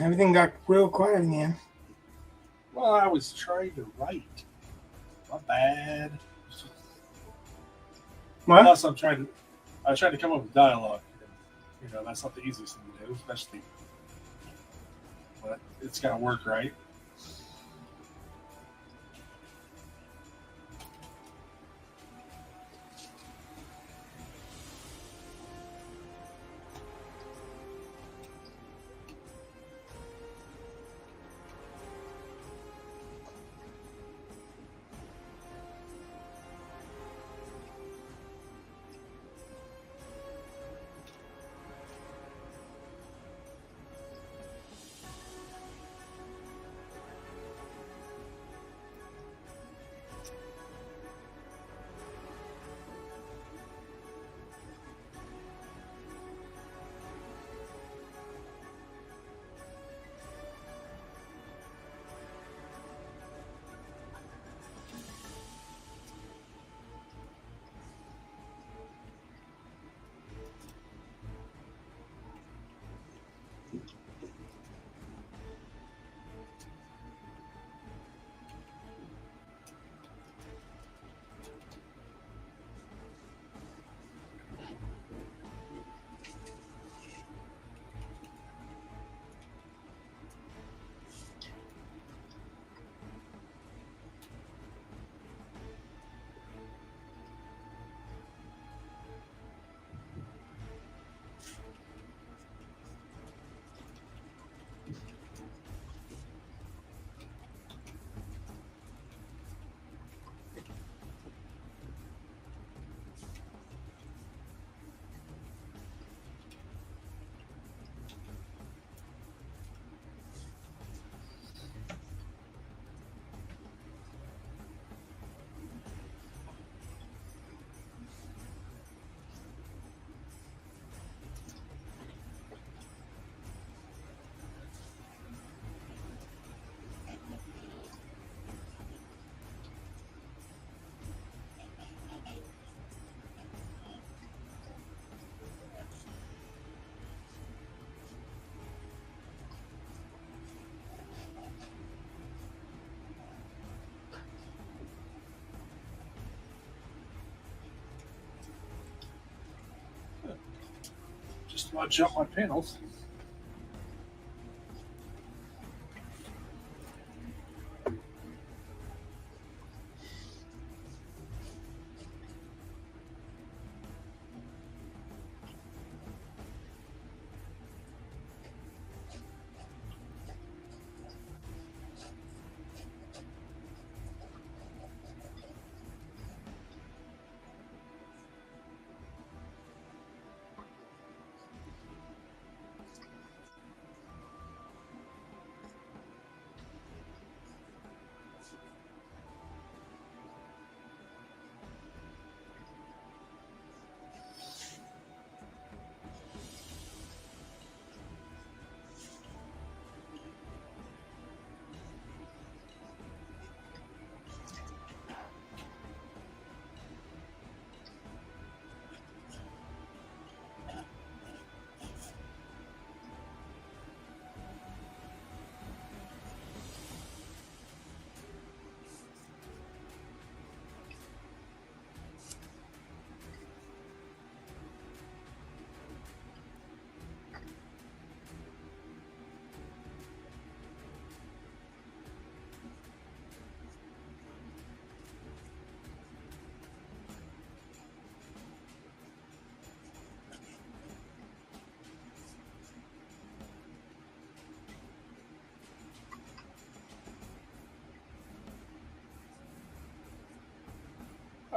Everything got real quiet again.
Well, I was trying to write. Not bad.
What?
Plus, I was trying to come up with dialogue. You know, that's not the easiest thing to do, especially. But it's got to work, right? smudge up my panels.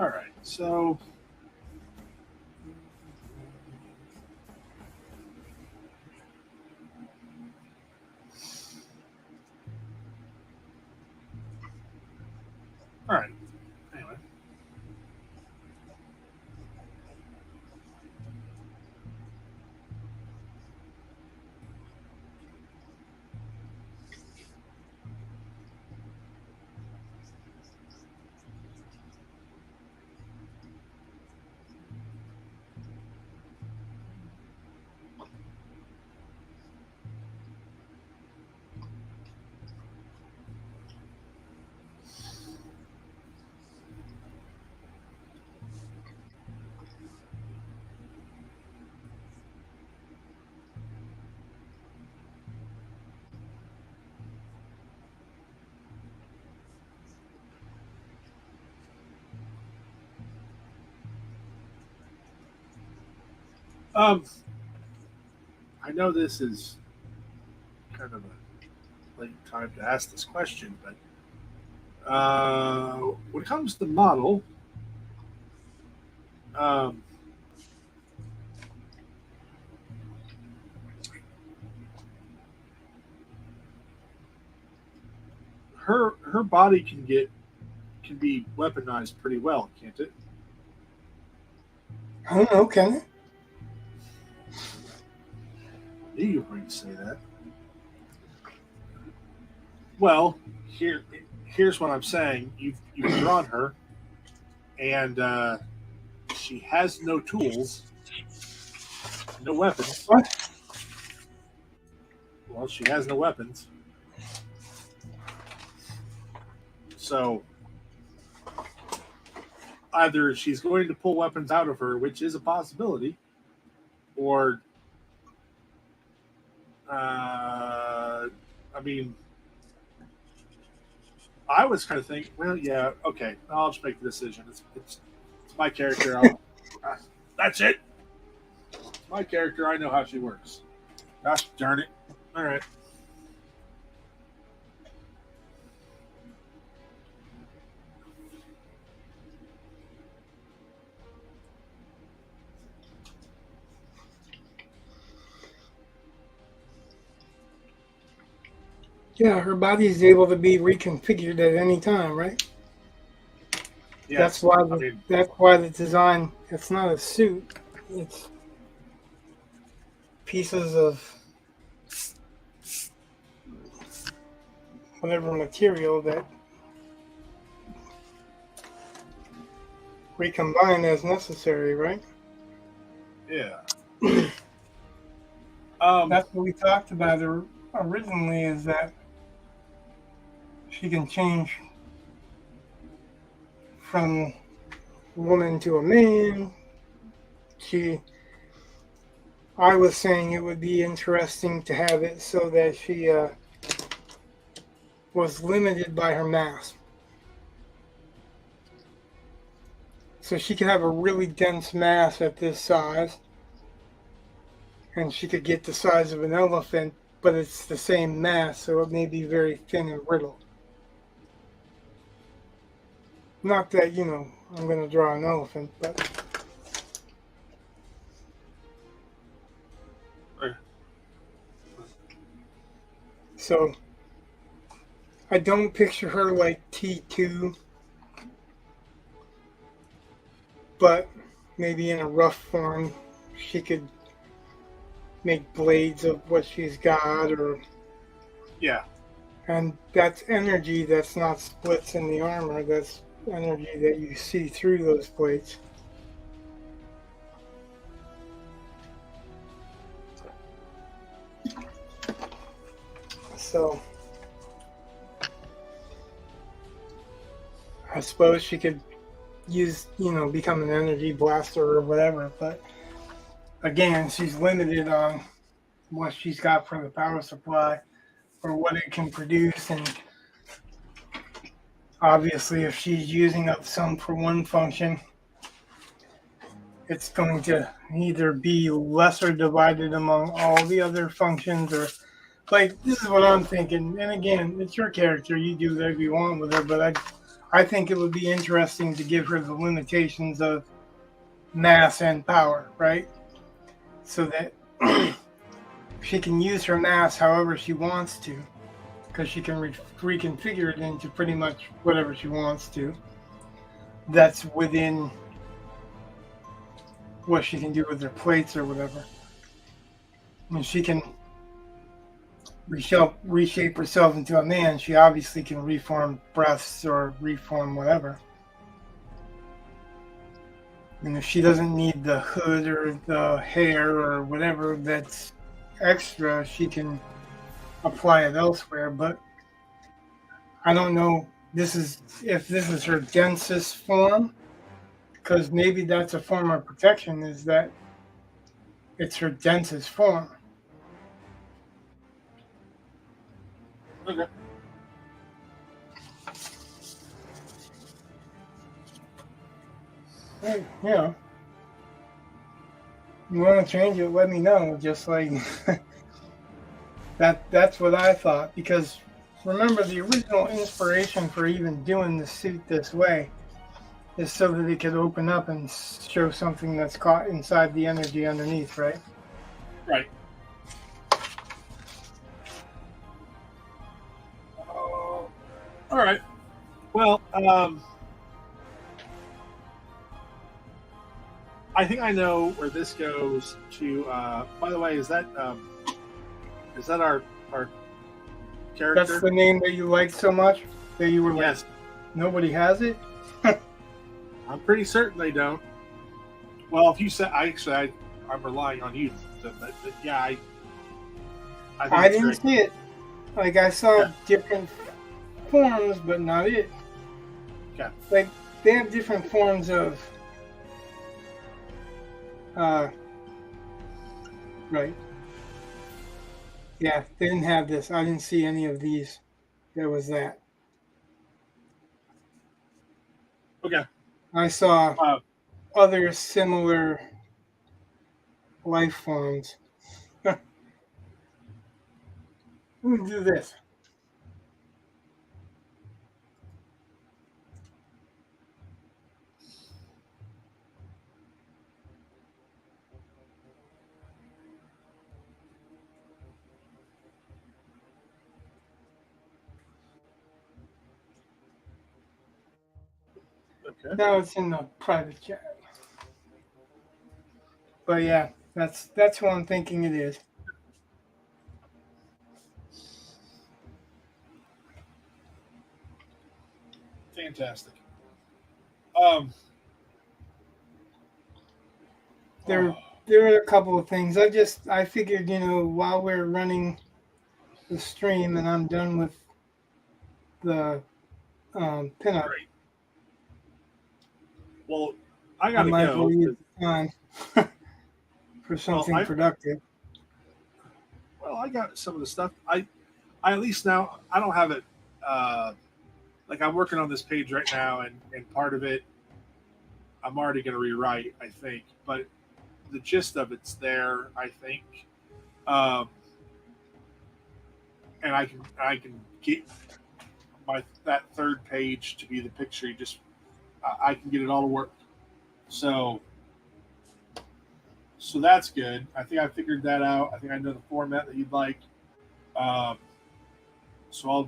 All right, so all right. Anyway, um, I know this is kind of a late time to ask this question, but when it comes to model, um, her body can be weaponized pretty well, can't it?
Oh, okay.
You going to say that? Well, here's what I'm saying. You've drawn her, and she has no tools, no weapons.
What?
Well, she has no weapons, so either she's going to pull weapons out of her, which is a possibility, or I mean, I was kind of thinking, well, yeah, okay, I'll just make the decision. It's my character. That's it. It's my character. I know how she works. Gosh darn it! All right.
Yeah, her body is able to be reconfigured at any time, right?
Yes.
That's why the design. It's not a suit. It's pieces of whatever material that recombine as necessary, right?
yeah.
That's what we talked about originally. Is that she can change from woman to a man. I was saying it would be interesting to have it so that she was limited by her mass. So she could have a really dense mass at this size, and she could get the size of an elephant, but it's the same mass, so it may be very thin and brittle. Not that, I'm going to draw an elephant, but
Right.
so I don't picture her like T2, but maybe in a rough form she could make blades of what she's got, or
Yeah.
and that's energy that's not splits in the armor. That's energy that you see through those plates. So I suppose she could use, become an energy blaster or whatever, but again, she's limited on what she's got for the power supply or what it can produce. And obviously, if she's using up some for one function, it's going to either be lesser divided among all the other functions, or like, this is what I'm thinking. And again, it's your character. You do whatever you want with her, but I think it would be interesting to give her the limitations of mass and power, right? So that she can use her mass however she wants to, because she can reconfigure it into pretty much whatever she wants to. That's within what she can do with her plates or whatever. When she can reshape herself into a man, she obviously can reform breasts or reform whatever. And if she doesn't need the hood or the hair or whatever that's extra, she can apply it elsewhere. But I don't know if this is her densest form, because maybe that's a form of protection, is that it's her densest form.
Okay.
Hey, you want to change it, let me know. Just like that's what I thought, because remember, the original inspiration for even doing the suit this way is so that it could open up and show something that's caught inside the energy underneath, right?
Right. All right. Well, I think I know where this goes to. By the way, is that our character?
That's the name that you liked so much that you were like,
Yes.
Nobody has it?
I'm pretty certain they don't. Well, if you said, I'm relying on you. But yeah, I think
I
it's
didn't
great.
see it. Like, I saw
Yeah.
different forms, but not it.
Okay.
Like, they have different forms of right. Yeah, they didn't have this. I didn't see any of these. There was that.
Okay.
I saw
Uh,
other similar life forms. Let me do this.
okay.
Now it's in the private chat. But yeah, that's who I'm thinking it is.
Fantastic.
There
Oh,
there are a couple of things. I figured, while we're running the stream and I'm done with the pinup,
great. Well, I
I
gotta
might as well
go.
use the time for something
I
productive.
got some of the stuff. I at least now I don't have it. Like I'm working on this page right now, and part of it I'm already going to rewrite, I think, but the gist of it's there, I think. Um, and I can get that third page to be the picture. I can get it all to work. So that's good. I think I figured that out. I think I know the format that you'd like. Um, so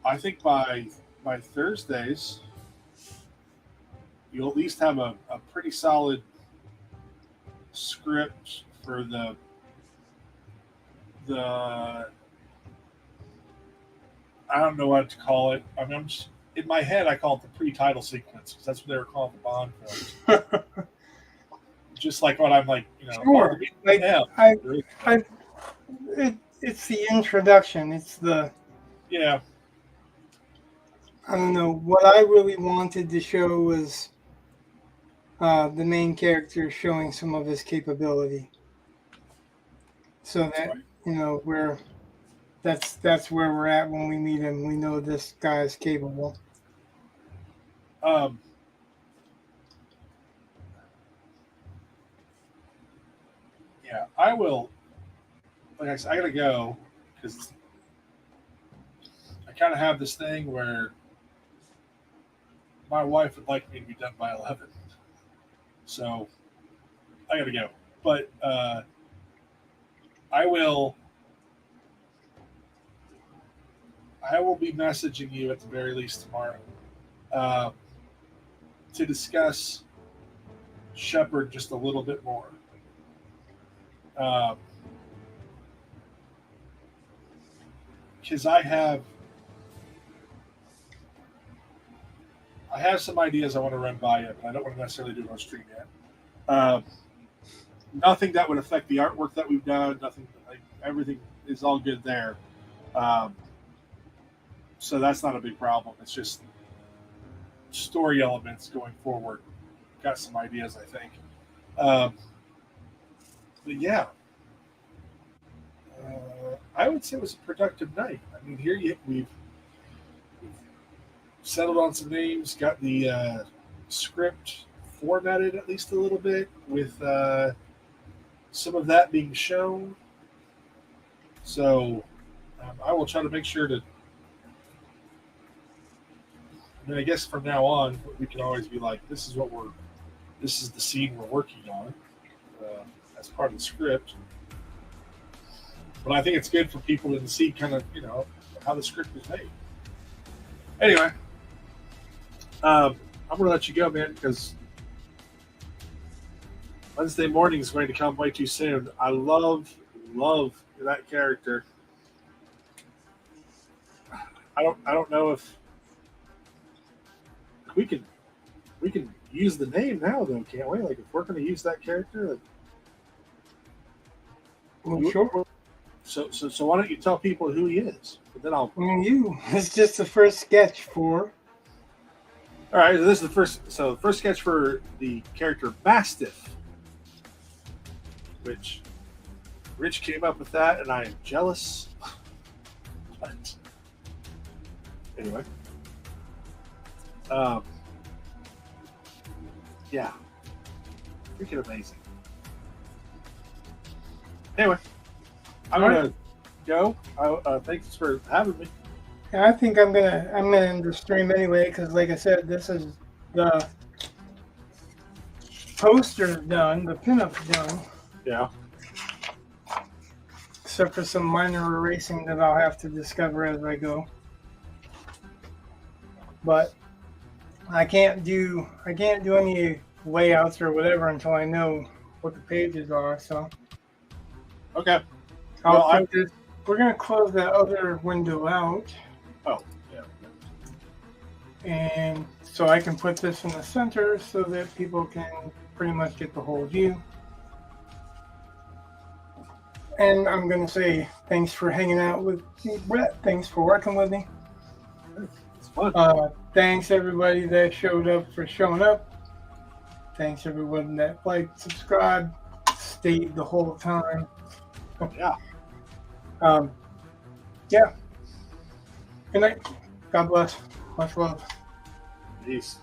I think by Thursdays you'll at least have a pretty solid script for the I don't know what to call it. I mean, in my head, I call it the pre-title sequence because that's what they were calling the Bond films. Just like what I'm like,
Sure. Like
yeah,
it's the introduction. It's the
yeah.
I don't know. What I really wanted to show was the main character showing some of his capability, so that
Right.
where that's where we're at when we meet him. We know this guy is capable.
Um, yeah, I will. Like I said, I gotta go because I kind of have this thing where my wife would like me to be done by 11, so I gotta go. But I will. I will be messaging you at the very least tomorrow uh, to discuss Shepard just a little bit more. Because I have some ideas I want to run by you, but I don't want to necessarily do it on stream yet. Um, Nothing that would affect the artwork that we've done. Nothing. Like everything is all good there. Um, so that's not a big problem. It's just story elements going forward. Got some ideas, I think. Um, but yeah, I would say it was a productive night. I mean, we've settled on some names, got the script formatted at least a little bit with some of that being shown. So I will try to make sure to. I mean, I guess from now on we can always be like, this is the scene we're working on as part of the script. But I think it's good for people to see kind of how the script is made. Anyway, I'm going to let you go, man, because Wednesday morning is going to come way too soon. I love that character. I don't know if we can use the name now though, can't we? Like if we're going to use that character, like,
Well, sure.
So why don't you tell people who he is? And then I'll.
It's just the first sketch for.
All right, so this is the first. So the first sketch for the character Mastiff, which Rich came up with that, and I am jealous. But anyway, yeah, freaking amazing. Anyway, I'm gonna go. Thanks for having me.
Yeah, I think I'm gonna end the stream anyway because, like I said, this is the poster done, the pinup done.
Yeah.
Except for some minor erasing that I'll have to discover as I go. But I can't do any layouts or whatever until I know what the pages are. So
okay.
We're gonna close that other window out.
Oh, yeah.
And so I can put this in the center so that people can pretty much get the whole view. And I'm going to say thanks for hanging out with me, Brett. Thanks for working with me.
It's fun.
Thanks everybody that showed up for showing up. Thanks everyone that liked, subscribed, stayed the whole time.
Yeah.
Yeah. Good night. God bless. Much love.
Peace.